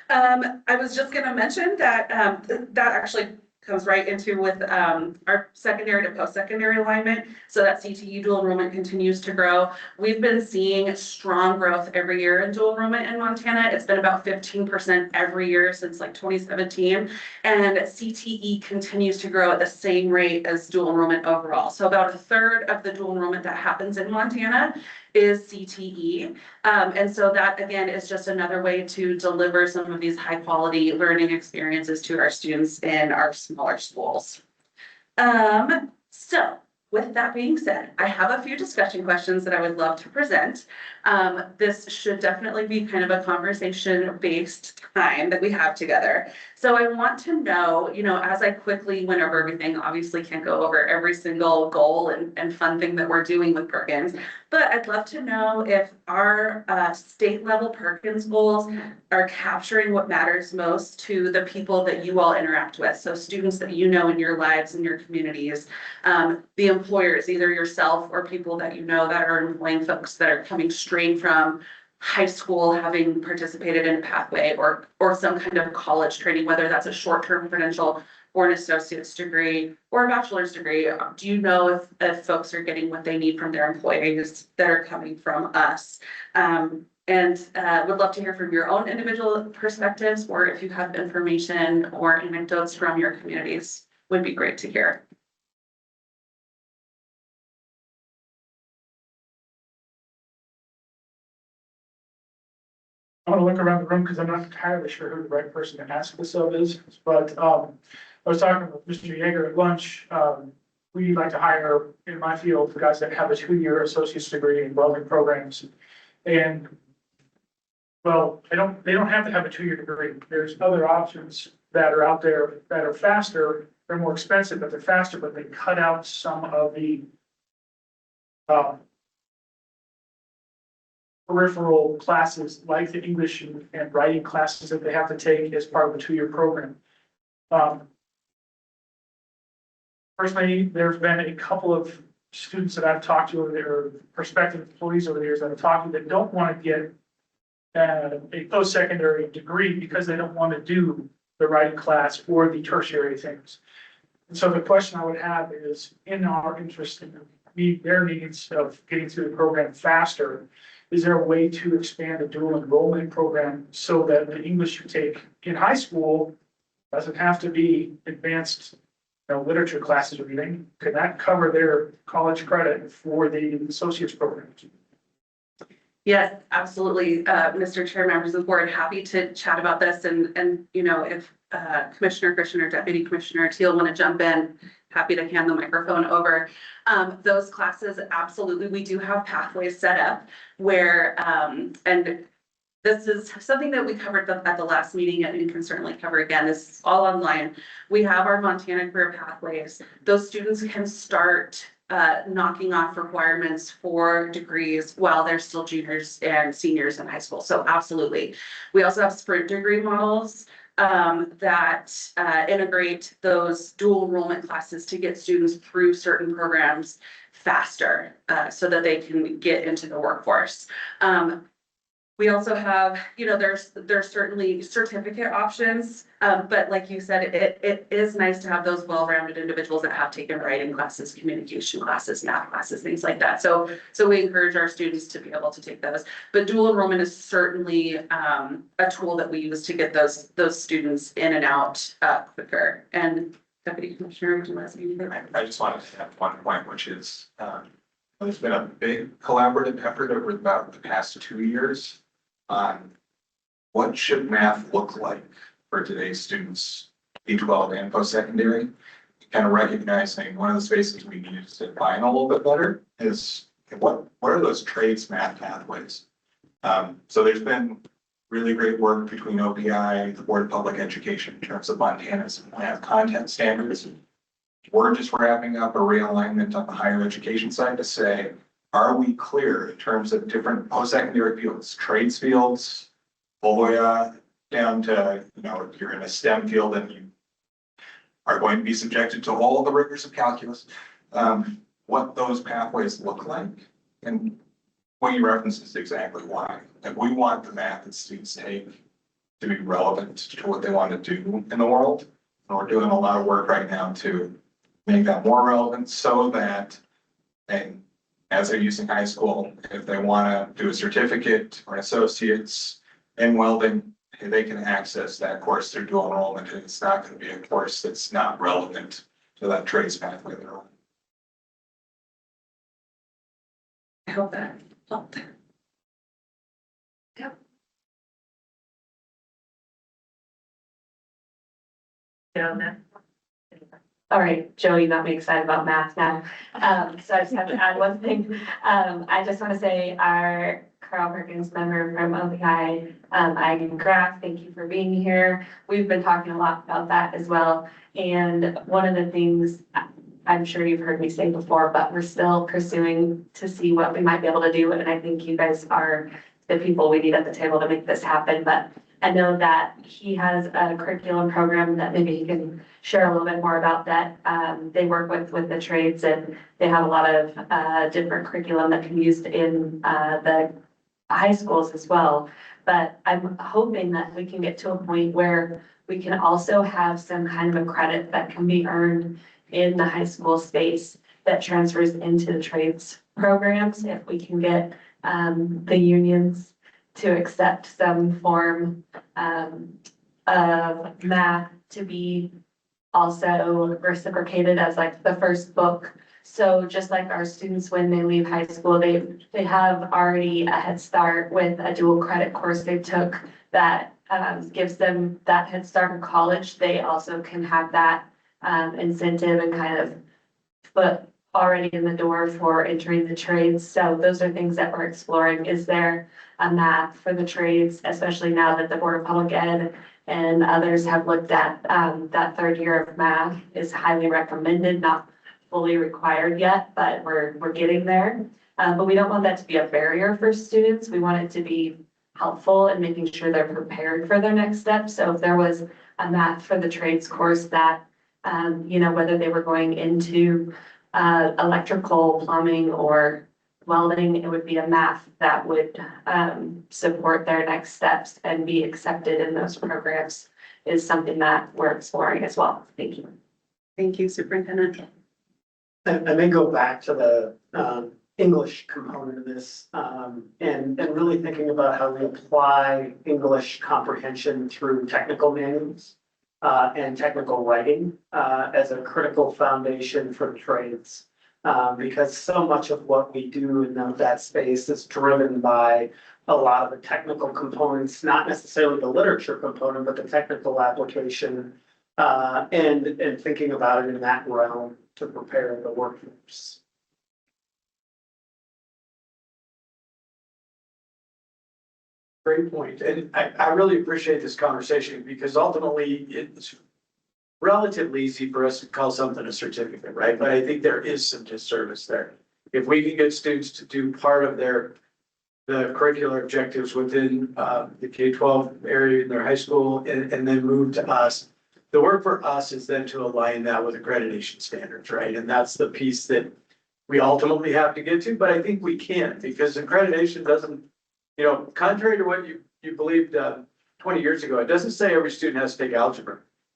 Speaker 15: I was just going to mention that that actually comes right into with our secondary to post-secondary alignment. So that CTE dual enrollment continues to grow. We've been seeing strong growth every year in dual enrollment in Montana. It's been about 15% every year since like 2017. And CTE continues to grow at the same rate as dual enrollment overall. So about a third of the dual enrollment that happens in Montana is CTE. And so that again is just another way to deliver some of these high quality learning experiences to our students in our smaller schools. So with that being said, I have a few discussion questions that I would love to present. This should definitely be kind of a conversation-based time that we have together. So I want to know, you know, as I quickly went over everything, obviously can't go over every single goal and fun thing that we're doing with Perkins, But I'd love to know if our state level Perkins goals are capturing what matters most to the people that you all interact with. So students that you know in your lives and your communities, the employers, either yourself or people that you know that are employing folks that are coming straight from high school, having participated in a pathway or some kind of college training, whether that's a short-term credential or an associate's degree or a bachelor's degree. Do you know if folks are getting what they need from their employees that are coming from us? And would love to hear from your own individual perspectives, or if you have information or anecdotes from your communities, would be great to hear.
Speaker 12: I want to look around the room because I'm not entirely sure who the right person to ask this of is, but I was talking with Mr. Yeager at lunch. We like to hire, in my field, guys that have a 2-year associate's degree in welding programs. And well, they don't have to have a 2-year degree. There's other options that are out there that are faster. They're more expensive, but they're faster, but they cut out some of the peripheral classes like the English and writing classes that they have to take as part of the 2-year program. Personally, there's been a couple of students that I've talked to over there, or prospective employees over the years that I've talked to that don't want to get a post-secondary degree because they don't want to do the writing class or the tertiary things. And so the question I would have is, in our interest in meet their needs of getting through the program faster, is there a way to expand a dual enrollment program so that the English you take in high school doesn't have to be advanced literature classes or anything? Could that cover their college credit for the associate's program?
Speaker 15: Yes, absolutely. Mr. Chair, members of the board, happy to chat about this. And you know, if Commissioner Christian or Deputy Commissioner Teal want to jump in, happy to hand the microphone over. Those classes, absolutely. We do have pathways set up where, and this is something that we covered at the last meeting and can certainly cover again. This is all online. We have our Montana Career Pathways. Those students can start knocking off requirements for degrees while they're still juniors and seniors in high school. So absolutely. We also have sprint degree models that integrate those dual enrollment classes to get students through certain programs faster so that they can get into the workforce. We also have, there's certainly certificate options, but like you said, it is nice to have those well-rounded individuals that have taken writing classes, communication classes, math classes, things like that. So we encourage our students to be able to take those. But dual enrollment is certainly a tool that we use to get those students in and out quicker. And Deputy Commissioner, would you want to say anything?
Speaker 9: I just wanted to have one point, which is there's been a big collaborative effort over about the past 2 years on what should math look like for today's students, K-12 and post-secondary. Kind of recognizing one of the spaces we need to define a little bit better is what are those trades math pathways? So there's been really great work between OPI, the Board of Public Education in terms of Montana's math content standards. We're just wrapping up a realignment on the higher education side to say, are we clear in terms of different post-secondary fields, trades fields, all the way down to, if you're in a STEM field and you are going to be subjected to all of the rigors of calculus, what those pathways look like. And what you reference is exactly why. Like, we want the math that students take to be relevant to what they want to do in the world. And we're doing a lot of work right now to make that more relevant so that, and as they're using high school, if they want to do a certificate or an associate's in welding, they can access that course through dual enrollment, and it's not going to be a course that's not relevant to that trades pathway they're on.
Speaker 15: I hope that helped. Yep.
Speaker 14: Yeah. All right, Joe, you got me excited about math now. So I just have to add one thing. I just want to say our Carl Perkins member from OPI, Igan Graff, thank you for being here. We've been talking a lot about that as well. And one of the things I'm sure you've heard me say before, but we're still pursuing to see what we might be able to do. And I think you guys are the people we need at the table to make this happen. But I know that he has a curriculum program that maybe he can share a little bit more about that. They work with the trades, and they have a lot of different curriculum that can be used in the high schools as well. But I'm hoping that we can get to a point where we can also have some kind of a credit that can be earned in the high school space that transfers into the trades programs. If we can get the unions to accept some form of math to be also reciprocated as like the first book. So just like our students, when they leave high school, they have already a head start with a dual credit course they took that gives them that head start in college. They also can have that incentive and kind of foot already in the door for entering the trades. So those are things that we're exploring. Is there a math for the trades, especially now that the Board of Public Ed and others have looked at that third year of math is highly recommended, not fully required yet, but we're getting there. But we don't want that to be a barrier for students. We want it to be helpful in making sure they're prepared for their next step. So if there was a math for the trades course that, whether they were going into electrical, plumbing, or welding, it would be a math that would support their next steps and be accepted in those programs is something that we're exploring as well. Thank you.
Speaker 15: Thank you, Superintendent.
Speaker 1: I may go back to the English component of this, and really thinking about how we apply English comprehension through technical manuals and technical writing as a critical foundation for the trades. Because so much of what we do in that space is driven by a lot of the technical components, not necessarily the literature component, but the technical application, and thinking about it in that realm to prepare the workforce.
Speaker 7: Great point. And I really appreciate this conversation because ultimately it's relatively easy for us to call something a certificate, right? But I think there is some disservice there. If we can get students to do part of the curricular objectives within the K-12 area in their high school and then move to us, the work for us is then to align that with accreditation standards, right? And that's the piece that we ultimately have to get to, but I think we can because accreditation doesn't, contrary to what you believed 20 years ago, it doesn't say every student has to take algebra.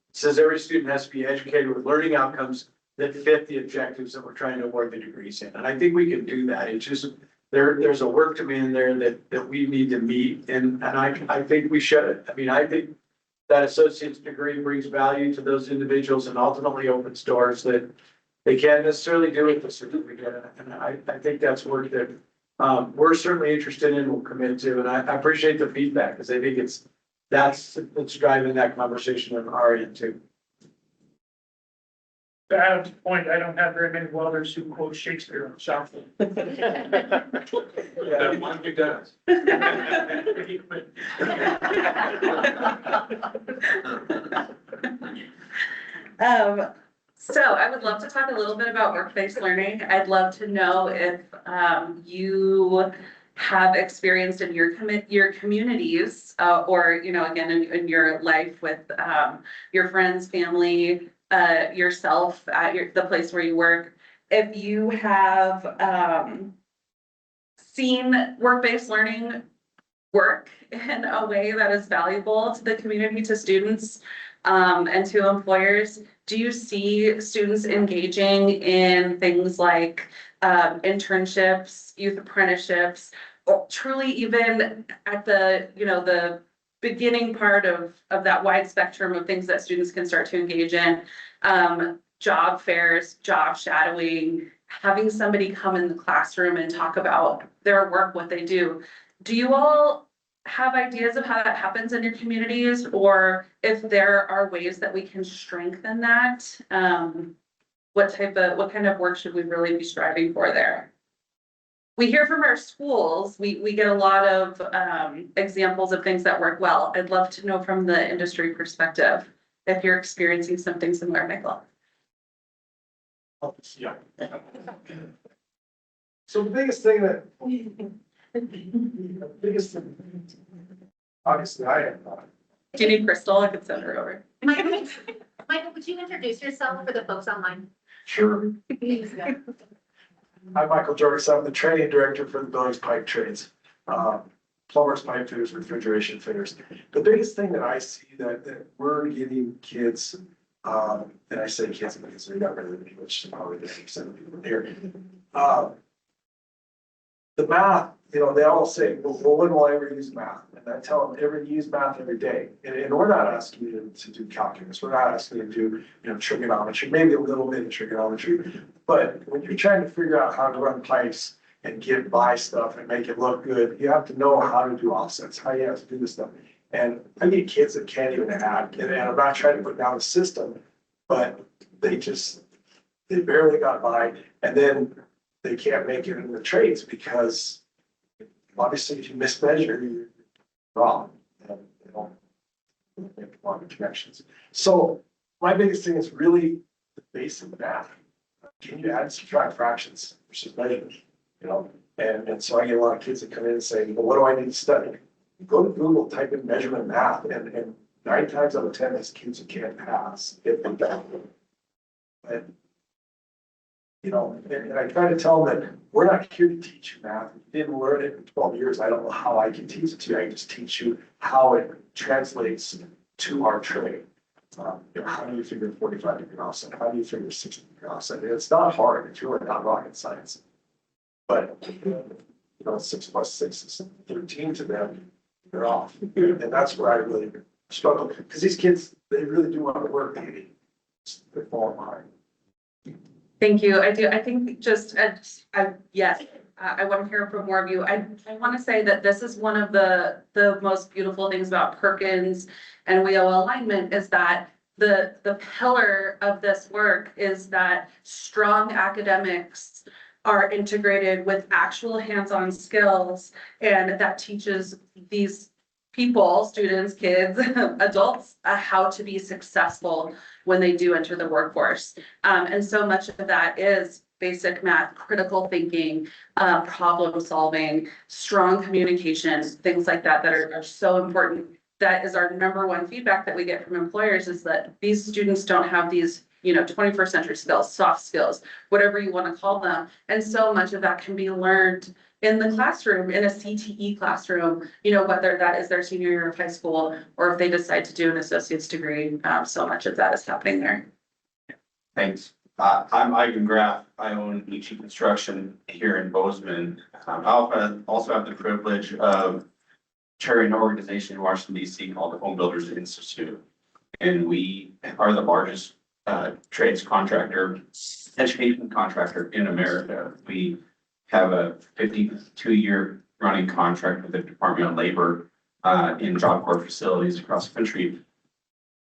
Speaker 7: It says every student has to be educated with learning outcomes that fit the objectives that we're trying to award the degrees in. And I think we can do that. It's just, there's a work demand there that we need to meet. And I think we should. I mean, I think that associate's degree brings value to those individuals and ultimately opens doors that they can't necessarily do with the certificate. And I think that's work that we're certainly interested in, we'll commit to. And I appreciate the feedback because I think that's driving that conversation on our end too.
Speaker 12: To Adam's point, I don't have very many welders who quote Shakespeare on shop floor.
Speaker 6: Yeah, one big does.
Speaker 15: So I would love to talk a little bit about work-based learning. I'd love to know if you have experienced in your communities, or, again, in your life with your friends, family, yourself at the place where you work, if you have seen work-based learning work in a way that is valuable to the community, to students, and to employers. Do you see students engaging in things like internships, youth apprenticeships, or truly even at the beginning part of that wide spectrum of things that students can start to engage in, job fairs, job shadowing, having somebody come in the classroom and talk about their work, what they do. Do you all have ideas of how that happens in your communities, or if there are ways that we can strengthen that? What kind of work should we really be striving for there? We hear from our schools, we get a lot of examples of things that work well. I'd love to know from the industry perspective if you're experiencing something similar, Michael.
Speaker 7: Yeah. So the biggest thing that, obviously I am not.
Speaker 15: Do you need Crystal? I could send her over.
Speaker 4: Michael, would you introduce yourself for the folks online?
Speaker 7: Sure. I'm Michael Jorgensen. I'm the training director for the buildings pipe trades. Plumbers, pipe fitters, refrigeration fitters. The biggest thing that I see that we're getting kids, and I say kids because they're not really, which is probably the 6% of people here. The math, you know, they all say, well, when will I ever use math? And I tell them, ever use math every day. And we're not asking you to do calculus. We're not asking you to do, you know, trigonometry, maybe a little bit of trigonometry. But when you're trying to figure out how to run pipes and get by stuff and make it look good, you have to know how to do offsets, how you have to do this stuff. And I get kids that can't even add, and I'm not trying to put down the system, but they barely got by. And then they can't make it in the trades because obviously if you mismeasure, you're wrong. And they don't make a lot of connections. So my biggest thing is really the basic math. Can you add and subtract fractions versus measures? You know, and so I get a lot of kids that come in and say, well, what do I need to study? Go to Google, type in measurement math, and 9 times out of 10, these kids can't pass if they don't. And you know, and I try to tell them that we're not here to teach you math. If you didn't learn it in 12 years, I don't know how I can teach it to you. I can just teach you how it translates to our trade. You know, how do you figure 45-degree offset? How do you figure 60-degree offset? And it's not hard. It's really not rocket science. But, you know, 6 plus 6 is 13 to them. They're off. And that's where I really struggle. Because these kids, they really do want to work. They're falling behind.
Speaker 15: Thank you. I do. I think just, yes, I want to hear from more of you. I want to say that this is one of the most beautiful things about Perkins and WEO alignment is that the pillar of this work is that strong academics are integrated with actual hands-on skills, and that teaches these people, students, kids, adults, how to be successful when they do enter the workforce. And so much of that is basic math, critical thinking, problem solving, strong communication, things like that are so important. That is our #1 feedback that we get from employers is that these students don't have these, you know, 21st century skills, soft skills, whatever you want to call them. And so much of that can be learned in the classroom, in a CTE classroom, you know, whether that is their senior year of high school or if they decide to do an associate's degree, so much of that is happening there.
Speaker 16: Thanks. I'm Ivan Graff. I own Ichi Construction here in Bozeman. I also have the privilege of chairing an organization in Washington DC called the Home Builders Institute. And we are the largest trades contractor, education contractor in America. We have a 52-year running contract with the Department of Labor in Job Corps facilities across the country.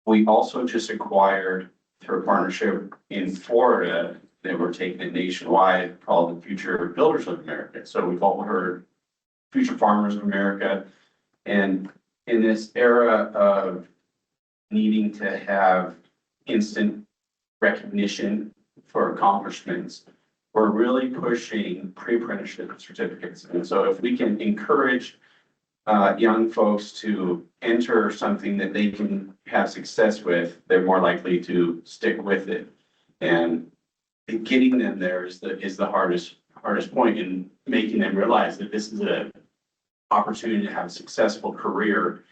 Speaker 16: We also just acquired through a partnership in Florida that we're taking it nationwide called the Future Builders of America. So we've all heard Future Farmers of America. And in this era of needing to have instant recognition for accomplishments, we're really pushing pre-apprenticeship certificates. And so if we can encourage young folks to enter something that they can have success with, they're more likely to stick with it. And getting them there is the hardest point in making them realize that this is an opportunity to have a successful career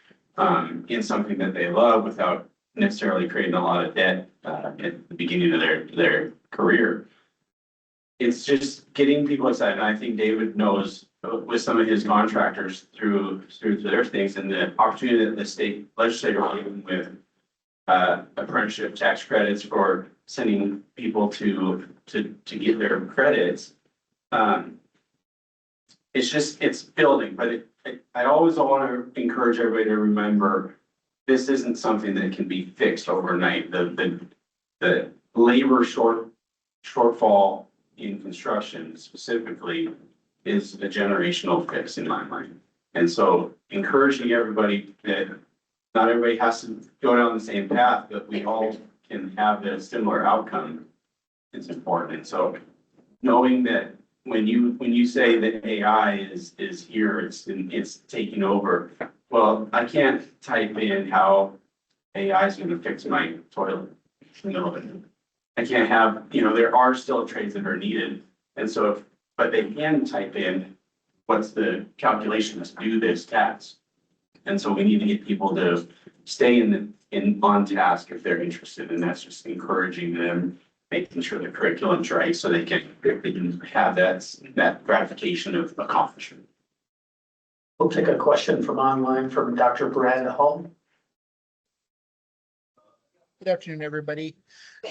Speaker 16: in something that they love without necessarily creating a lot of debt at the beginning of their career. It's just getting people excited. And I think David knows with some of his contractors through their things and the opportunity that the state legislature was given with apprenticeship tax credits for sending people to get their credits. It's building, but I always want to encourage everybody to remember this isn't something that can be fixed overnight. The labor shortfall in construction specifically is a generational fix in my mind. And so encouraging everybody that not everybody has to go down the same path, but we all can have a similar outcome is important. And so knowing that when you say that AI is here, it's taking over, well, I can't type in how AI is gonna fix my toilet. You know, I can't have, there are still trades that are needed. And so but they can type in what's the calculations to do this task. And so we need to get people to stay on task if they're interested, and that's just encouraging them, making sure the curriculum's right, so they can have that gratification of accomplishment.
Speaker 12: We'll take a question from online from Dr. Brad Hall.
Speaker 13: Good afternoon, everybody.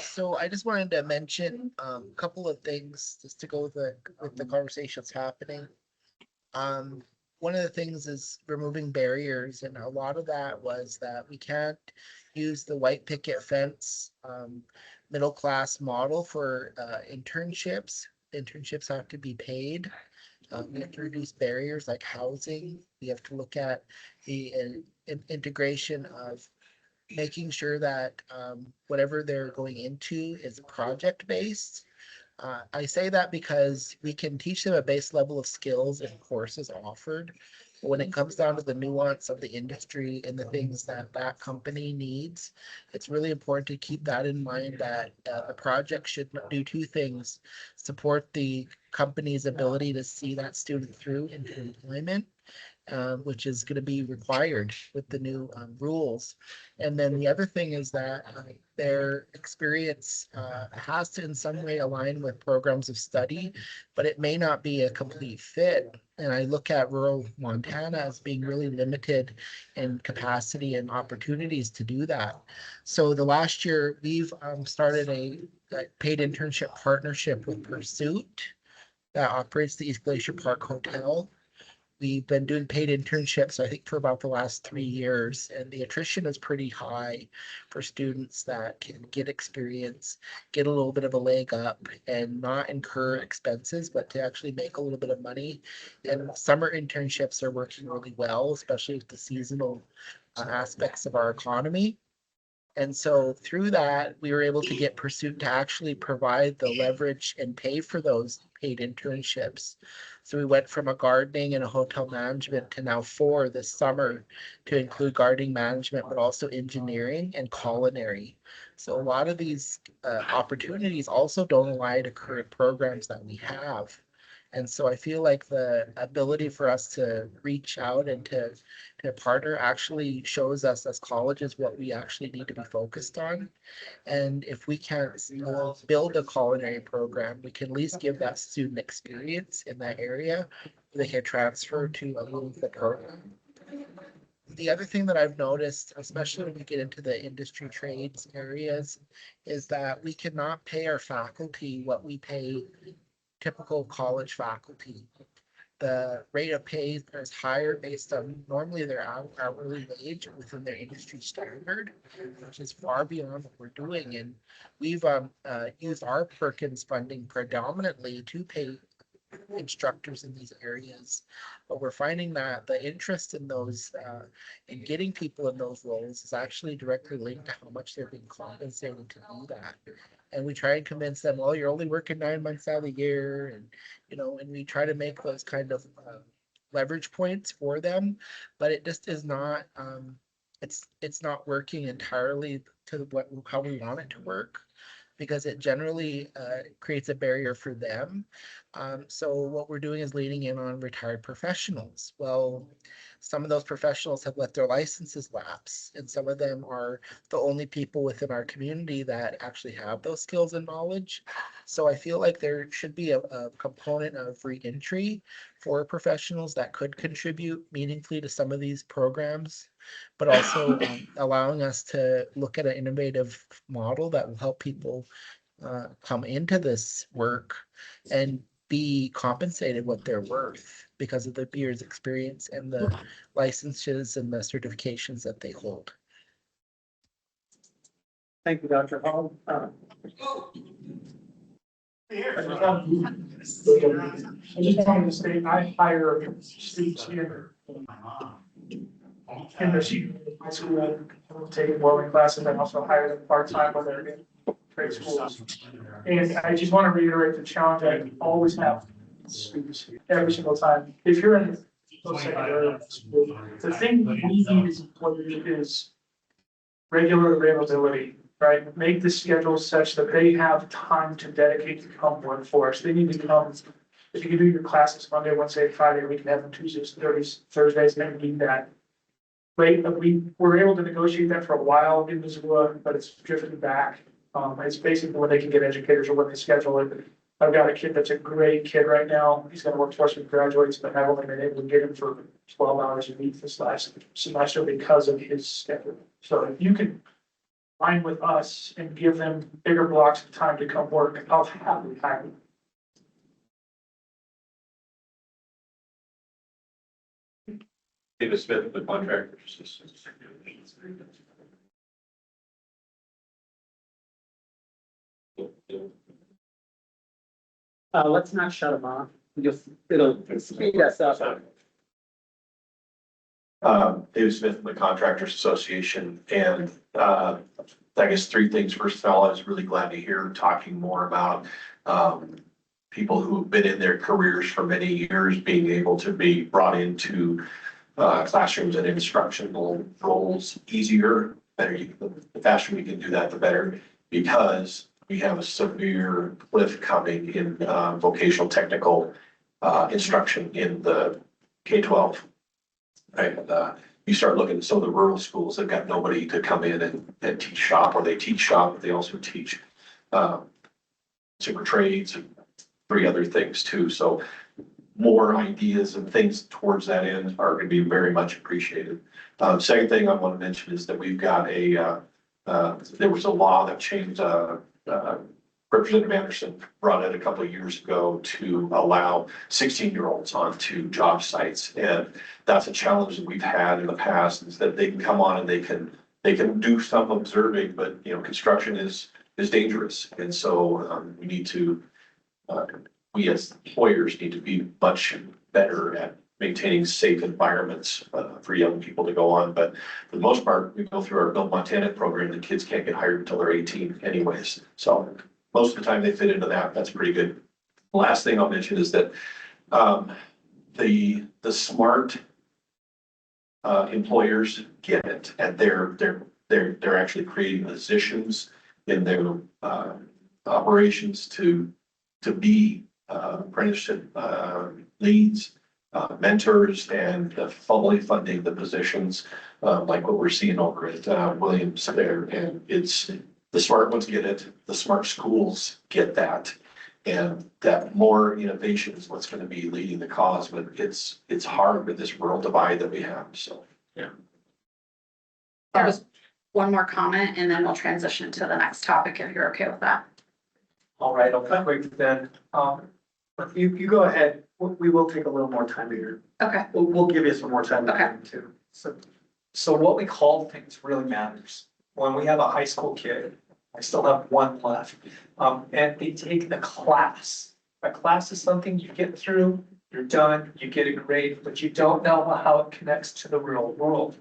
Speaker 13: So I just wanted to mention a couple of things just to go with the conversations happening. One of the things is removing barriers, and a lot of that was that we can't use the white picket fence middle class model for internships. Internships have to be paid. We have to reduce barriers like housing. We have to look at the integration of making sure that whatever they're going into is project based. I say that because we can teach them a base level of skills and courses offered. But when it comes down to the nuance of the industry and the things that that company needs, it's really important to keep that in mind, that the project should do two things: support the company's ability to see that student through into employment, which is going to be required with the new rules. And then the other thing is that their experience has to in some way align with programs of study, but it may not be a complete fit. And I look at rural Montana as being really limited in capacity and opportunities to do that. So the last year we've started a paid internship partnership with Pursuit that operates the East Glacier Park Hotel. We've been doing paid internships, I think, for about the last 3 years, and the attrition is pretty high for students that can get experience, get a little bit of a leg up, and not incur expenses, but to actually make a little bit of money. And summer internships are working really well, especially with the seasonal aspects of our economy. And so through that, we were able to get Pursuit to actually provide the leverage and pay for those paid internships. So we went from a gardening and a hotel management to now 4 this summer, to include gardening management, but also engineering and culinary. So a lot of these opportunities also don't align to current programs that we have. And so I feel like the ability for us to reach out and to partner actually shows us as colleges what we actually need to be focused on. And if we can't build a culinary program, we can at least give that student experience in that area. They can transfer to a meaningful program. The other thing that I've noticed, especially when we get into the industry trades areas, is that we cannot pay our faculty what we pay typical college faculty. The rate of pay is higher based on normally their hourly wage within their industry standard, which is far beyond what we're doing. And we've used our Perkins funding predominantly to pay instructors in these areas, but we're finding that the interest in those in getting people in those roles is actually directly linked to how much they're being compensated to do that. And we try and convince them, well, you're only working 9 months out of the year, and and we try to make those kind of leverage points for them, but it just is not it's not working entirely to how we want it to work, because it generally creates a barrier for them. So what we're doing is leaning in on retired professionals. Well, some of those professionals have let their licenses lapse, and some of them are the only people within our community that actually have those skills and knowledge. So I feel like there should be a component of re-entry for professionals that could contribute meaningfully to some of these programs, but also allowing us to look at an innovative model that will help people come into this work and be compensated what they're worth because of the year's experience and the licenses and the certifications that they hold.
Speaker 1: Thank you, Dr. Hall.
Speaker 12: I just wanted to say, I hire students here in the high school, taking welding classes, and also hire them part-time when they're in trade schools. And I just want to reiterate the challenge I always have with students every single time. If you're in post-secondary school, the thing we need as employers is regular availability, right? Make the schedule such that they have time to dedicate to come work for us. They need to come. If you can do your classes Monday, Wednesday, Friday, we can have them Tuesdays, Thursdays, and need that. Right, but we were able to negotiate that for a while in Missoula, but it's drifted back. It's basically when they can get educators or when they schedule it. I've got a kid that's a great kid right now. He's gonna work for us when he graduates, but I've only been able to get him for 12 hours a week this last semester because of his schedule. So if you can line with us and give them bigger blocks of time to come work, I'll happily hire them.
Speaker 10: David Smith, the contractors.
Speaker 1: Let's not shut them off. It'll speed us up.
Speaker 10: David Smith from the Contractors Association, and I guess three things. First of all, I was really glad to hear talking more about people who've been in their careers for many years being able to be brought into classrooms and instructional roles easier. Better, the faster we can do that, the better, because we have a severe cliff coming in vocational technical instruction in the K-12. And you start looking at some of the rural schools that got nobody to come in and teach shop, or they teach shop, but they also teach super trades and three other things too. So more ideas and things towards that end are going to be very much appreciated. Second thing I want to mention is that we've got there was a law that changed, Representative Anderson brought it a couple of years ago to allow 16-year-olds onto job sites. And that's a challenge that we've had in the past, is that they can come on and they can do some observing, but construction is dangerous. And so we need to, we as employers need to be much better at maintaining safe environments for young people to go on. But for the most part, we go through our Build Montana program, the kids can't get hired until they're 18 anyways. So most of the time they fit into that. That's pretty good. The last thing I'll mention is that the smart employers get it, and they're actually creating positions in their operations to be apprenticeship leads, mentors, and fully funding the positions like what we're seeing over at Williams there. And it's the smart ones get it, the smart schools get that, and that more innovation is what's going to be leading the cause. But it's hard with this rural divide that we have. So yeah.
Speaker 15: There was one more comment and then we'll transition to the next topic if you're okay with that.
Speaker 7: All right, I'll cut right then. You go ahead. We will take a little more time here.
Speaker 15: Okay.
Speaker 7: We'll give you some more time
Speaker 15: Okay.
Speaker 7: too.
Speaker 12: So what we call things really matters. When we have a high school kid, I still have one left, and they take a class. A class is something you get through, you're done, you get a grade, but you don't know how it connects to the real world.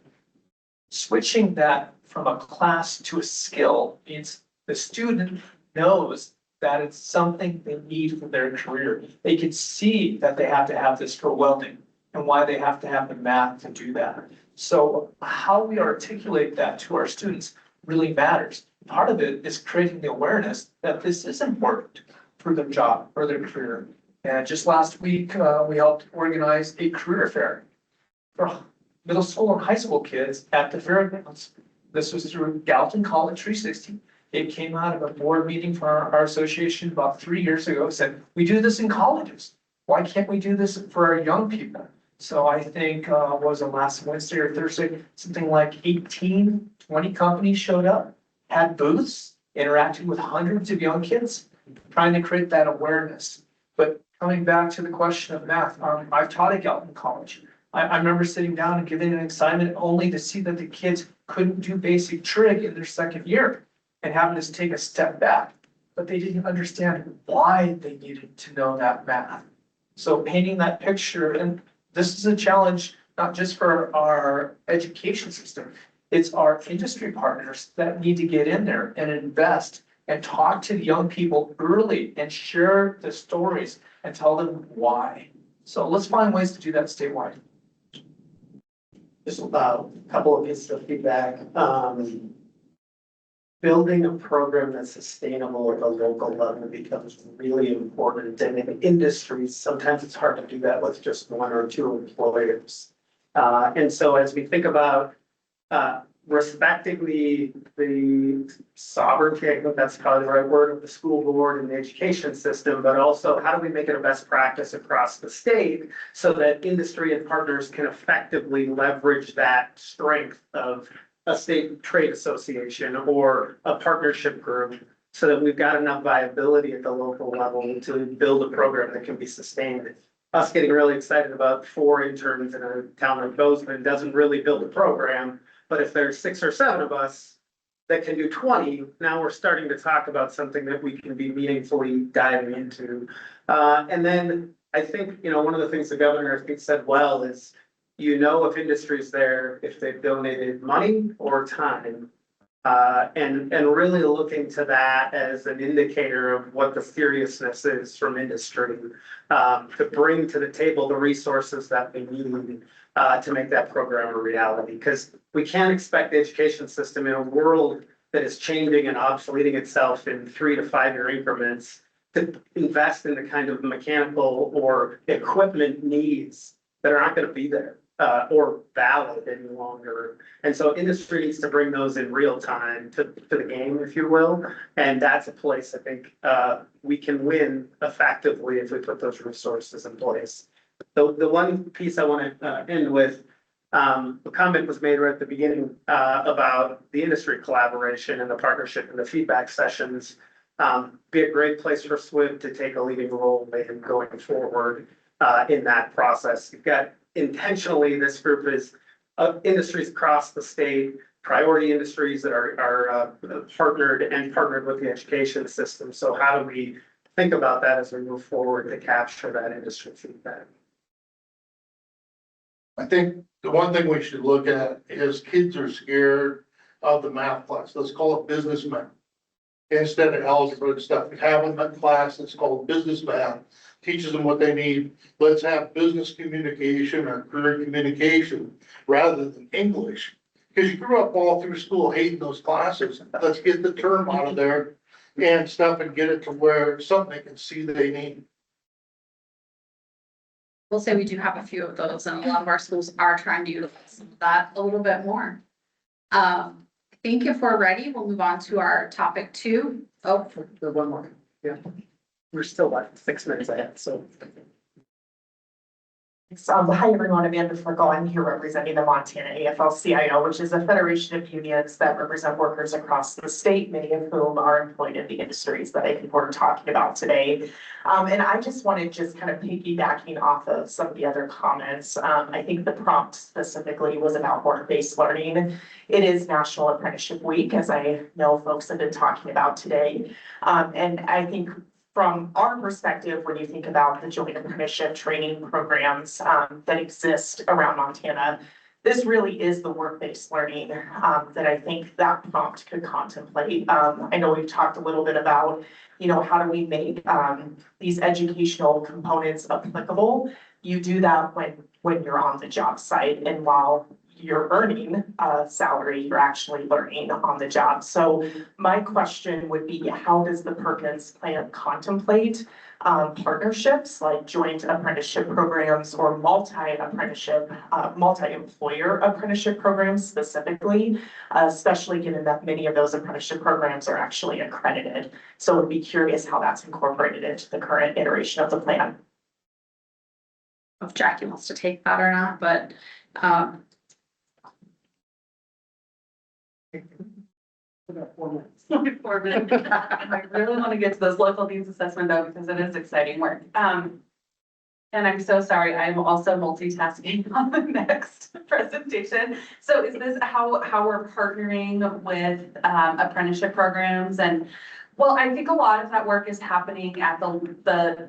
Speaker 12: Switching that from a class to a skill means the student knows that it's something they need for their career. They can see that they have to have this for welding and why they have to have the math to do that. So how we articulate that to our students really matters. Part of it is creating the awareness that this is important for their job or their career. And just last week, we helped organize a career fair for middle school and high school kids at the fairgrounds. This was through Gallatin College 360. It came out of a board meeting for our association about 3 years ago. It said, we do this in colleges. Why can't we do this for our young people? So I think, was it last Wednesday or Thursday, something like 18, 20 companies showed up, had booths, interacting with hundreds of young kids, trying to create that awareness. But coming back to the question of math, I've taught at Gallatin College. I remember sitting down and giving an assignment only to see that the kids couldn't do basic trig in their second year and having us take a step back. But they didn't understand why they needed to know that math. So painting that picture, and this is a challenge, not just for our education system, it's our industry partners that need to get in there and invest and talk to the young people early and share the stories and tell them why. So let's find ways to do that statewide.
Speaker 1: Just a couple of pieces of feedback. Building a program that's sustainable at the local level becomes really important. And in industries, sometimes it's hard to do that with just one or two employers. And so as we think about respecting the sovereignty, I think that's probably the right word, of the school board and the education system, but also how do we make it a best practice across the state so that industry and partners can effectively leverage that strength of a state trade association or a partnership group so that we've got enough viability at the local level to build a program that can be sustained. Us getting really excited about 4 interns in a town like Bozeman doesn't really build a program. But if there's 6 or 7 of us that can do 20, now we're starting to talk about something that we can be meaningfully diving into. And then I think, one of the things the governor, I think, said well is, if industry's there, if they've donated money or time. And really looking to that as an indicator of what the seriousness is from industry, to bring to the table the resources that they need to make that program a reality. Because we can't expect the education system in a world that is changing and obsoleting itself in 3 to 5 year increments to invest in the kind of mechanical or equipment needs that are not going to be there. Or valid any longer. And so industry needs to bring those in real time to the game, if you will. And that's a place I think we can win effectively if we put those resources in place. The one piece I want to end with, the comment was made right at the beginning about the industry collaboration and the partnership and the feedback sessions. Be a great place for SWIB to take a leading role in going forward in that process. You've got intentionally, this group is industries across the state, priority industries that are partnered with the education system. So how do we think about that as we move forward to capture that industry feedback?
Speaker 6: I think the one thing we should look at is kids are scared of the math class. Let's call it business math. Instead of algebra and stuff, we have them in class that's called business math. Teaches them what they need. Let's have business communication or career communication rather than English. Because you grew up all through school hating those classes. Let's get the term out of there and stuff and get it to where something they can see they need.
Speaker 15: We'll say we do have a few of those, and a lot of our schools are trying to utilize some of that a little bit more. I think if we're ready, we'll move on to our topic 2. Oh,
Speaker 1: One more. Yeah. We're still like 6 minutes ahead, so.
Speaker 17: Hi, everyone. Amanda Flurkle. I'm here representing the Montana AFL-CIO, which is a federation of unions that represent workers across the state, many of whom are employed in the industries that I think we're talking about today. And I just wanted kind of piggybacking off of some of the other comments. I think the prompt specifically was about work-based learning. It is National Apprenticeship Week, as I know folks have been talking about today. And I think from our perspective, when you think about the joint apprenticeship training programs that exist around Montana, this really is the work-based learning that I think that prompt could contemplate. I know we've talked a little bit about, how do we make these educational components applicable? You do that when you're on the job site, and while you're earning a salary, you're actually learning on the job. So my question would be, how does the Perkins plan contemplate partnerships like joint apprenticeship programs or multi-apprenticeship, multi-employer apprenticeship programs specifically, especially given that many of those apprenticeship programs are actually accredited. So I'd be curious how that's incorporated into the current iteration of the plan.
Speaker 15: if Jackie wants to take that or not, but,
Speaker 1: We got 4 minutes.
Speaker 15: 4 minutes. I really want to get to this local needs assessment though, because it is exciting work. And I'm so sorry, I'm also multitasking on the next presentation. So is this how we're partnering with apprenticeship programs? And
Speaker 11: Well, I think a lot of that work is happening at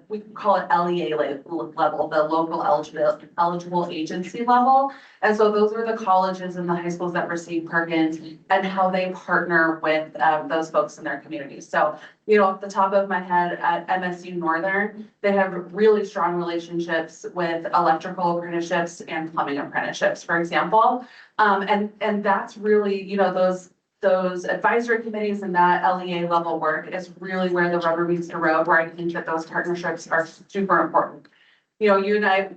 Speaker 11: we call it LEA level, the local eligible agency level. And so those are the colleges and the high schools that receive Perkins and how they partner with those folks in their communities. So, you know, off the top of my head at MSU Northern, they have really strong relationships with electrical apprenticeships and plumbing apprenticeships, for example. And that's really, you know, those advisory committees and that LEA level work is really where the rubber meets the road, where I think that those partnerships are super important. You know, you and I,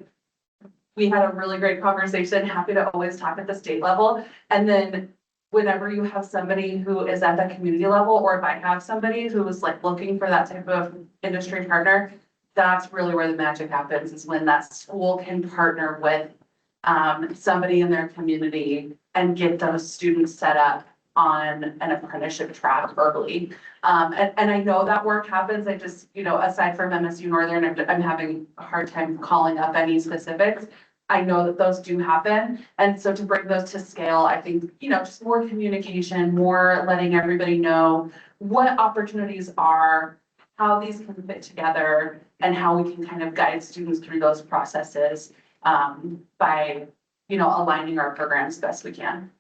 Speaker 11: we had a really great conversation, happy to always talk at the state level. And then whenever you have somebody who is at that community level, or if I have somebody who is like looking for that type of industry partner, that's really where the magic happens, is when that school can partner with somebody in their community and get those students set up on an apprenticeship track early. And I know that work happens. I just, you know, aside from MSU Northern, I'm having a hard time calling up any specifics. I know that those do happen. And so to bring those to scale, I think, you know, just more communication, more letting everybody know what opportunities are, how these can fit together, and how we can kind of guide students through those processes by, you know, aligning our programs best we can.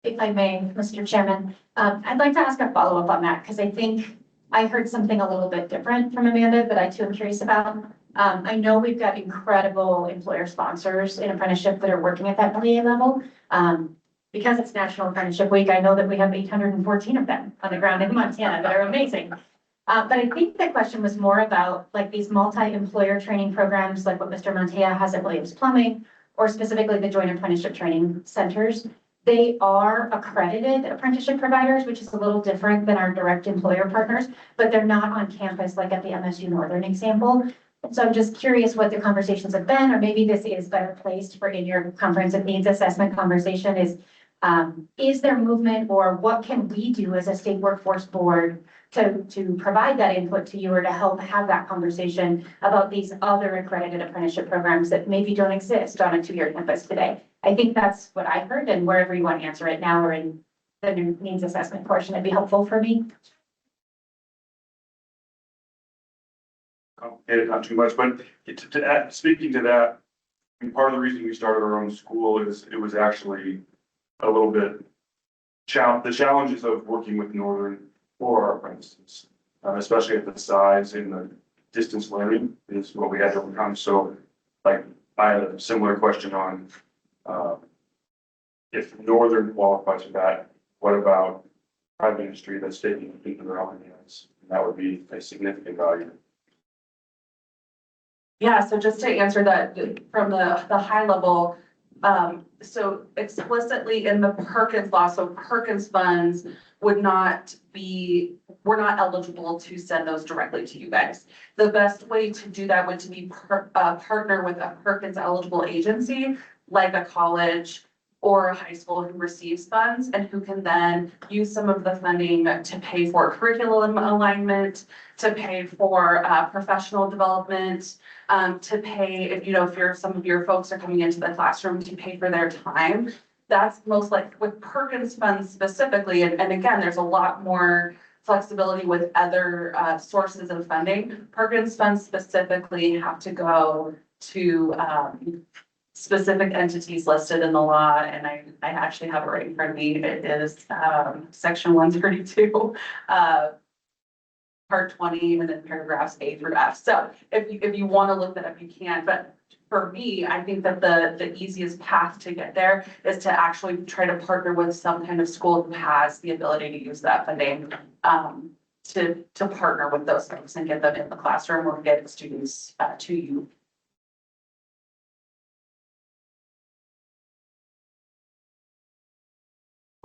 Speaker 4: If I may, Mr. Chairman, I'd like to ask a follow-up on that, because I think I heard something a little bit different from Amanda that I too am curious about. I know we've got incredible employer sponsors in apprenticeship that are working at that LEA level. Because it's National Apprenticeship Week, I know that we have 814 of them on the ground in Montana that are amazing. But I think the question was more about like these multi-employer training programs, like what Mr. Montea has at Williams Plumbing, or specifically the Joint Apprenticeship Training Centers. They are accredited apprenticeship providers, which is a little different than our direct employer partners, but they're not on campus like at the MSU Northern example. So I'm just curious what the conversations have been, or maybe this is better placed for in your comprehensive needs assessment conversation is there movement, or what can we do as a state workforce board to provide that input to you, or to help have that conversation about these other accredited apprenticeship programs that maybe don't exist on a two-year campus today? I think that's what I heard, and wherever you want to answer it now or in the needs assessment portion, it'd be helpful for me.
Speaker 5: Complicated, not too much, but speaking to that, I mean, part of the reason we started our own school is it was actually a little bit the challenges of working with Northern for our apprentices, especially at the size and the distance learning is what we had to overcome. So like I had a similar question on if Northern qualifies for that, what about private industry that's taking it into their own hands? And that would be a significant value.
Speaker 11: Yeah, so just to answer that from the high level, so explicitly in the Perkins law, so Perkins funds we're not eligible to send those directly to you guys. The best way to do that would to be partner with a Perkins eligible agency, like a college or a high school who receives funds and who can then use some of the funding to pay for curriculum alignment, to pay for professional development, to pay if some of your folks are coming into the classroom to pay for their time. That's most like with Perkins funds specifically. And again, there's a lot more flexibility with other sources of funding. Perkins funds specifically have to go to specific entities listed in the law, and I actually have it right in front of me. It is section 132, part 20, and then paragraphs A through F. So if you want to look that up, you can. But for me, I think that the easiest path to get there is to actually try to partner with some kind of school who has the ability to use that funding to partner with those folks and get them in the classroom or get students to you.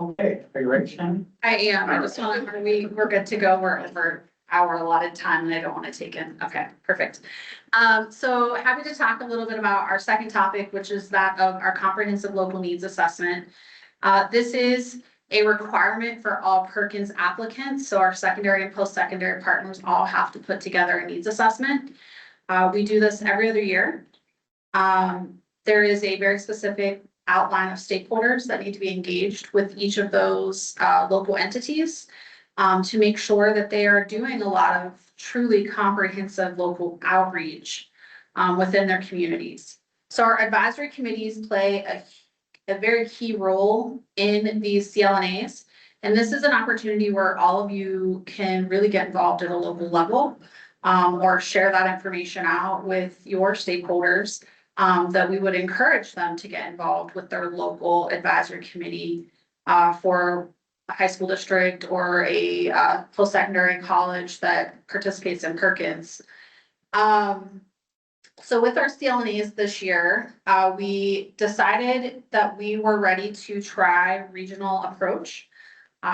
Speaker 7: Okay, are you ready?
Speaker 2: I am. I just want to, we're good to go. We're over our allotted time and I don't want to take in. Okay, perfect. So happy to talk a little bit about our second topic, which is that of our comprehensive local needs assessment. This is a requirement for all Perkins applicants. So our secondary and post-secondary partners all have to put together a needs assessment. We do this every other year. There is a very specific outline of stakeholders that need to be engaged with each of those local entities to make sure that they are doing a lot of truly comprehensive local outreach within their communities. So our advisory committees play a very key role in these CLNAs. And this is an opportunity where all of you can really get involved at a local level or share that information out with your stakeholders that we would encourage them to get involved with their local advisory committee for a high school district or a post-secondary college that participates in Perkins. So with our CLNAs this year, we decided that we were ready to try regional approach.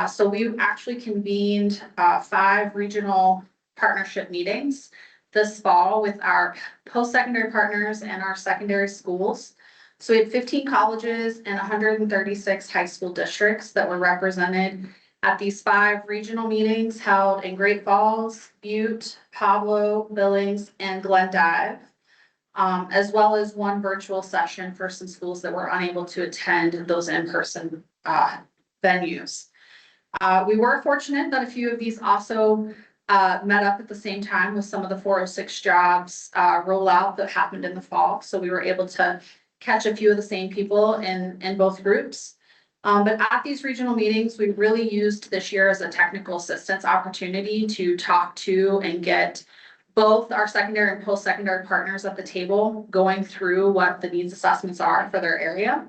Speaker 2: So we actually convened 5 regional partnership meetings this fall with our post-secondary partners and our secondary schools. So we had 15 colleges and 136 high school districts that were represented at these 5 regional meetings held in Great Falls, Butte, Pablo, Billings, and Glendive, as well as 1 virtual session for some schools that were unable to attend those in-person venues. We were fortunate that a few of these also met up at the same time with some of the 406 jobs rollout that happened in the fall. So we were able to catch a few of the same people in both groups. But at these regional meetings, we really used this year as a technical assistance opportunity to talk to and get both our secondary and post-secondary partners at the table going through what the needs assessments are for their area.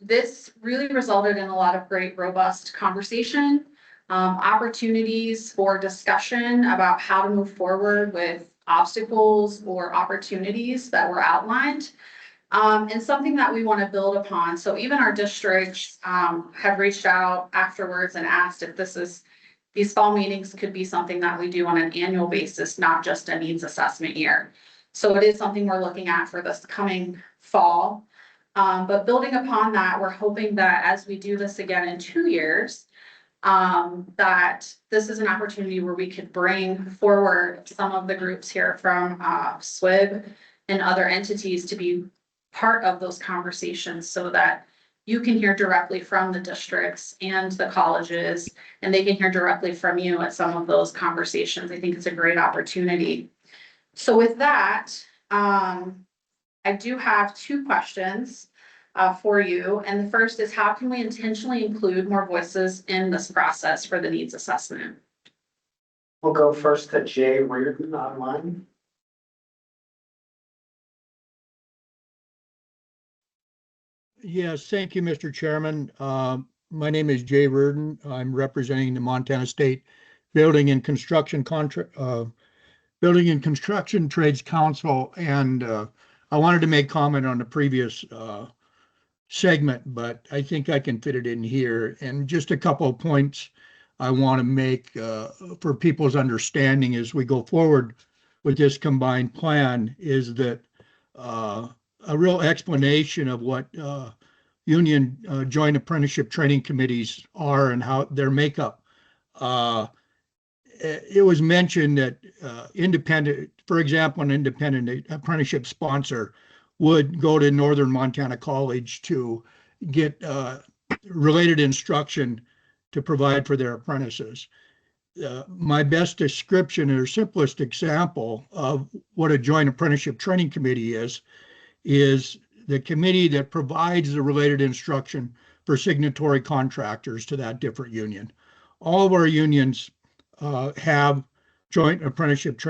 Speaker 2: This really resulted in a lot of great, robust conversation, opportunities for discussion about how to move forward with obstacles or opportunities that were outlined, and something that we want to build upon. So even our districts have reached out afterwards and asked if these fall meetings could be something that we do on an annual basis, not just a needs assessment year. So it is something we're looking at for this coming fall. But building upon that, we're hoping that as we do this again in 2 years, that this is an opportunity where we could bring forward some of the groups here from SWIB and other entities to be part of those conversations so that you can hear directly from the districts and the colleges, and they can hear directly from you at some of those conversations. I think it's a great opportunity. So with that, I do have 2 questions for you. And the first is, how can we intentionally include more voices in this process for the needs assessment?
Speaker 7: We'll go first to Jay Reardon online.
Speaker 18: Yes, thank you, Mr. Chairman. My name is Jay Reardon. I'm representing the Montana State Building and Construction Trades Council, and I wanted to make comment on the previous segment, but I think I can fit it in here. And just a couple of points I want to make for people's understanding as we go forward with this combined plan is that a real explanation of what union joint apprenticeship training committees are and how their makeup. It was mentioned that independent, for example, an independent apprenticeship sponsor would go to Northern Montana College to get related instruction to provide for their apprentices. My best description or simplest example of what a joint apprenticeship training committee is the committee that provides the related instruction for signatory contractors to that different union. All of our unions have joint apprenticeship training